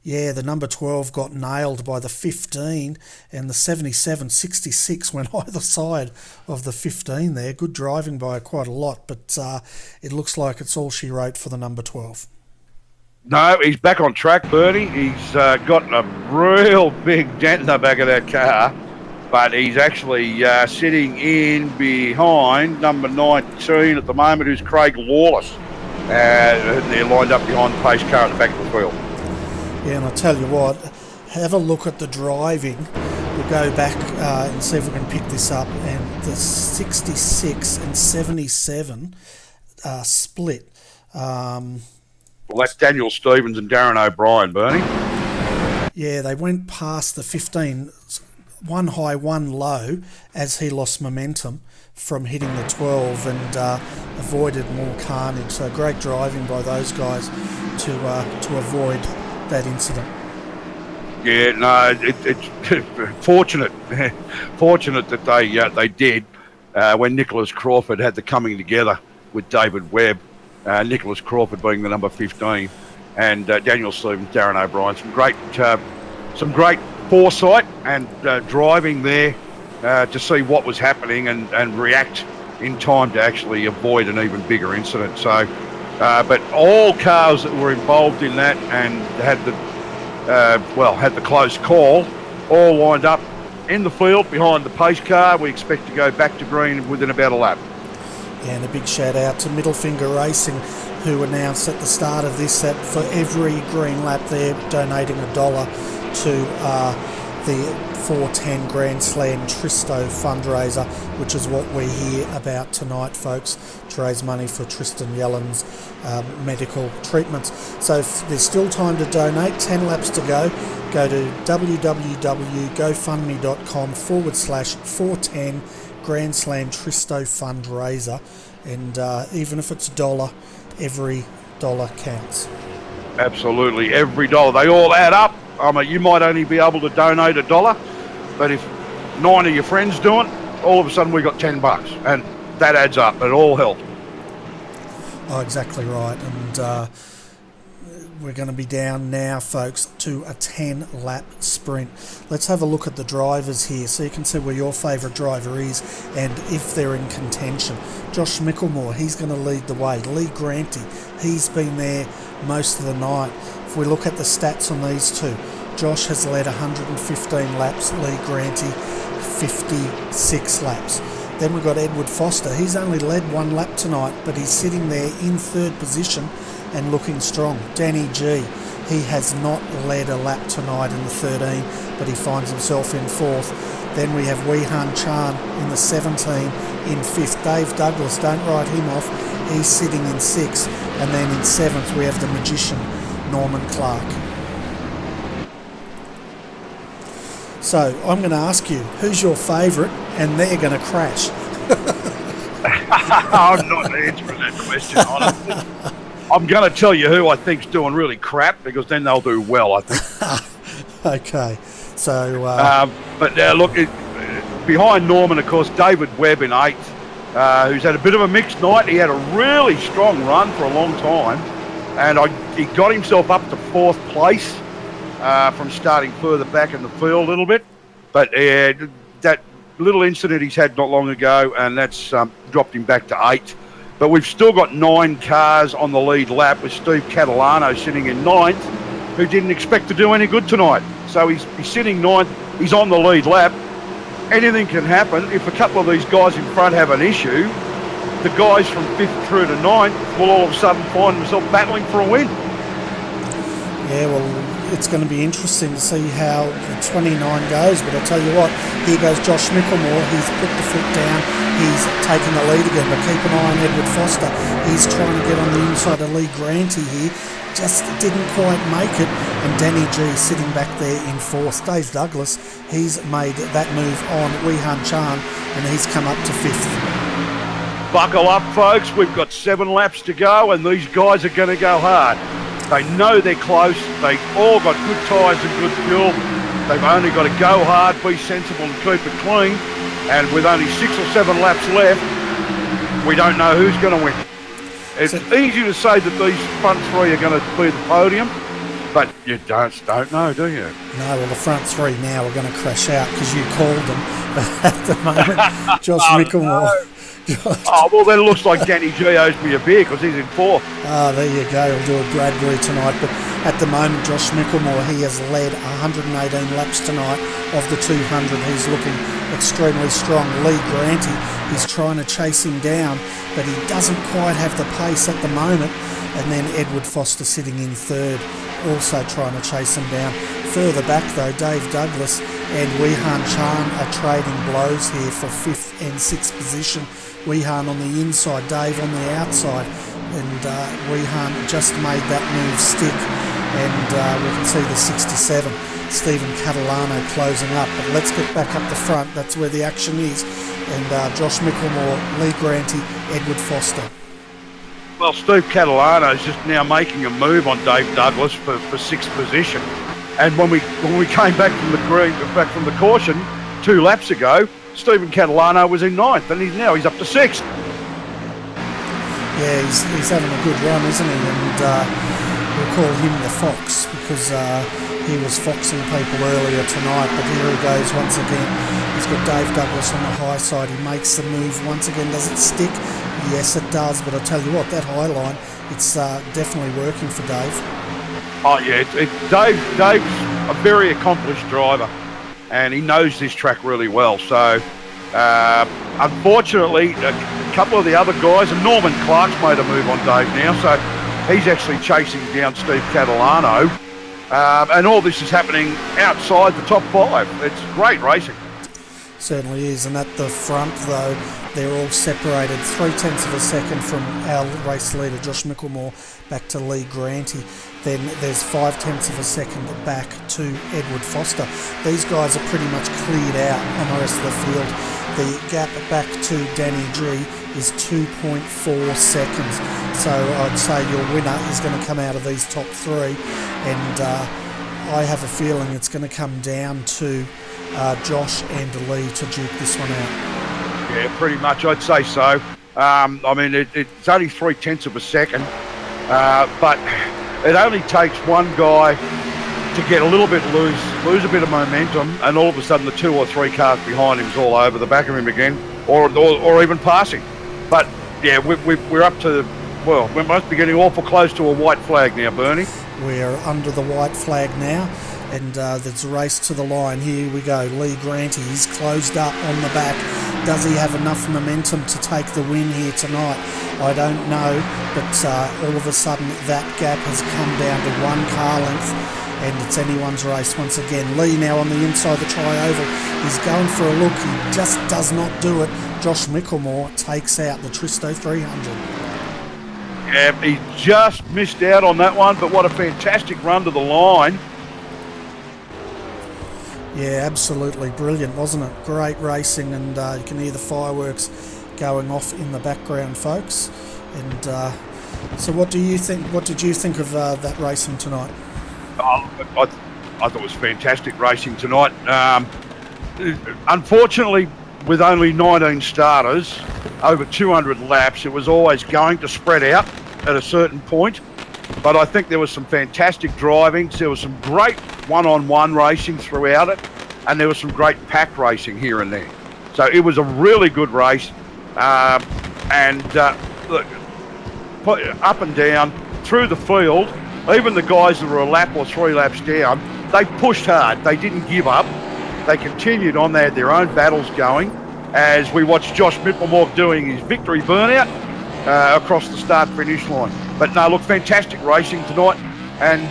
yeah, the number 12 got nailed by the 15, and the 77-66 went either side of the 15 there. Good driving by quite a lot, but it looks like it's all she wrote for the number 12. No, he's back on track, Bernie. He's got a real big dent in the back of that car, but he's actually sitting in behind number 19 at the moment, who's Craig Lawless. They're lined up behind the pace car at the back of the field. Yeah, and I tell you what, have a look at the driving. We'll go back and see if we can pick this up. And the 66 and 77 split. Well, that's Daniel Stevens and Darren O'Brien, Bernie. Yeah, they went past the 15, one high, one low, as he lost momentum from hitting the 12 and avoided more carnage. So great driving by those guys to avoid that incident. Yeah, no, it's fortunate that they did when Nicholas Crawford had the coming together with David Webb, Nicholas Crawford being the number 15, and Daniel Stevens, Darren O'Brien. Some great foresight and driving there to see what was happening and react in time to actually avoid an even bigger incident. So. But all cars that were involved in that and had the close call, all lined up in the field behind the pace car. We expect to go back to green within about a lap. And a big shout out to Middle Finger Racing, who announced at the start of this that for every green lap they're donating $1 to the 410 Grand Slam Tristo fundraiser, which is what we're here about tonight, folks, to raise money for Tristan Yelland's medical treatments. So if there's still time to donate, 10 laps to go. Go to www.gofundme.com/410 Grand Slam Tristo fundraiser, and even if it's $1, every dollar counts. Absolutely, every dollar. They all add up. I mean, you might only be able to donate $1, but if 9 of your friends do it, all of a sudden we got $10, and that adds up. It all helps. Oh, exactly right. And we're going to be down now, folks, to a 10-lap sprint. Let's have a look at the drivers here so you can see where your favourite driver is and if they're in contention. Josh Micklemore, he's going to lead the way. Lee Granty, he's been there most of the night. If we look at the stats on these two, Josh has led 115 laps, Lee Granty 56 laps. Then we've got Edward Foster. He's only led 1 lap tonight, but he's sitting there in 3rd position and looking strong. Danny G, he has not led a lap tonight in the 13, but he finds himself in 4th. Then we have Wee Han Chan in the 17 in 5th. Dave Douglas, don't write him off, he's sitting in 6th. And then in 7th we have the magician, Norman Clark. So I'm going to ask you, who's your favourite? And they're going to crash. I'm not answering that question, honestly. I'm going to tell you who I think's doing really crap, because then they'll do well, I think. Okay. So... but now look, behind Norman, of course, David Webb in 8th, who's had a bit of a mixed night. He had a really strong run for a long time, and he got himself up to 4th place from starting further back in the field a little bit. But that little incident he's had not long ago, and that's dropped him back to 8th. But we've still got 9 cars on the lead lap, with Steve Catalano sitting in 9th, who didn't expect to do any good tonight. So he's sitting 9th, he's on the lead lap. Anything can happen. If a couple of these guys in front have an issue, the guys from 5th through to 9th will all of a sudden find themselves battling for a win. Yeah, well, it's going to be interesting to see how the 29 goes. But I tell you what, here goes Josh Mickelmore. He's put the foot down. He's taking the lead again. But keep an eye on Edward Foster. He's trying to get on the inside of Lee Granty here. Just didn't quite make it. And Danny G sitting back there in fourth. Dave Douglas, he's made that move on Wehan Chan, and he's come up to fifth. Buckle up, folks. We've got 7 laps to go, and these guys are going to go hard. They know they're close. They've all got good tyres and good fuel. They've only got to go hard, be sensible and keep it clean. And with only 6 or 7 laps left, we don't know who's going to win. It's easy to say that these front 3 are going to be the podium, but you don't know, do you? No, well, the front 3 now are going to crash out because you called them. But at the moment, Josh Mickelmore... No. Oh, well, then it looks like Danny G owes me a beer because he's in 4th. Oh, there you go. He'll do a Bradbury tonight. But at the moment, Josh Mickelmore, he has led 118 laps tonight of the 200. He's looking extremely strong. Lee Granty, he's trying to chase him down, but he doesn't quite have the pace at the moment. And then Edward Foster sitting in 3rd, also trying to chase him down. Further back, though, Dave Douglas and Wehan Chan are trading blows here for 5th and 6th position. Wehan on the inside, Dave on the outside, and Wehan just made that move stick, and we can see the 67, Stephen Catalano closing up. But let's get back up the front, that's where the action is, and Josh Mickelmore, Lee Granty, Edward Foster. Well, Steve Catalano is just now making a move on Dave Douglas for 6th position, and when we came back from the caution 2 laps ago, Stephen Catalano was in 9th, and he's up to 6th. Yeah, he's having a good run, isn't he? And we'll call him the Fox because he was foxing people earlier tonight. But here he goes once again. He's got Dave Douglas on the high side. He makes the move once again. Does it stick? Yes, it does. But I tell you what, that high line, it's definitely working for Dave. Oh yeah, Dave's a very accomplished driver, and he knows this track really well. So, unfortunately, a couple of the other guys, and Norman Clark's made a move on Dave now, so he's actually chasing down Steve Catalano. And all this is happening outside the top 5. It's great racing. Certainly is. And at the front, though, they're all separated 0.3 of a second from our race leader, Josh Mickelmore, back to Lee Granty. Then there's 0.5 of a second back to Edward Foster. These guys are pretty much cleared out on the rest of the field. The gap back to Danny G is 2.4 seconds. So I'd say your winner is going to come out of these top 3. And I have a feeling it's going to come down to Josh and Lee to duke this one out. Yeah, pretty much, I'd say so. I mean, it's only 0.3 of a second, but it only takes one guy to get a little bit lose a bit of momentum, and all of a sudden the 2 or 3 cars behind him's all over the back of him again, or even passing. But yeah, we're up to, well, we must be getting awful close to a white flag now, Bernie. We're under the white flag now, and there's a race to the line. Here we go. Lee Granty, he's closed up on the back. Does he have enough momentum to take the win here tonight? I don't know, but all of a sudden that gap has come down to 1 car length, and it's anyone's race once again. Lee now on the inside of the tri-oval. He's going for a look. He just does not do it. Josh Mickelmore takes out the Tristo 300. Yeah, he just missed out on that one, but what a fantastic run to the line. Yeah, absolutely brilliant, wasn't it? Great racing, and you can hear the fireworks going off in the background, folks. And so what do you think? What did you think of that racing tonight? Oh, I thought it was fantastic racing tonight. Unfortunately, with only 19 starters, over 200 laps, it was always going to spread out at a certain point. But I think there was some fantastic driving. There was some great one-on-one racing throughout it, and there was some great pack racing here and there. So it was a really good race. Look, up and down through the field, even the guys that were a lap or 3 laps down, they pushed hard. They didn't give up. They continued on. They had their own battles going as we watched Josh Mickelmore doing his victory burnout across the start-finish line. But no, look, fantastic racing tonight. And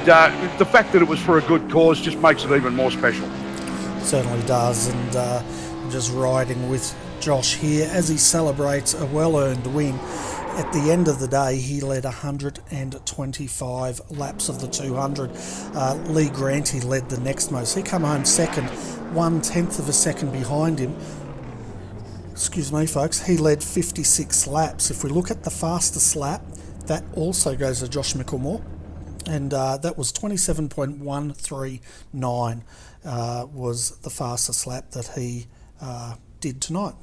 the fact that it was for a good cause just makes it even more special. Certainly does, and just riding with Josh here as he celebrates a well-earned win. At the end of the day, he led 125 laps of the 200. Lee Granty led the next most. He came home second, 1/10 of a second behind him. Excuse me, folks. He led 56 laps. If we look at the fastest lap, that also goes to Josh Micklemore, and that was 27.139 was the fastest lap that he did tonight.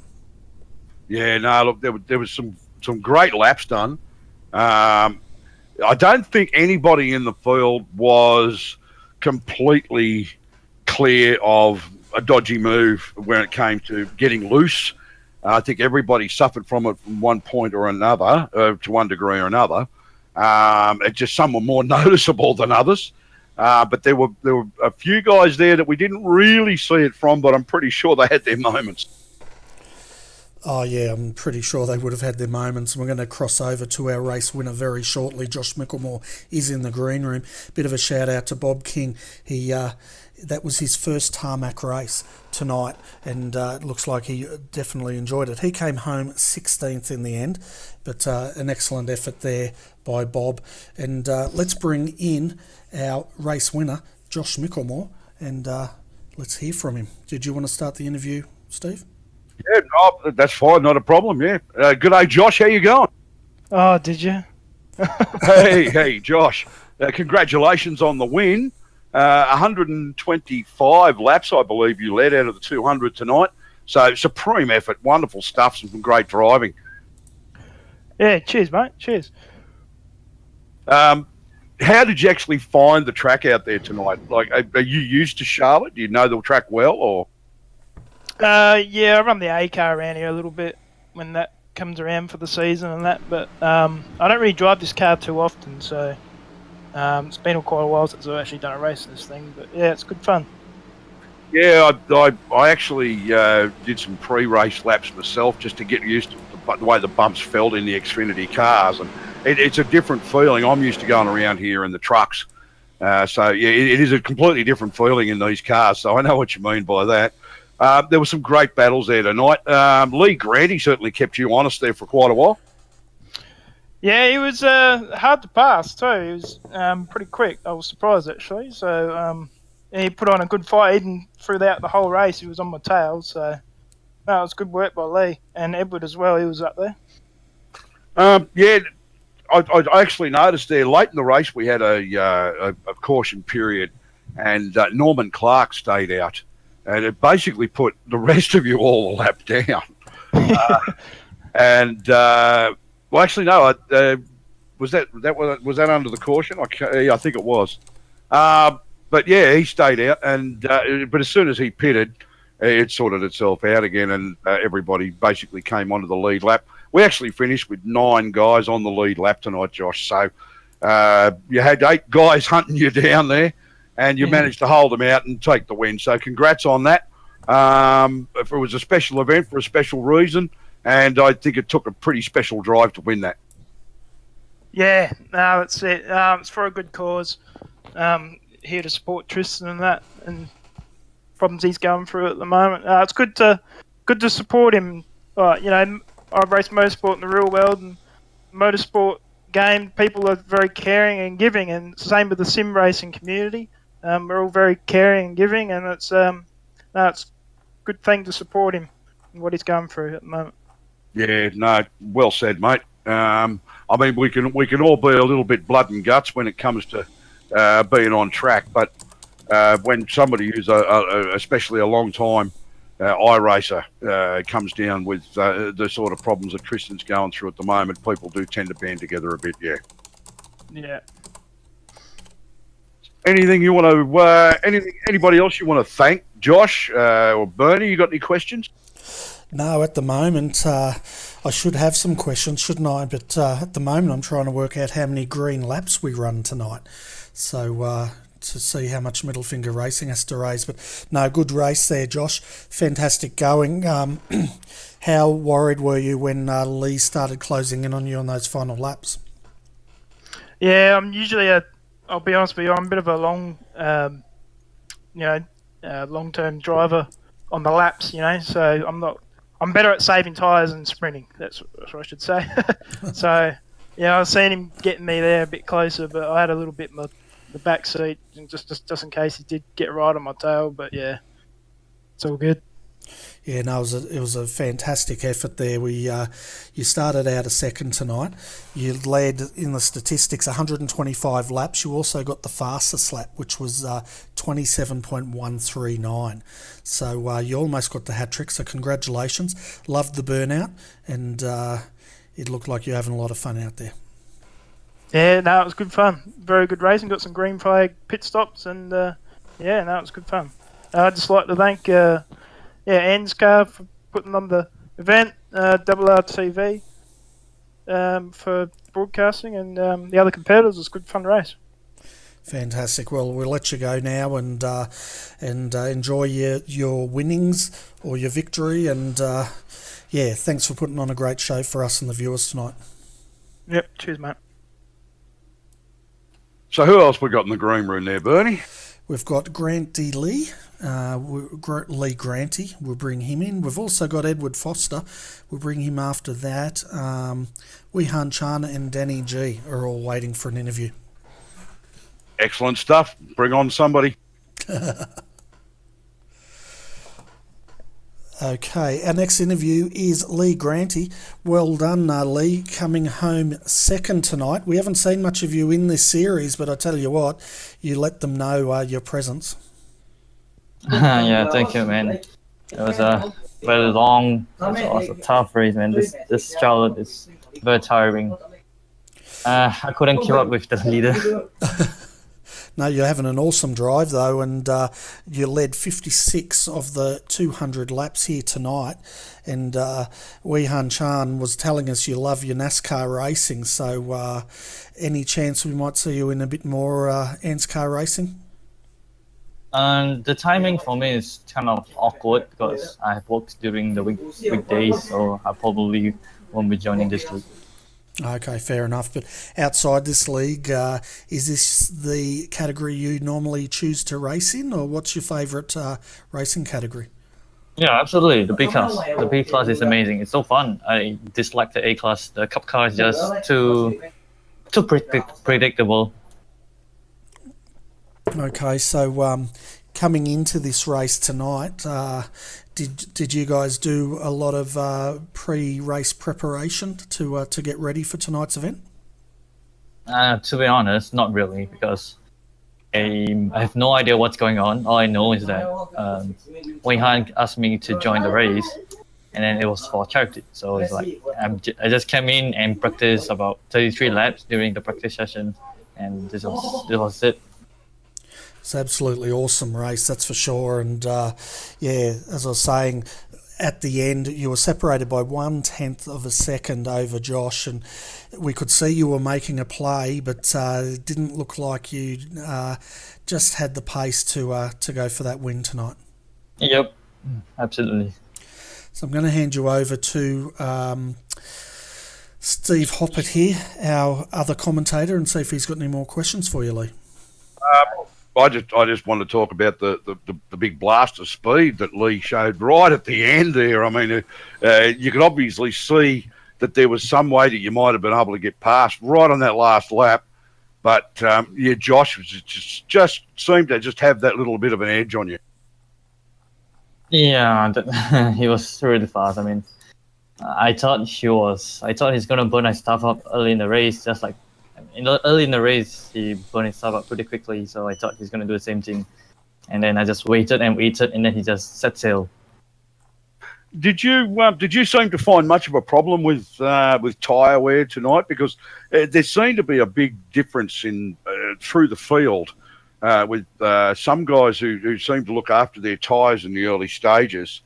Yeah, no, look, there was some great laps done. I don't think anybody in the field was completely clear of a dodgy move when it came to getting loose. I think everybody suffered from it from one point or another, to one degree or another. Just some were more noticeable than others. But there were a few guys there that we didn't really see it from, but I'm pretty sure they had their moments. Oh yeah, I'm pretty sure they would have had their moments. We're going to cross over to our race winner very shortly. Josh Micklemore is in the green room. Bit of a shout out to Bob King. He that was his first tarmac race tonight, and it looks like he definitely enjoyed it. He came home 16th in the end, but an excellent effort there by Bob. And let's bring in our race winner, Josh Micklemore, and let's hear from him. Did you want to start the interview, Steve? Yeah, no, that's fine, not a problem, yeah. Good day, Josh, how you going? Oh, did you? Hey, Josh. Congratulations on the win. 125 laps, I believe you led out of the 200 tonight. So, supreme effort, wonderful stuff, some great driving. Yeah, cheers, mate, cheers. How did you actually find the track out there tonight? Like, are you used to Charlotte? Do you know the track well, or...? Yeah, I run the ANZCAR around here a little bit when that comes around for the season and that, but I don't really drive this car too often, so it's been quite a while since I've actually done a race in this thing, but yeah, it's good fun. Yeah, I actually did some pre-race laps myself just to get used to the way the bumps felt in the Xfinity cars, and it's a different feeling. I'm used to going around here in the trucks, so yeah, it is a completely different feeling in these cars, so I know what you mean by that. There were some great battles there tonight. Lee Granty certainly kept you honest there for quite a while. Yeah, he was hard to pass too. He was pretty quick. I was surprised actually. So he put on a good fight even throughout the whole race. He was on my tail. So no, it was good work by Lee and Edward as well. He was up there. Yeah, I actually noticed there late in the race we had a caution period, and Norman Clark stayed out. And it basically put the rest of you all a lap down. Well, actually, no. Was that under the caution? Yeah, I think it was. But yeah, he stayed out, and but as soon as he pitted, it sorted itself out again, and everybody basically came onto the lead lap. We actually finished with 9 guys on the lead lap tonight, Josh. So you had 8 guys hunting you down there, and you managed to hold them out and take the win. So congrats on that. If it was a special event for a special reason, and I think it took a pretty special drive to win that. Yeah, no, that's it. It's for a good cause. Here to support Tristan and that, and problems he's going through at the moment. It's good to support him. You know, I've raced motorsport in the real world, and motorsport game, people are very caring and giving, and same with the sim racing community. We're all very caring and giving, and it's a good thing to support him and what he's going through at the moment. Yeah, no, well said, mate. I mean, we can all be a little bit blood and guts when it comes to being on track, but when somebody who's especially a long time iRacer comes down with the sort of problems that Tristan's going through at the moment, people do tend to band together a bit. Yeah. Yeah. Anything you want to? Anybody else you want to thank, Josh or Bernie? You got any questions? No, at the moment, I should have some questions, shouldn't I? But at the moment, I'm trying to work out how many green laps we run tonight. So to see how much middle finger racing has to raise. But no, good race there, Josh. Fantastic going. How worried were you when Lee started closing in on you on those final laps? Yeah, I'm usually a I'll be honest with you, I'm a bit of a long-term driver on the laps, so I'm better at saving tyres than sprinting. That's what I should say. So, I've seen him getting me there a bit closer, but I had a little bit in the back seat, and just in case he did get right on my tail. But yeah, it's all good. Yeah, no, it was a fantastic effort there. You started out a second tonight. You led in the statistics 125 laps. You also got the fastest lap, which was 27.139. So you almost got the hat trick. So congratulations. Loved the burnout, and it looked like you're having a lot of fun out there. Yeah, no, it was good fun. Very good racing. Got some green flag pit stops, and it was good fun. I'd just like to thank ANZCAR for putting on the event, RRTV for broadcasting, and the other competitors. It was a good fun race. Fantastic. Well, we'll let you go now and enjoy your winnings or your victory. And thanks for putting on a great show for us and the viewers tonight. Yep. Cheers, mate. So who else we got in the green room there, Bernie? We've got Grant D. Lee, Lee Granty. We'll bring him in. We've also got Edward Foster. We'll bring him after that. Wehan Chana and Danny G are all waiting for an interview. Excellent stuff. Bring on somebody. Okay, our next interview is Lee Granty. Well done, Lee, coming home second tonight. We haven't seen much of you in this series, but I tell you what, you let them know your presence. Yeah, thank you, man. It was a very long, it was a tough race, man. This Charlotte is very tiring. I couldn't keep up with the leader. No, you're having an awesome drive, though, and you led 56 of the 200 laps here tonight. And Wehan Chan was telling us you love your NASCAR racing, so any chance we might see you in a bit more ANZCAR racing? The timing for me is kind of awkward because I have worked during the weekdays, so I probably won't be joining this week. Okay, fair enough. But outside this league, is this the category you normally choose to race in, or what's your favourite racing category? Yeah, absolutely. The B class. The B class is amazing. It's so fun. I dislike the A class. The Cup car is just too predictable. Okay, so coming into this race tonight, did you guys do a lot of pre-race preparation to get ready for tonight's event? To be honest, not really, because I have no idea what's going on. All I know is that Weihan asked me to join the race, and then it was for charity. So it's like I just came in and practiced about 33 laps during the practice session, and this was it. It's an absolutely awesome race, that's for sure. And as I was saying, at the end, you were separated by 1/10 of a second over Josh, and we could see you were making a play, but it didn't look like you just had the pace to go for that win tonight. Yep, absolutely. So I'm going to hand you over to Steve Hoppert here, our other commentator, and see if he's got any more questions for you, Lee. I just want to talk about the big blast of speed that Lee showed right at the end there. I mean, you could obviously see that there was some way that you might have been able to get past right on that last lap. But, Josh was just seemed to just have that little bit of an edge on you. Yeah, he was really fast. I mean, I thought he's going to burn his stuff up early in the race, just like early in the race, he burned his stuff up pretty quickly, so I thought he's going to do the same thing. And then I just waited, and then he just set sail. Did you seem to find much of a problem with tyre wear tonight? Because there seemed to be a big difference in through the field with some guys who seemed to look after their tyres in the early stages,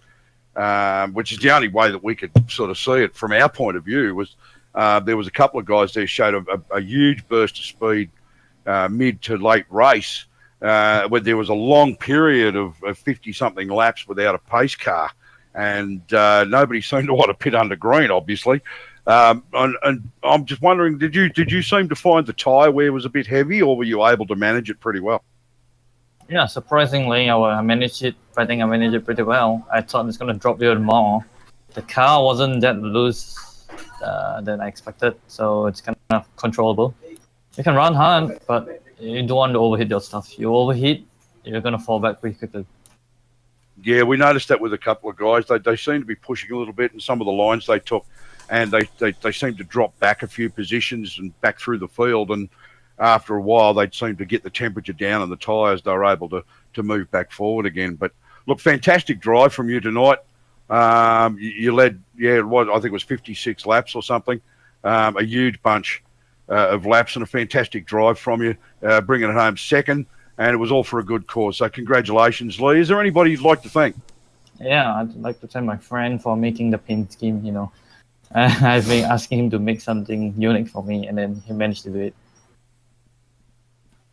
which is the only way that we could sort of see it from our point of view. Was there was a couple of guys there showed a huge burst of speed mid to late race, where there was a long period of 50-something laps without a pace car, and nobody seemed to want to pit under green, obviously. And I'm just wondering, did you seem to find the tyre wear was a bit heavy, or were you able to manage it pretty well? Yeah, surprisingly, I managed it. I think I managed it pretty well. I thought it's gonna drop even more. The car wasn't that loose than I expected, so it's kind of controllable. You can run hard, but you don't want to overheat your stuff. You overheat, you're gonna fall back pretty quickly. Yeah, we noticed that with a couple of guys. They seem to be pushing a little bit in some of the lines they took, and they seem to drop back a few positions and back through the field. And after a while, they'd seem to get the temperature down on the tyres. They were able to move back forward again. But look, fantastic drive from you tonight. You led, I think it was 56 laps or something. A huge bunch of laps and a fantastic drive from you, bringing it home second. And it was all for a good cause. So congratulations, Lee. Is there anybody you'd like to thank? Yeah, I'd like to thank my friend for making the paint scheme. I've been asking him to make something unique for me, and then he managed to do it.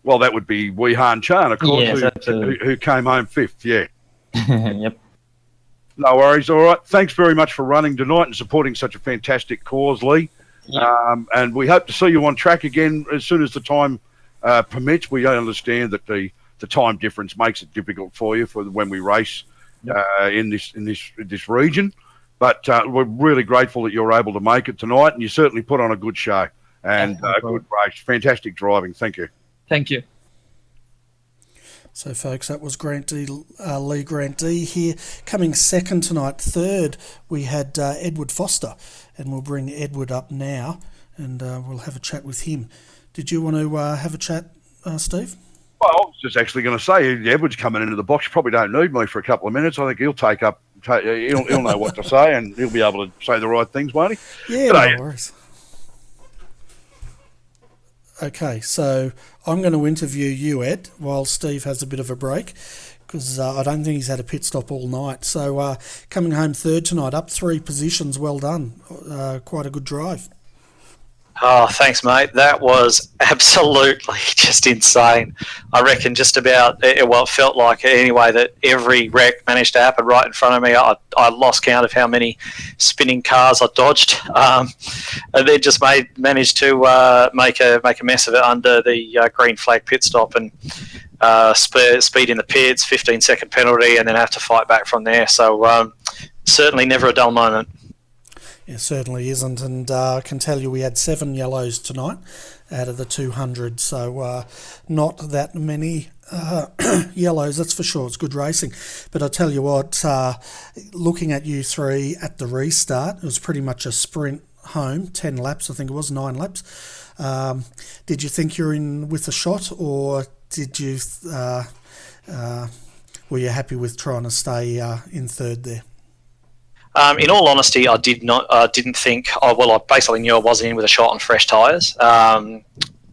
Well, that would be Wee Han Chan, of course, Yes, who came home fifth, yeah. Yep. No worries. All right. Thanks very much for running tonight and supporting such a fantastic cause, Lee. Yep. And we hope to see you on track again as soon as the time permits. We understand that the time difference makes it difficult for you for when we race in this region. But we're really grateful that you're able to make it tonight, and you certainly put on a good show and a good race. Fantastic driving. Thank you. Thank you. So, folks, that was Lee Grant D here. Coming second tonight, third, we had Edward Foster, and we'll bring Edward up now, and we'll have a chat with him. Did you want to have a chat, Steve? Well, I was just actually going to say, Edward's coming into the box. You probably don't need me for a couple of minutes. I think he'll he'll know what to say, and he'll be able to say the right things, won't he? Yeah, no worries. Okay, so I'm going to interview you, Ed, while Steve has a bit of a break, because I don't think he's had a pit stop all night. So coming home third tonight, up 3 positions, well done. Quite a good drive. Oh, thanks, mate. That was absolutely just insane. I reckon just about, well, it felt like anyway that every wreck managed to happen right in front of me. I lost count of how many spinning cars I dodged, and then just managed to make a mess of it under the green flag pit stop and speed in the pits, 15-second penalty, and then have to fight back from there. So certainly never a dull moment. It certainly isn't, and I can tell you we had 7 yellows tonight out of the 200, so not that many yellows, that's for sure. It's good racing. But I tell you what, looking at you three at the restart, it was pretty much a sprint home, 10 laps, I think it was, 9 laps. Did you think you were in with a shot, or did you were you happy with trying to stay in third there? In all honesty, I didn't think. I basically knew I wasn't in with a shot on fresh tyres.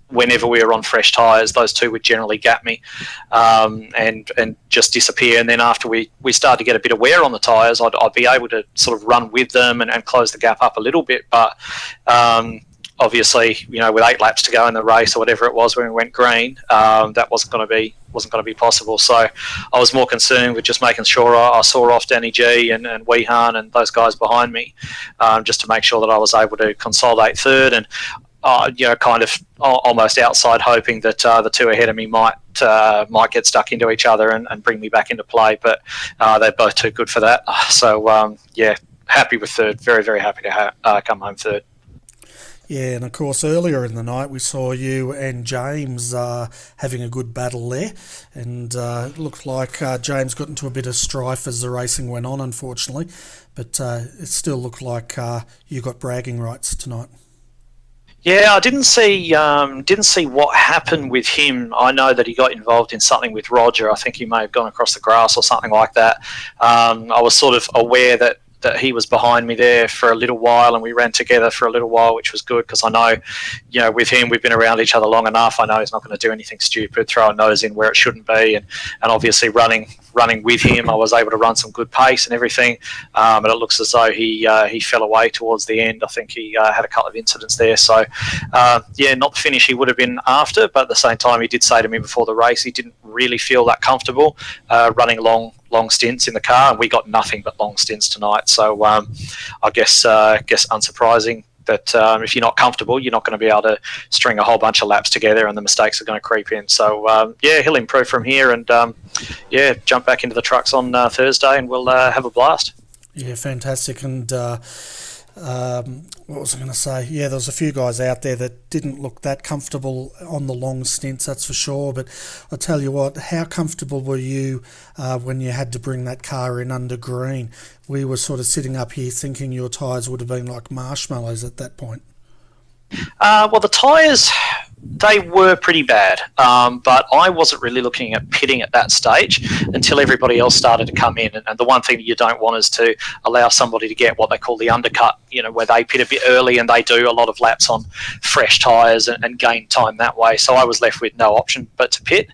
Whenever we were on fresh tyres, those two would generally gap me and just disappear. And then after we started to get a bit of wear on the tyres, I'd be able to sort of run with them and close the gap up a little bit. But obviously, with 8 laps to go in the race or whatever it was when we went green, that wasn't going to be possible. So I was more concerned with just making sure I saw off Danny G and Wee Han and those guys behind me, just to make sure that I was able to consolidate third and kind of almost outside hoping that the two ahead of me might get stuck into each other and bring me back into play. But they're both too good for that. So happy with third. Very, very happy to come home third. Yeah, and of course earlier in the night we saw you and James having a good battle there, and it looked like James got into a bit of strife as the racing went on, unfortunately, but it still looked like you got bragging rights tonight. Yeah, I didn't see what happened with him. I know that he got involved in something with Roger. I think he may have gone across the grass or something like that. I was sort of aware that he was behind me there for a little while, and we ran together for a little while, which was good because I know, with him, we've been around each other long enough. I know he's not going to do anything stupid, throw a nose in where it shouldn't be, and obviously running with him, I was able to run some good pace and everything. And it looks as though he fell away towards the end. I think he had a couple of incidents there. So not the finish he would have been after, but at the same time, he did say to me before the race he didn't really feel that comfortable running long stints in the car, and we got nothing but long stints tonight. So I guess unsurprising, that if you're not comfortable, you're not going to be able to string a whole bunch of laps together, and the mistakes are going to creep in. So yeah, he'll improve from here, and yeah, jump back into the trucks on Thursday, and we'll have a blast. Yeah, fantastic. And what was I going to say? Yeah, there was a few guys out there that didn't look that comfortable on the long stints, that's for sure. But I tell you what, how comfortable were you when you had to bring that car in under green? We were sort of sitting up here thinking your tyres would have been like marshmallows at that point. Well, the tyres, they were pretty bad, but I wasn't really looking at pitting at that stage until everybody else started to come in. And the one thing that you don't want is to allow somebody to get what they call the undercut, where they pit a bit early and they do a lot of laps on fresh tyres and gain time that way. So I was left with no option but to pit.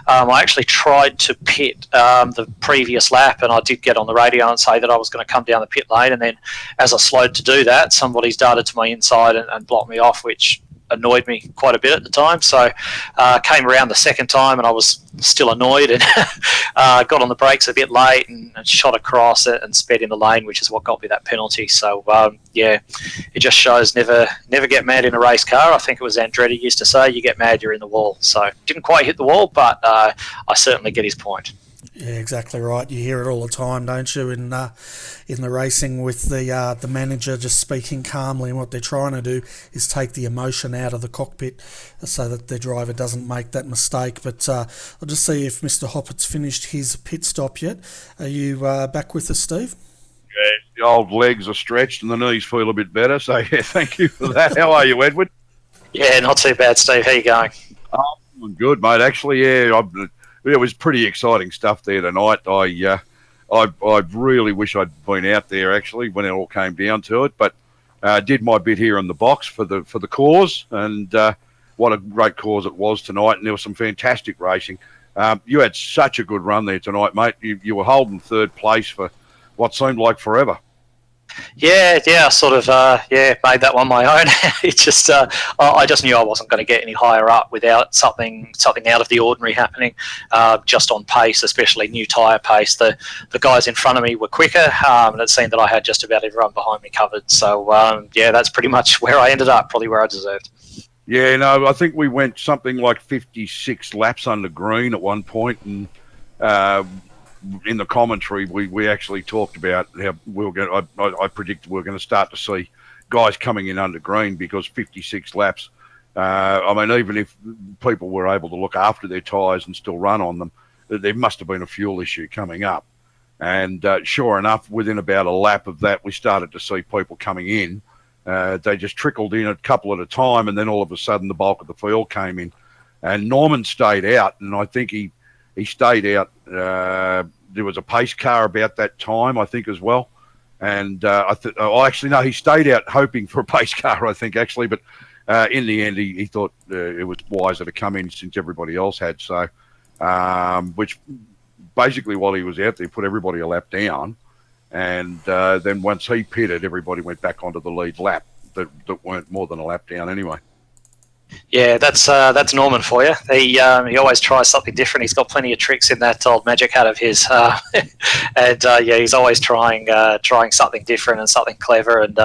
I actually tried to pit the previous lap, and I did get on the radio and say that I was going to come down the pit lane. And then as I slowed to do that, somebody darted to my inside and blocked me off, which annoyed me quite a bit at the time. So came around the second time and I was still annoyed, and got on the brakes a bit late and shot across it and sped in the lane, which is what got me that penalty. So yeah, it just shows never get mad in a race car. I think it was Andretti used to say, you get mad, you're in the wall. So didn't quite hit the wall, but I certainly get his point. Yeah, exactly right. You hear it all the time, don't you? In the racing, with the manager just speaking calmly, and what they're trying to do is take the emotion out of the cockpit so that the driver doesn't make that mistake. But I'll just see if Mr. Hoppett's finished his pit stop yet. Are you back with us, Steve? Yeah, the old legs are stretched and the knees feel a bit better. So yeah, thank you for that. How are you, Edward? Yeah, not too bad, Steve. How you going? Oh, I'm good, mate. Actually, yeah, it was pretty exciting stuff there tonight. I really wish I'd been out there actually when it all came down to it, but did my bit here in the box for the cause, and what a great cause it was tonight. And there was some fantastic racing. You had such a good run there tonight, mate. You were holding third place for what seemed like forever. Yeah, I sort of made that one my own. It just I just knew I wasn't going to get any higher up without something out of the ordinary happening, just on pace, especially new tyre pace. The guys in front of me were quicker, and it seemed that I had just about everyone behind me covered. So yeah, that's pretty much where I ended up, probably where I deserved. Yeah, no, I think we went something like 56 laps under green at one point, and in the commentary, we actually talked about how we were going. I predicted we were going to start to see guys coming in under green, because 56 laps. I mean, even if people were able to look after their tyres and still run on them, there must have been a fuel issue coming up. And sure enough, within about a lap of that, we started to see people coming in. They just trickled in a couple at a time, and then all of a sudden, the bulk of the field came in. And Norman stayed out, and I think he stayed out. There was a pace car about that time, I think, as well. And he stayed out hoping for a pace car, I think, actually. But in the end, he thought it was wiser to come in since everybody else had. So, which basically, while he was out there, put everybody a lap down. And then once he pitted, everybody went back onto the lead lap that weren't more than a lap down anyway. Yeah, that's Norman for you. He always tries something different. He's got plenty of tricks in that old magic hat of his, and yeah, he's always trying something different and something clever. And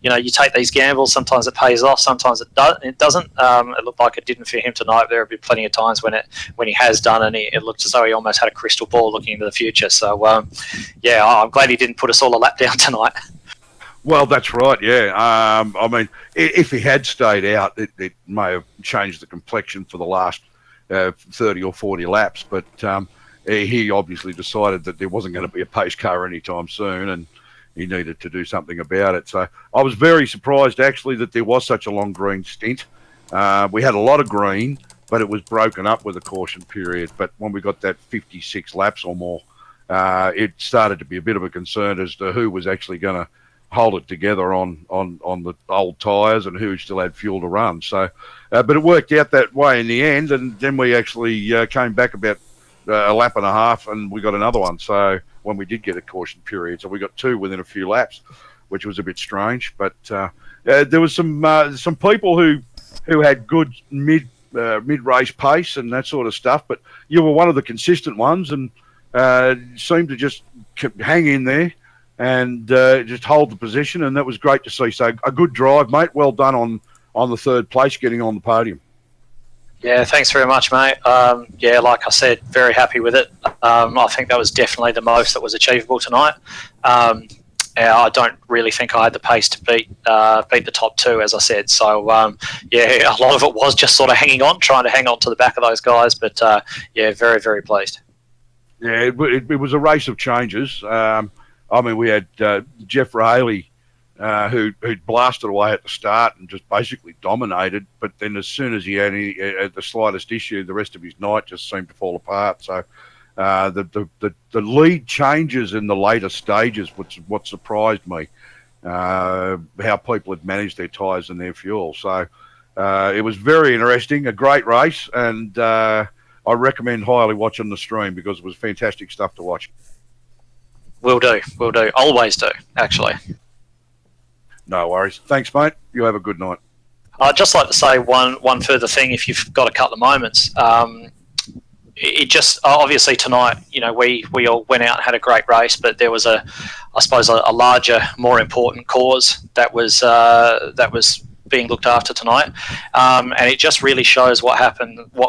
you take these gambles. Sometimes it pays off. Sometimes it doesn't. It looked like it didn't for him tonight. There have been plenty of times when he has done, and it looked as though he almost had a crystal ball looking into the future. So yeah, I'm glad he didn't put us all a lap down tonight. Well, that's right, yeah. I mean, if he had stayed out, it may have changed the complexion for the last 30 or 40 laps, but he obviously decided that there wasn't going to be a pace car anytime soon, and he needed to do something about it. So I was very surprised, actually, that there was such a long green stint. We had a lot of green, but it was broken up with a caution period. But when we got that 56 laps or more, it started to be a bit of a concern as to who was actually going to hold it together on the old tyres and who still had fuel to run. So, but it worked out that way in the end, and then we actually came back about a lap and a half, and we got another one. So when we did get a caution period, so we got two within a few laps, which was a bit strange. But there was some people who had good mid-race pace and that sort of stuff, but you were one of the consistent ones and seemed to just hang in there. and just hold the position, and that was great to see. So a good drive, mate. Well done on the third place, getting on the podium. Yeah, thanks very much, mate. Yeah, like I said, very happy with it. I think that was definitely the most that was achievable tonight. I don't really think I had the pace to beat the top two, as I said. So, yeah, a lot of it was just sort of trying to hang on to the back of those guys. But, yeah, very, very pleased. Yeah, it was a race of changes. I mean, we had Jeff Rayleigh, who'd blasted away at the start and just basically dominated. But then as soon as he had the slightest issue, the rest of his night just seemed to fall apart. So the lead changes in the later stages, what surprised me, how people had managed their tyres and their fuel. So it was very interesting, a great race, and I recommend highly watching the stream because it was fantastic stuff to watch. Will do. Always do, actually. No worries. Thanks, mate. You have a good night. I'd just like to say one further thing, if you've got a couple of moments. It just, obviously tonight, you know, we all went out and had a great race, but there was I suppose a larger, more important cause that was being looked after tonight, and it just really shows what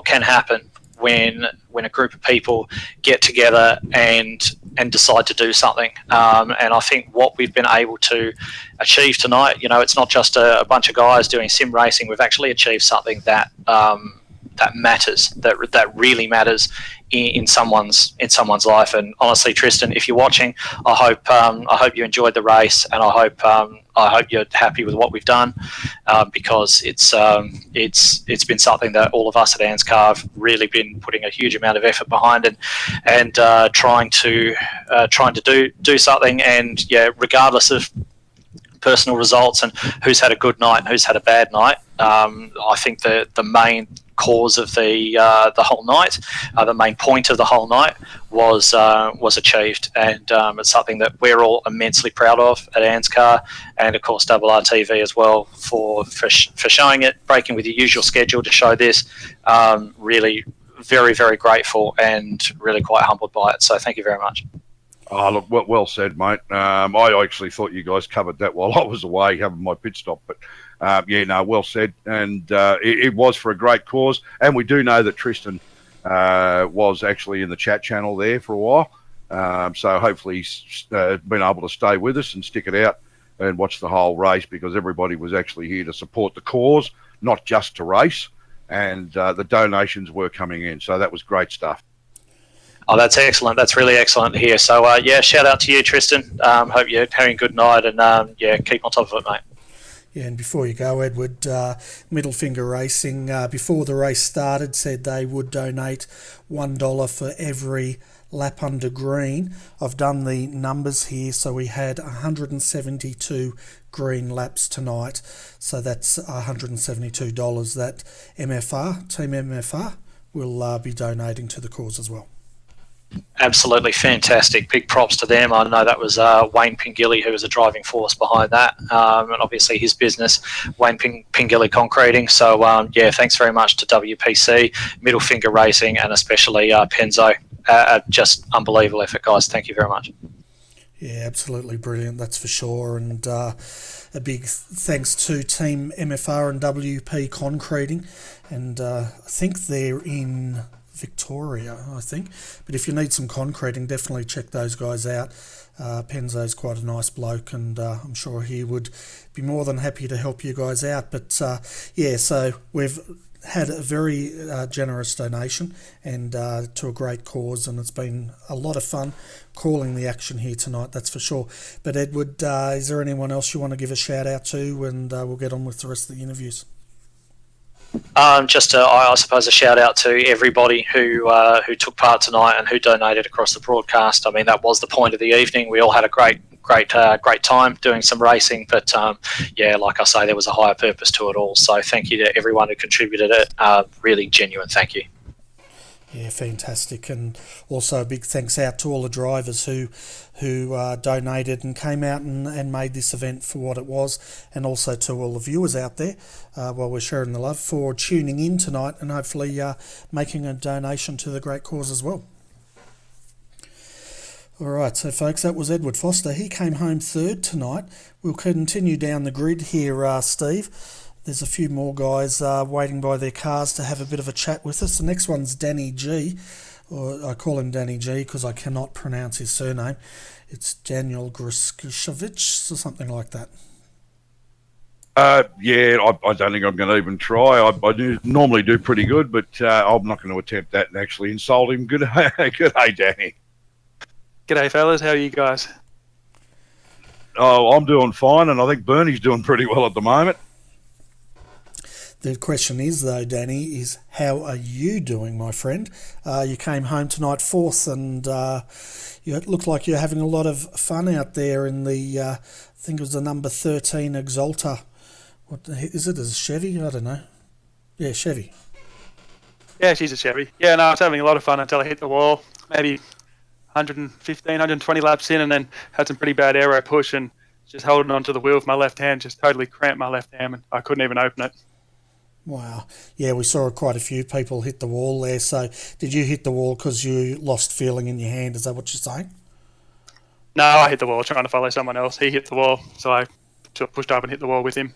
can happen when a group of people get together and decide to do something. And I think what we've been able to achieve tonight, you know, it's not just a bunch of guys doing sim racing. We've actually achieved something that matters, that really matters in someone's life. And honestly, Tristan, if you're watching, I hope you enjoyed the race, and I hope you're happy with what we've done, because it's been something that all of us at ANZCAR have really been putting a huge amount of effort behind, and trying to do something. And yeah, regardless of personal results and who's had a good night and who's had a bad night, I think the main cause of the whole night, the main point of the whole night was achieved, and it's something that we're all immensely proud of at ANZCAR, and of course RRTV as well for showing it, breaking with your usual schedule to show this. Really, very, very grateful and really quite humbled by it. So thank you very much. Oh, look, well said, mate. I actually thought you guys covered that while I was away having my pit stop, but yeah, no, well said. And it was for a great cause. And we do know that Tristan was actually in the chat channel there for a while. So hopefully he's been able to stay with us and stick it out and watch the whole race, because everybody was actually here to support the cause, not just to race. And the donations were coming in. So that was great stuff. Oh, that's excellent. That's really excellent to hear. So, yeah, shout out to you, Tristan. Hope you're having a good night, and, yeah, keep on top of it, mate. Yeah, and before you go, Edward, Middle Finger Racing, before the race started, said they would donate $1 for every lap under green. I've done the numbers here, so we had 172 green laps tonight, so that's $172 that Team MFR, will be donating to the cause as well. Absolutely fantastic. Big props to them. I know that was Wayne Pingilly who was a driving force behind that, and obviously his business, Wayne Pingilly Concreting. So yeah, thanks very much to WPC, Middle Finger Racing, and especially Penzo. Just unbelievable effort, guys. Thank you very much. Yeah, absolutely brilliant, that's for sure. And a big thanks to Team MFR and WP Concreting, and I think they're in Victoria, I think. But if you need some concreting, definitely check those guys out. Penzo's quite a nice bloke, and I'm sure he would be more than happy to help you guys out. But yeah, so we've had a very generous donation, and to a great cause, and it's been a lot of fun calling the action here tonight, that's for sure. But Edward, is there anyone else you want to give a shout out to, and we'll get on with the rest of the interviews? Just I suppose a shout out to everybody who took part tonight and who donated across the broadcast. I mean, that was the point of the evening. We all had a great time doing some racing, but yeah, like I say, there was a higher purpose to it all. So thank you to everyone who contributed it. Really genuine thank you. Yeah, fantastic. And also a big thanks out to all the drivers who donated and came out and made this event for what it was, and also to all the viewers out there while we're sharing the love, for tuning in tonight and hopefully making a donation to the great cause as well. All right, so folks, that was Edward Foster. He came home third tonight. We'll continue down the grid here, Steve. There's a few more guys waiting by their cars to have a bit of a chat with us. The next one's Danny G, or I call him Danny G because I cannot pronounce his surname. It's Daniel Grishevich or something like that. Yeah, I don't think I'm going to even try. I normally do pretty good, but I'm not going to attempt that and actually insult him. Good day, Danny. G'day, fellas. How are you guys? Oh, I'm doing fine, and I think Bernie's doing pretty well at the moment. The question is, though, Danny, is how are you doing, my friend? You came home tonight fourth, and you look like you're having a lot of fun out there in the, I think it was the number 13 Exalta. What is it? Is it Chevy? I don't know. Yeah, Chevy. Yeah, she's a Chevy. Yeah, no, I was having a lot of fun until I hit the wall. Maybe 115, 120 laps in, and then had some pretty bad aero push and just holding onto the wheel with my left hand, just totally cramped my left hand, and I couldn't even open it. Wow. Yeah, we saw quite a few people hit the wall there. So did you hit the wall because you lost feeling in your hand? Is that what you're saying? No, I hit the wall trying to follow someone else. He hit the wall, so I pushed up and hit the wall with him.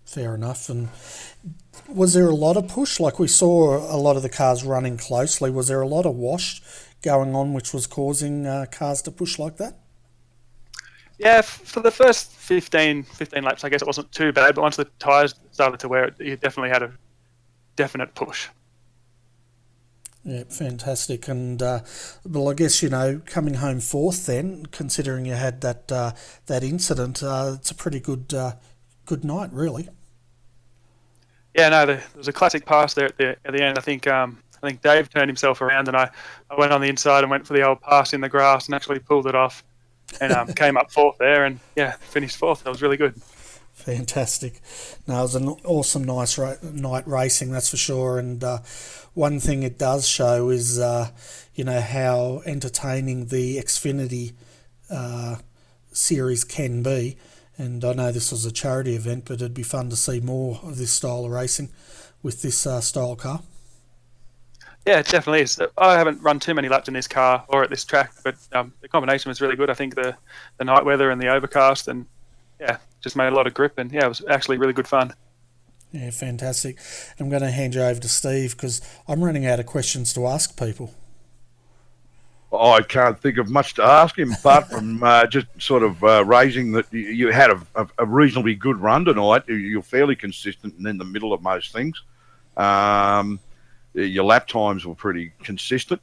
Fair enough. And was there a lot of push? Like we saw a lot of the cars running closely. Was there a lot of wash going on which was causing cars to push like that? Yeah, for the first 15 laps, I guess it wasn't too bad, but once the tyres started to wear it, you definitely had a definite push. Yeah, fantastic. And, well, I guess, you know, coming home fourth then, considering you had that incident, it's a pretty good night, really. Yeah, no, there was a classic pass there at the end. I think Dave turned himself around, and I went on the inside and went for the old pass in the grass and actually pulled it off, and came up fourth there, and yeah, finished fourth. That was really good. Fantastic. No, it was an awesome, nice night racing, that's for sure. And one thing it does show is, you know, how entertaining the Xfinity series can be. And I know this was a charity event, but it'd be fun to see more of this style of racing with this style car. Yeah, it definitely is. I haven't run too many laps in this car or at this track, but the combination was really good. I think the night weather and the overcast, and yeah, just made a lot of grip, and yeah, it was actually really good fun. Yeah, fantastic. I'm going to hand you over to Steve because I'm running out of questions to ask people. I can't think of much to ask him apart from just sort of raising that you had a reasonably good run tonight. You're fairly consistent and in the middle of most things. Your lap times were pretty consistent.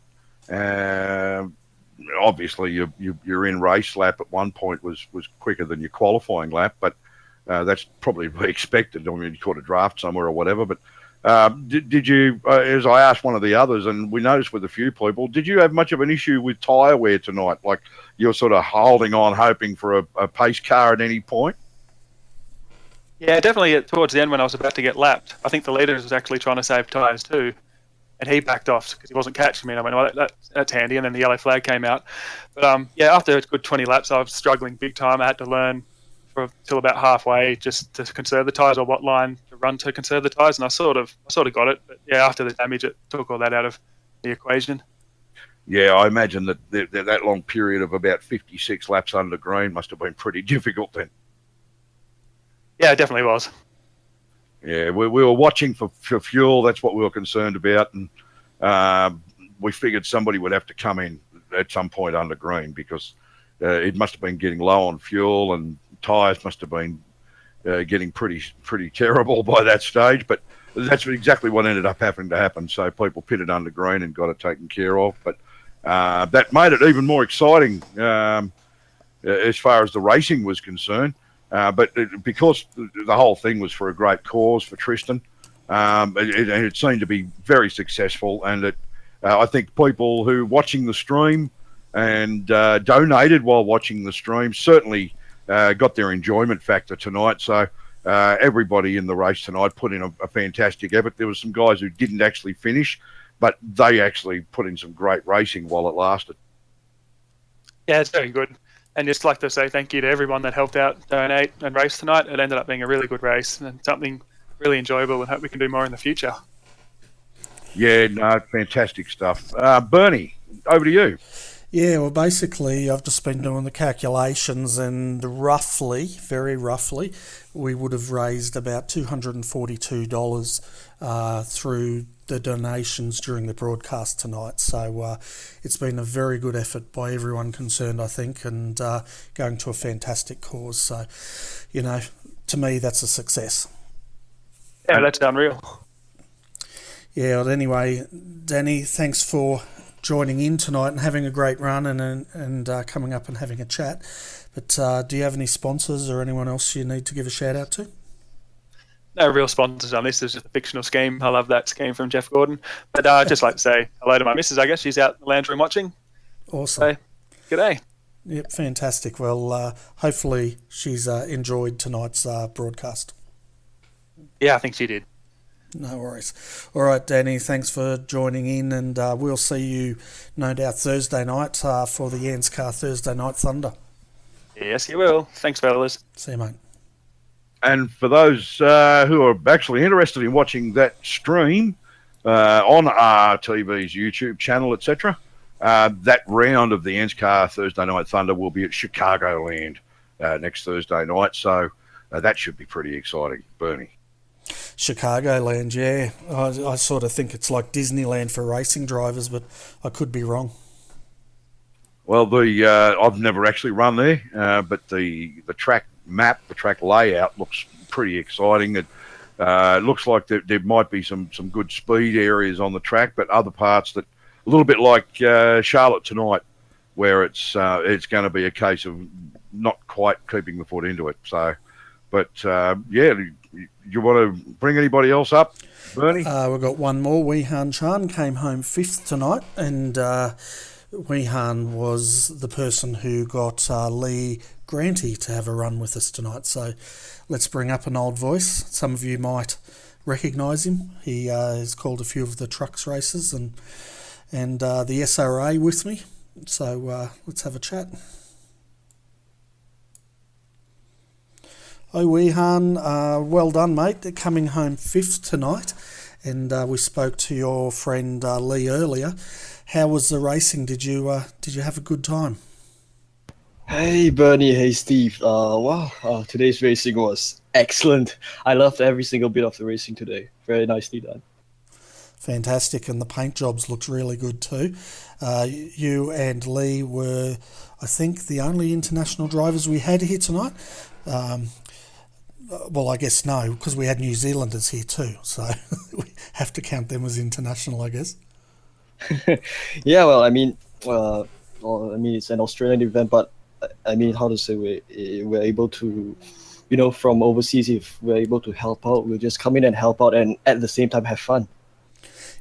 Obviously, your in race lap at one point was quicker than your qualifying lap, but that's probably to be expected. I mean, you caught a draft somewhere or whatever, but. Did you, as I asked one of the others, and we noticed with a few people, did you have much of an issue with tyre wear tonight? Like you're sort of holding on, hoping for a pace car at any point? Yeah, definitely towards the end when I was about to get lapped. I think the leader was actually trying to save tyres too, and he backed off because he wasn't catching me. And I went, well, that's handy, and then the yellow flag came out. But yeah, after a good 20 laps, I was struggling big time. I had to learn till about halfway just to conserve the tyres, or what line to run to conserve the tyres, and I sort of got it, but yeah, after the damage it took all that out of the equation. Yeah, I imagine that long period of about 56 laps under green must have been pretty difficult then. Yeah, it definitely was. Yeah, we were watching for fuel. That's what we were concerned about, and we figured somebody would have to come in at some point under green because it must have been getting low on fuel, and tyres must have been getting pretty terrible by that stage. But that's exactly what ended up having to happen. So people pitted under green and got it taken care of. But that made it even more exciting as far as the racing was concerned. Because the whole thing was for a great cause for Tristan, it seemed to be very successful. And I think people who watching the stream and donated while watching the stream certainly got their enjoyment factor tonight. So everybody in the race tonight put in a fantastic effort. There were some guys who didn't actually finish, but they actually put in some great racing while it lasted. Yeah, it's very good. And just like to say thank you to everyone that helped out, donate and race tonight. It ended up being a really good race and something really enjoyable, and hope we can do more in the future. Yeah, no, fantastic stuff. Bernie, over to you. Yeah, well, basically, I've just been doing the calculations, and roughly, very roughly, we would have raised about $242 through the donations during the broadcast tonight. So it's been a very good effort by everyone concerned, I think, and going to a fantastic cause. So, you know, to me, that's a success. Yeah, that's unreal. Yeah, well, anyway, Danny, thanks for joining in tonight and having a great run and coming up and having a chat. But do you have any sponsors or anyone else you need to give a shout out to? No real sponsors on this. It's just a fictional scheme. I love that scheme from Jeff Gordon. But I'd just like to say hello to my missus, I guess. She's out in the lounge room watching. Awesome. So, g'day. Yep, fantastic. Well, hopefully she's enjoyed tonight's broadcast. Yeah, I think she did. No worries. All right, Danny, thanks for joining in, and we'll see you no doubt Thursday night for the ANZCAR Thursday Night Thunder. Yes, you will. Thanks, fellas. See you, mate. And for those who are actually interested in watching that stream on RRTV's YouTube channel, etc., that round of the ANZCAR Thursday Night Thunder will be at Chicagoland next Thursday night. So that should be pretty exciting, Bernie. Chicagoland, yeah. I sort of think it's like Disneyland for racing drivers, but I could be wrong. Well, I've never actually run there, but the track map, the track layout looks pretty exciting. It looks like there might be some good speed areas on the track, but other parts that a little bit like Charlotte tonight, where it's going to be a case of not quite keeping the foot into it. So, but yeah, you want to bring anybody else up, Bernie? We've got one more. Weehan Chan came home 5th tonight, and Weehan was the person who got Lee Granty to have a run with us tonight. So let's bring up an old voice. Some of you might recognise him. He has called a few of the trucks races and the SRA with me. So let's have a chat. Hi Weehan, well done mate, coming home 5th tonight, and we spoke to your friend Lee earlier. How was the racing? Did you have a good time? Hey Bernie, hey Steve. Wow, today's racing was excellent. I loved every single bit of the racing today. Very nicely done. Fantastic, and the paint jobs looked really good too. You and Lee were, I think, the only international drivers we had here tonight. Well, I guess no, because we had New Zealanders here too, so we have to count them as international, I guess. Yeah, well, I mean, it's an Australian event, but I mean, how to say, we're able to, from overseas, if we're able to help out, we'll just come in and help out, and at the same time have fun.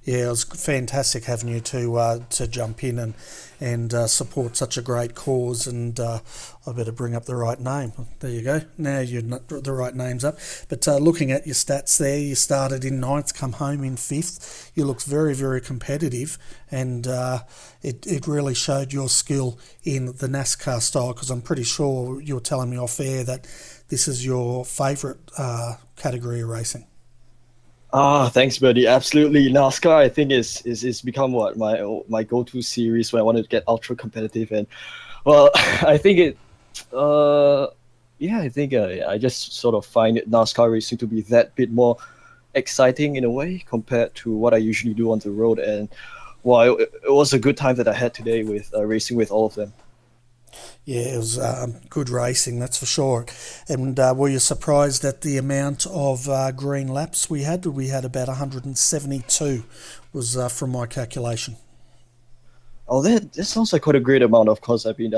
Yeah, it was fantastic having you to jump in and support such a great cause, and I better bring up the right name. There you go. Now the right name's up. But looking at your stats there, you started in 9th, come home in 5th. You looked very, very competitive, and it really showed your skill in the NASCAR style, because I'm pretty sure you were telling me off air that this is your favourite category of racing. Thanks, buddy. Absolutely. NASCAR, I think, is become what my go-to series when I want to get ultra competitive. And well, I think I just sort of find NASCAR racing to be that bit more exciting in a way compared to what I usually do on the road. And well, it was a good time that I had today with racing with all of them. Yeah, it was good racing, that's for sure. And were you surprised at the amount of green laps we had? We had about 172, was from my calculation. Oh, that sounds like quite a great amount. Of course, I mean,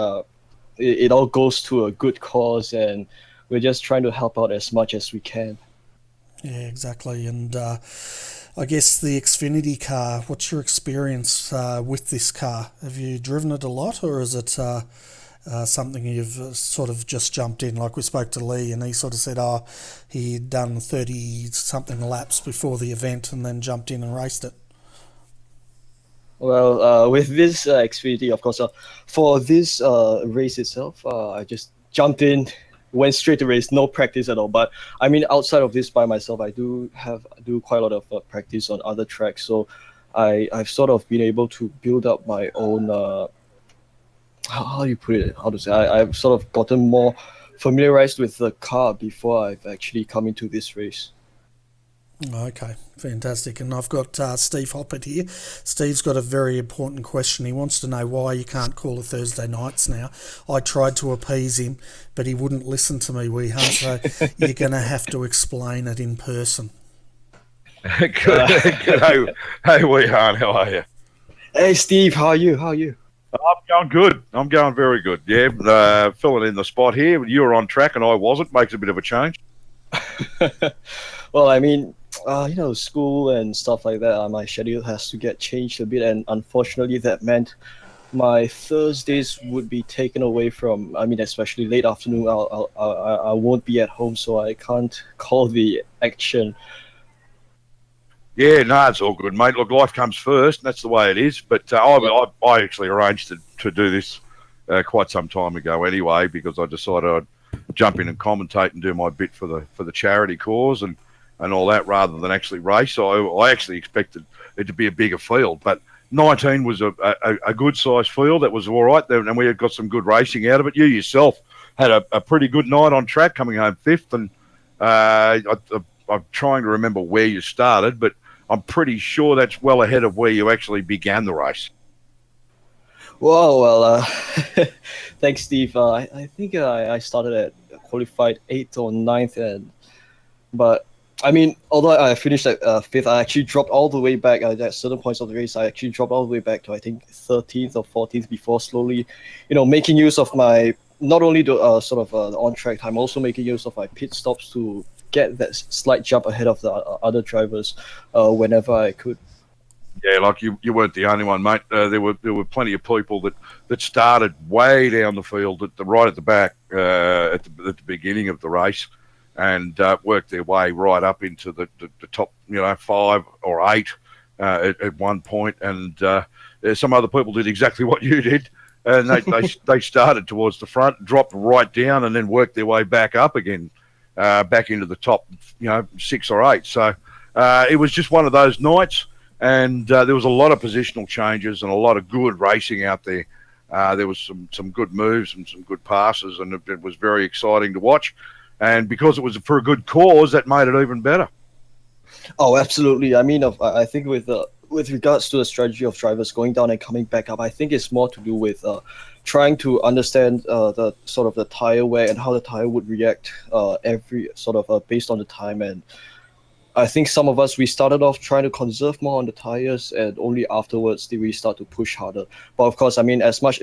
it all goes to a good cause, and we're just trying to help out as much as we can. Yeah, exactly. And I guess the Xfinity car, what's your experience with this car? Have you driven it a lot, or is it something you've sort of just jumped in? Like we spoke to Lee, and he sort of said, he'd done 30-something laps before the event and then jumped in and raced it. Well, with this Xfinity, of course, for this race itself, I just jumped in, went straight to race, no practice at all. But I mean, outside of this by myself, I do quite a lot of practice on other tracks. So I've sort of been able to build up my own how do you put it? How to say? I've sort of gotten more familiarized with the car before I've actually come into this race. Okay, fantastic. And I've got Steve Hoppert here. Steve's got a very important question. He wants to know why you can't call the Thursday nights now. I tried to appease him, but he wouldn't listen to me, so you're going to have to explain it in person. Good. Hey, Weehan, how are you? Hey Steve, how are you? I'm going good. I'm going very good. Yeah, filling in the spot here. You were on track and I wasn't. Makes a bit of a change. Well, I mean, school and stuff like that. My schedule has to get changed a bit, and unfortunately, that meant my Thursdays would be taken away from. I mean, especially late afternoon. I won't be at home, so I can't call the action. Yeah, no, it's all good, mate. Look, life comes first, and that's the way it is. But I actually arranged to do this quite some time ago anyway, because I decided I'd jump in and commentate and do my bit for the charity cause and all that, rather than actually race. So I actually expected it to be a bigger field, but 19 was a good sized field. That was all right, and we had got some good racing out of it. You yourself had a pretty good night on track, coming home fifth, and I'm trying to remember where you started, but I'm pretty sure that's well ahead of where you actually began the race. Well, thanks, Steve. I think I started at qualified 8th or 9th, but I mean, although I finished at 5th, I actually dropped all the way back at certain points of the race. I actually dropped all the way back to, I think, 13th or 14th before slowly, making use of my, not only the on-track time, also making use of my pit stops to get that slight jump ahead of the other drivers whenever I could. Yeah, like you weren't the only one, mate. There were plenty of people that started way down the field right at the back at the beginning of the race, and worked their way right up into the top, 5 or 8 at one point. And some other people did exactly what you did, and they started towards the front, dropped right down, and then worked their way back up again, back into the top, 6 or 8. So it was just one of those nights. And there was a lot of positional changes and a lot of good racing out there. There was some good moves and some good passes, and it was very exciting to watch. And because it was for a good cause, that made it even better. Oh, absolutely. I mean, I think with regards to the strategy of drivers going down and coming back up, I think it's more to do with trying to understand the sort of the tire wear and how the tire would react every sort of based on the time. And I think some of us, we started off trying to conserve more on the tires, and only afterwards did we start to push harder. But of course, I mean, as much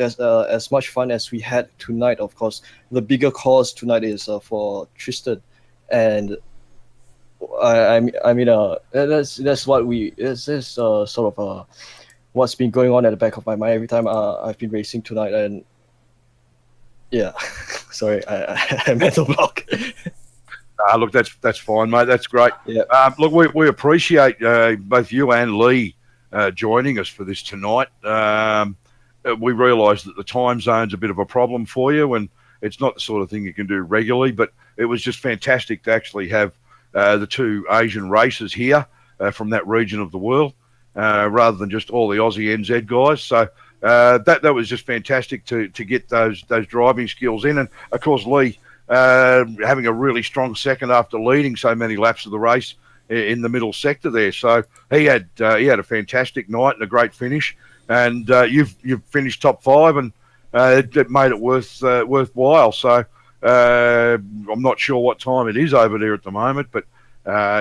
fun as we had tonight, of course, the bigger cause tonight is for Tristan, and I mean, that's what this sort of what's been going on at the back of my mind every time I've been racing tonight, and yeah, sorry, I mental block. Look, that's fine, mate. That's great. Yeah. Look, we appreciate both you and Lee joining us for this tonight. We realise that the time zone's a bit of a problem for you, and it's not the sort of thing you can do regularly, but it was just fantastic to actually have the two Asian races here from that region of the world, rather than just all the Aussie NZ guys. So that was just fantastic to get those driving skills in. And, of course, Lee, having a really strong second after leading so many laps of the race in the middle sector there. So he had a fantastic night and a great finish, and you've finished top 5, and it made it worthwhile. So I'm not sure what time it is over there at the moment, but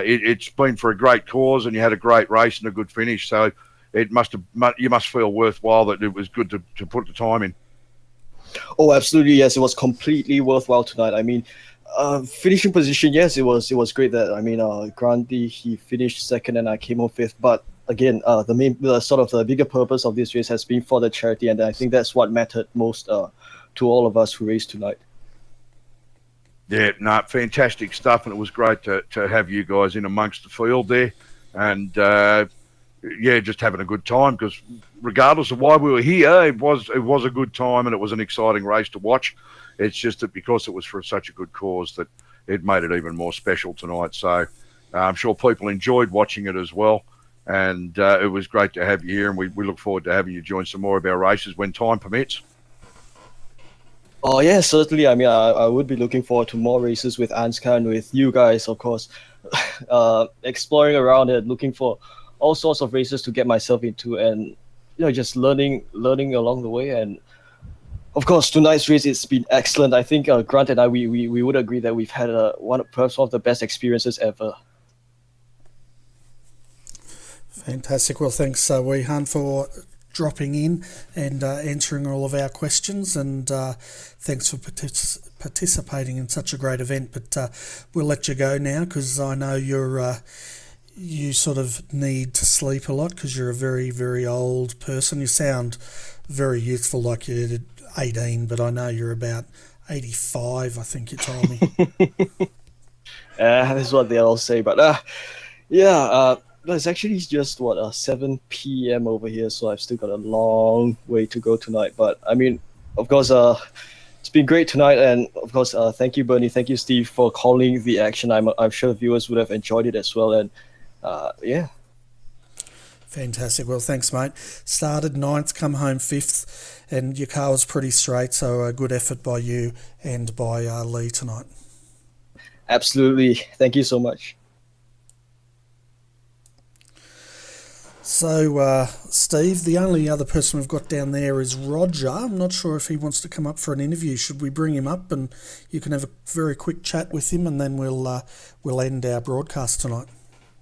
it's been for a great cause, and you had a great race and a good finish. So you must feel worthwhile that it was good to put the time in. Oh, absolutely, yes. It was completely worthwhile tonight. I mean, finishing position, yes, it was great that, I mean, Grandy, he finished second and I came home 5th. But again, the bigger purpose of this race has been for the charity, and I think that's what mattered most to all of us who raced tonight. Yeah, no, fantastic stuff, and it was great to have you guys in amongst the field there, and just having a good time, because regardless of why we were here, it was a good time, and it was an exciting race to watch. It's just that because it was for such a good cause that it made it even more special tonight. So I'm sure people enjoyed watching it as well, and it was great to have you here, and we look forward to having you join some more of our races when time permits. Oh yeah, certainly. I mean, I would be looking forward to more races with ANZCAR and with you guys, of course. Exploring around and looking for all sorts of races to get myself into, and just learning along the way. And of course, tonight's race, it's been excellent. I think Grant and I, we would agree that we've had perhaps one of the best experiences ever. Fantastic. Well, thanks, Weehan, for dropping in and answering all of our questions, and thanks for participating in such a great event. But we'll let you go now, because I know you sort of need to sleep a lot, because you're a very, very old person. You sound very youthful, like you're 18, but I know you're about 85, I think you told me. That's what they all say. But yeah, it's actually just 7 p.m. over here, so I've still got a long way to go tonight. But I mean, of course, it's been great tonight, and of course, thank you, Bernie, thank you, Steve, for calling the action. I'm sure viewers would have enjoyed it as well, and yeah. Fantastic. Well, thanks, mate. Started 9th, come home 5th, and your car was pretty straight, so a good effort by you and by Lee tonight. Absolutely. Thank you so much. So, Steve, the only other person we've got down there is Roger. I'm not sure if he wants to come up for an interview. Should we bring him up and you can have a very quick chat with him, and then we'll end our broadcast tonight?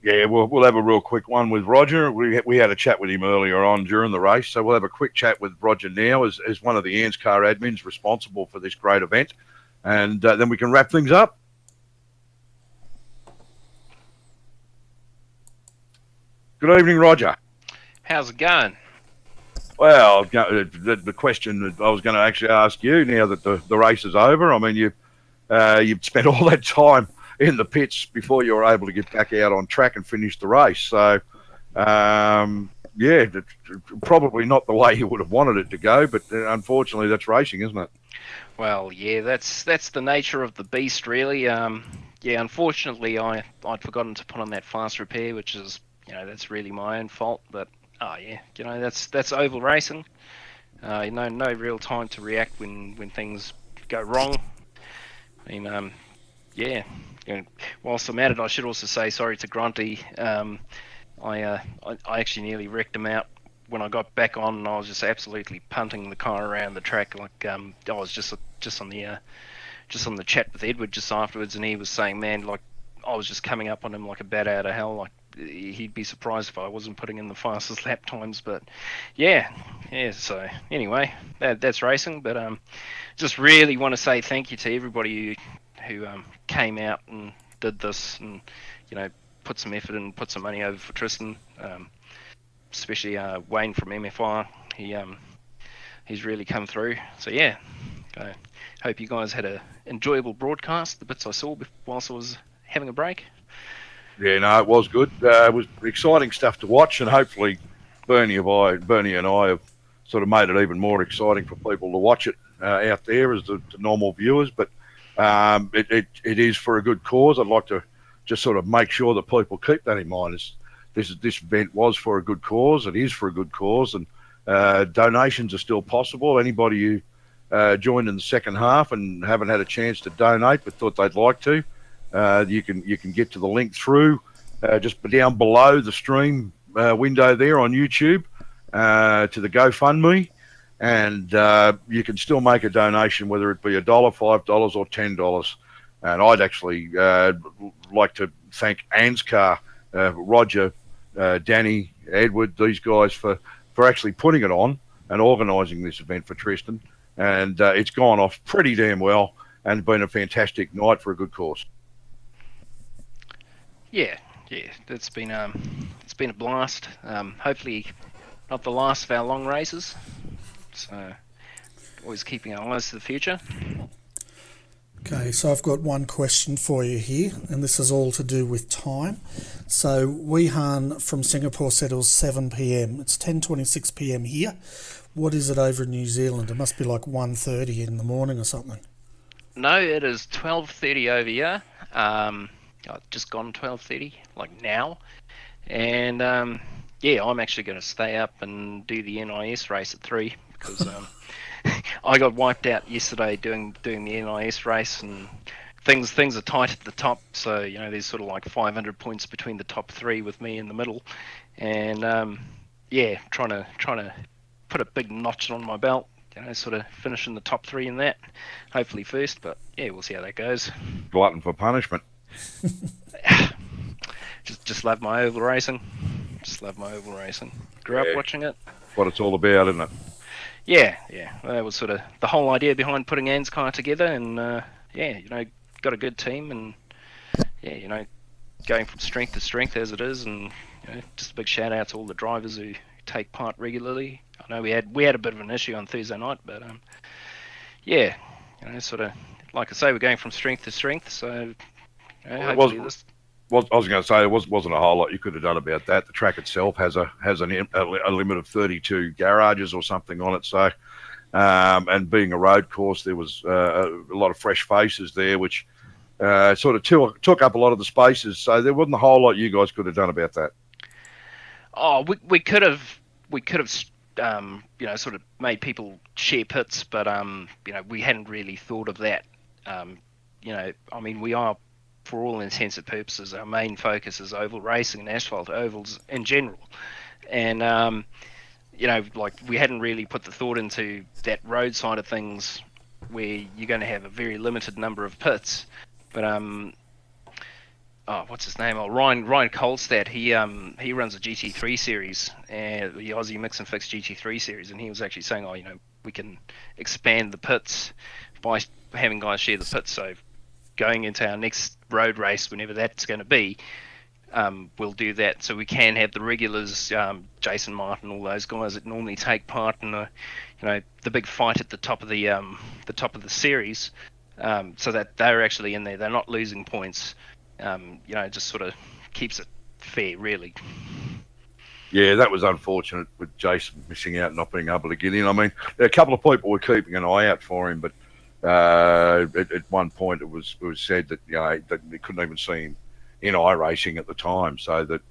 Yeah, we'll have a real quick one with Roger. We had a chat with him earlier on during the race, so we'll have a quick chat with Roger now as one of the ANZCAR admins responsible for this great event, and then we can wrap things up. Good evening, Roger. How's it going? Well, the question that I was going to actually ask you, now that the race is over, I mean, you've spent all that time in the pits before you were able to get back out on track and finish the race. So, yeah, probably not the way you would have wanted it to go, but unfortunately that's racing, isn't it? Well, yeah, that's the nature of the beast, really. Yeah, unfortunately, I'd forgotten to put on that fast repair, which is, that's really my own fault. But yeah, that's oval racing. No real time to react when things go wrong. I mean, yeah. Whilst I'm at it, I should also say sorry to Grunty. I actually nearly wrecked him out when I got back on, and I was just absolutely punting the car around the track. Like I was just on the chat with Edward just afterwards, and he was saying, man, like I was just coming up on him like a bat out of hell. Like he'd be surprised if I wasn't putting in the fastest lap times. But yeah. So anyway, that's racing. But just really want to say thank you to everybody who came out and did this, and put some effort and put some money over for Tristan, especially Wayne from MFI. He's really come through. So yeah, I hope you guys had a enjoyable broadcast, the bits I saw whilst I was having a break. Yeah, no, it was good. It was exciting stuff to watch, and hopefully Bernie and I have sort of made it even more exciting for people to watch it out there as the normal viewers. But it is for a good cause. I'd like to just sort of make sure that people keep that in mind. This event was for a good cause. It is for a good cause, and donations are still possible. Anybody who joined in the second half and haven't had a chance to donate but thought they'd like to, you can get to the link through just down below the stream window there on YouTube to the GoFundMe. And you can still make a donation, whether it be $1, $5, or $10. And I'd actually like to thank ANZCAR, Roger, Danny, Edward, these guys for actually putting it on and organising this event for Tristan. And it's gone off pretty damn well and been a fantastic night for a good cause. Yeah, it's been a blast. Hopefully not the last of our long races. So, always keeping our eyes to the future. Okay, so I've got one question for you here, and this is all to do with time. So, Weehan from Singapore said it was 7 p.m. It's 10:26 p.m. here. What is it over in New Zealand? It must be like 1:30 in the morning or something. No, it is 12:30 over here. I've just gone 12:30, like now. And yeah, I'm actually going to stay up and do the NIS race at 3 because I got wiped out yesterday doing the NIS race, and things are tight at the top. So there's sort of like 500 points between the top three with me in the middle, and trying to put a big notch on my belt. Sort of finishing the top three in that, hopefully first. But yeah, we'll see how that goes. Glutton for punishment. just love my oval racing. Grew up watching it. What it's all about, isn't it? Yeah. That was sort of the whole idea behind putting ANZCAR together, and got a good team, and going from strength to strength as it is, and just a big shout out to all the drivers who take part regularly. I know we had a bit of an issue on Thursday night, but sort of like I say, we're going from strength to strength, so hopefully this. Well, I was going to say, there wasn't a whole lot you could have done about that. The track itself has a limit of 32 garages or something on it. So, and being a road course, there was a lot of fresh faces there, which sort of took up a lot of the spaces. So there wasn't a whole lot you guys could have done about that. Oh, we could have sort of made people share pits, but we hadn't really thought of that. I mean, we are, for all intents and purposes, our main focus is oval racing and asphalt ovals in general. And, like we hadn't really put the thought into that road side of things where you're going to have a very limited number of pits. But, what's his name? Ryan Kolstad, he runs a GT3 series, the Aussie Mix and Fix GT3 series, and he was actually saying, we can expand the pits by having guys share the pits. So going into our next road race, whenever that's going to be, we'll do that. So we can have the regulars, Jason Martin, all those guys that normally take part in the big fight at the top of the series, so that they're actually in there. They're not losing points. Just sort of keeps it fair, really. Yeah, that was unfortunate with Jason missing out and not being able to get in. I mean, a couple of people were keeping an eye out for him, but at one point it was said that that they couldn't even see him in iRacing at the time, so that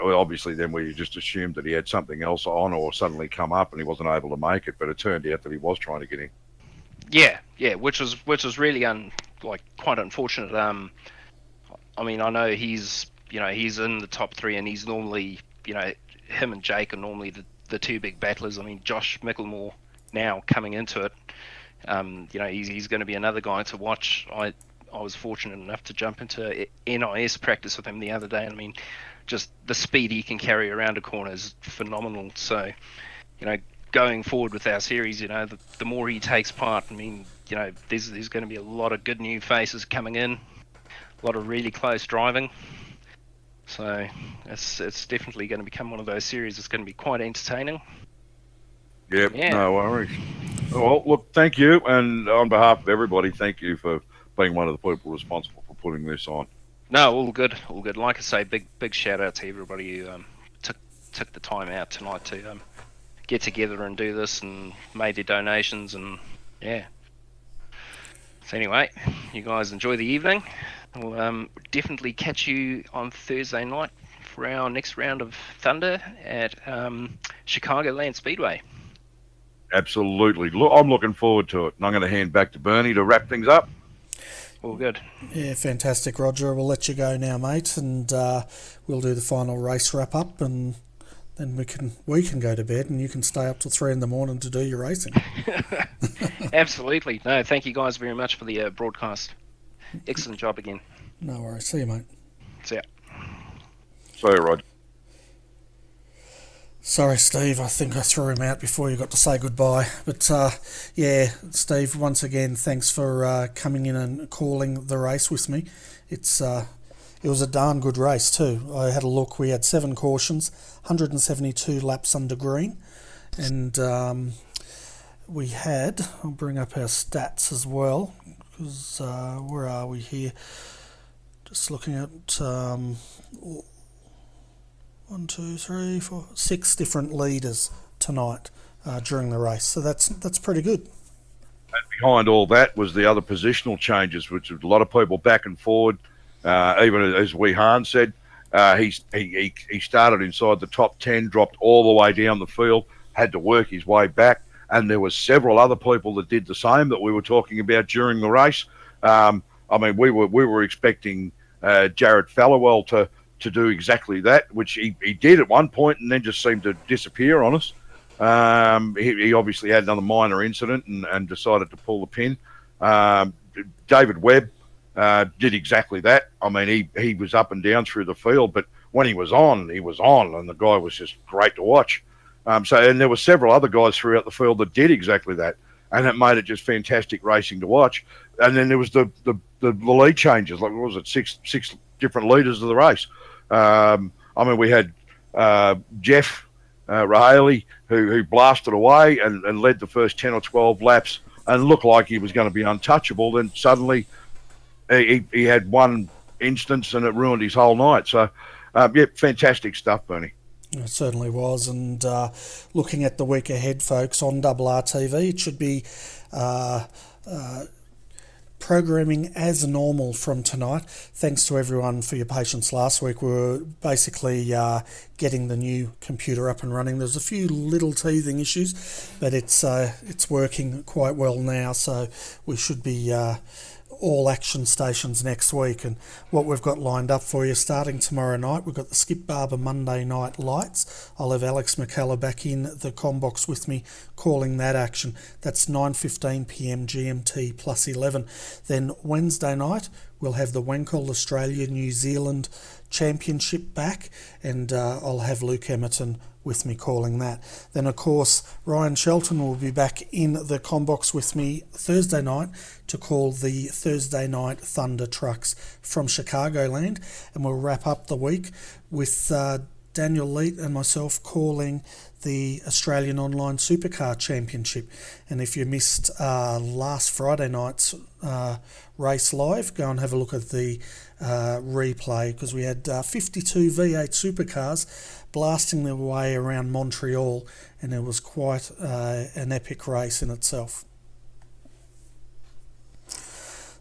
obviously then we just assumed that he had something else on or suddenly come up and he wasn't able to make it, but it turned out that he was trying to get in. Yeah, which was really quite unfortunate. I mean, I know he's in the top three, and he's normally, him and Jake are normally the two big battlers. I mean, Josh Micklemore now coming into it, he's going to be another guy to watch. I was fortunate enough to jump into NIS practice with him the other day, and I mean, just the speed he can carry around a corner is phenomenal. So, going forward with our series, the more he takes part, I mean, there's going to be a lot of good new faces coming in. A lot of really close driving, so it's definitely going to become one of those series that's going to be quite entertaining. Yep, yeah. No worries. Well, look, thank you, and on behalf of everybody, thank you for being one of the people responsible for putting this on. No, all good. Like I say, big shout out to everybody who took the time out tonight to get together and do this and made their donations, and yeah. So anyway, you guys enjoy the evening. We'll definitely catch you on Thursday night for our next round of Thunder at Chicagoland Speedway. Absolutely. I'm looking forward to it. And I'm going to hand back to Bernie to wrap things up. All good. Yeah, fantastic, Roger. We'll let you go now, mate, and we'll do the final race wrap up, and then we can go to bed, and you can stay up till 3 a.m. to do your racing. Absolutely. No, thank you guys very much for the broadcast. Excellent job again. No worries. See you, mate. See ya. See you, Rod. Sorry, Steve. I think I threw him out before you got to say goodbye. But, yeah, Steve, once again, thanks for coming in and calling the race with me. It was a darn good race, too. I had a look. We had 7 cautions, 172 laps under green. And we had... I'll bring up our stats as well. Because where are we here? Just looking at 1, 2, 3, 4, 6 different leaders tonight during the race. So that's pretty good. And behind all that was the other positional changes, which was a lot of people back and forward. Even as Wehan said, he started inside the top 10, dropped all the way down the field, had to work his way back. and there were several other people that did the same that we were talking about during the race. I mean, we were expecting Jared Fallowell to do exactly that, which he did at one point, and then just seemed to disappear on us. He obviously had another minor incident and decided to pull the pin. David Webb did exactly that. I mean, he was up and down through the field, but when he was on, and the guy was just great to watch. And there were several other guys throughout the field that did exactly that, and it made it just fantastic racing to watch. And then there was the lead changes, like what was it, six different leaders of the race. I mean, we had Jeff Rahaley who blasted away and led the first 10 or 12 laps and looked like he was going to be untouchable. Then suddenly he had one instance and it ruined his whole night. So, yeah, fantastic stuff, Bernie. It certainly was. And looking at the week ahead, folks, on RRTV, it should be programming as normal from tonight. Thanks to everyone for your patience last week. We were basically getting the new computer up and running. There's a few little teething issues, but it's working quite well now, so we should be all action stations next week. And what we've got lined up for you starting tomorrow night, we've got the Skip Barber Monday Night Lights. I'll have Alex McCullough back in the combox with me calling that action. That's 9:15 p.m. GMT plus 11. Then Wednesday night we'll have the Wankel Australia New Zealand Championship back, and I'll have Luke Emerton with me calling that. Then of course Ryan Shelton will be back in the combox with me Thursday night to call the Thursday night Thunder Trucks from Chicagoland, and we'll wrap up the week with Daniel Leet and myself calling the Australian Online Supercar Championship. And if you missed last Friday night's race live, go and have a look at the replay, because we had 52 V8 supercars blasting their way around Montreal, and it was quite an epic race in itself.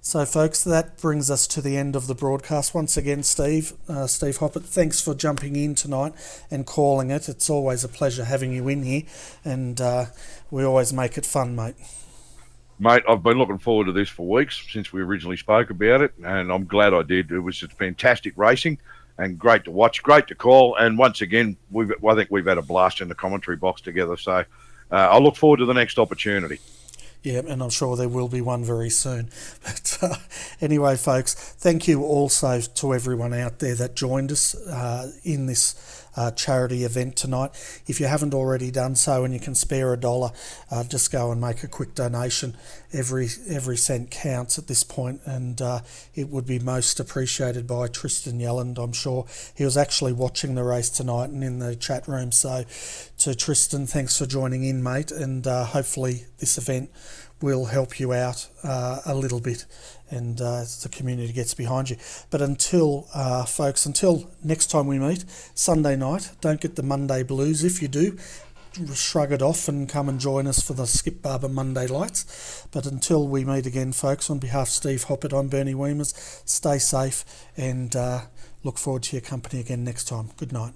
So folks, that brings us to the end of the broadcast. Once again, Steve Hoppert, thanks for jumping in tonight and calling it. It's always a pleasure having you in here, and we always make it fun, mate. Mate, I've been looking forward to this for weeks since we originally spoke about it, and I'm glad I did. It was just fantastic racing and great to watch, great to call, and once again, I think we've had a blast in the commentary box together, so I look forward to the next opportunity. Yeah, and I'm sure there will be one very soon. But anyway, folks, thank you also to everyone out there that joined us in this charity event tonight. If you haven't already done so and you can spare $1, just go and make a quick donation. Every cent counts at this point, and it would be most appreciated by Tristan Yelland, I'm sure. He was actually watching the race tonight and in the chat room. So to Tristan, thanks for joining in, mate, and hopefully this event will help you out a little bit, and the community gets behind you. But until next time we meet, Sunday night, don't get the Monday blues. If you do, shrug it off and come and join us for the Skip Barber Monday Lights. But until we meet again, folks, on behalf of Steve Hoppert, I'm Bernie Wiemers. Stay safe and look forward to your company again next time. Good night.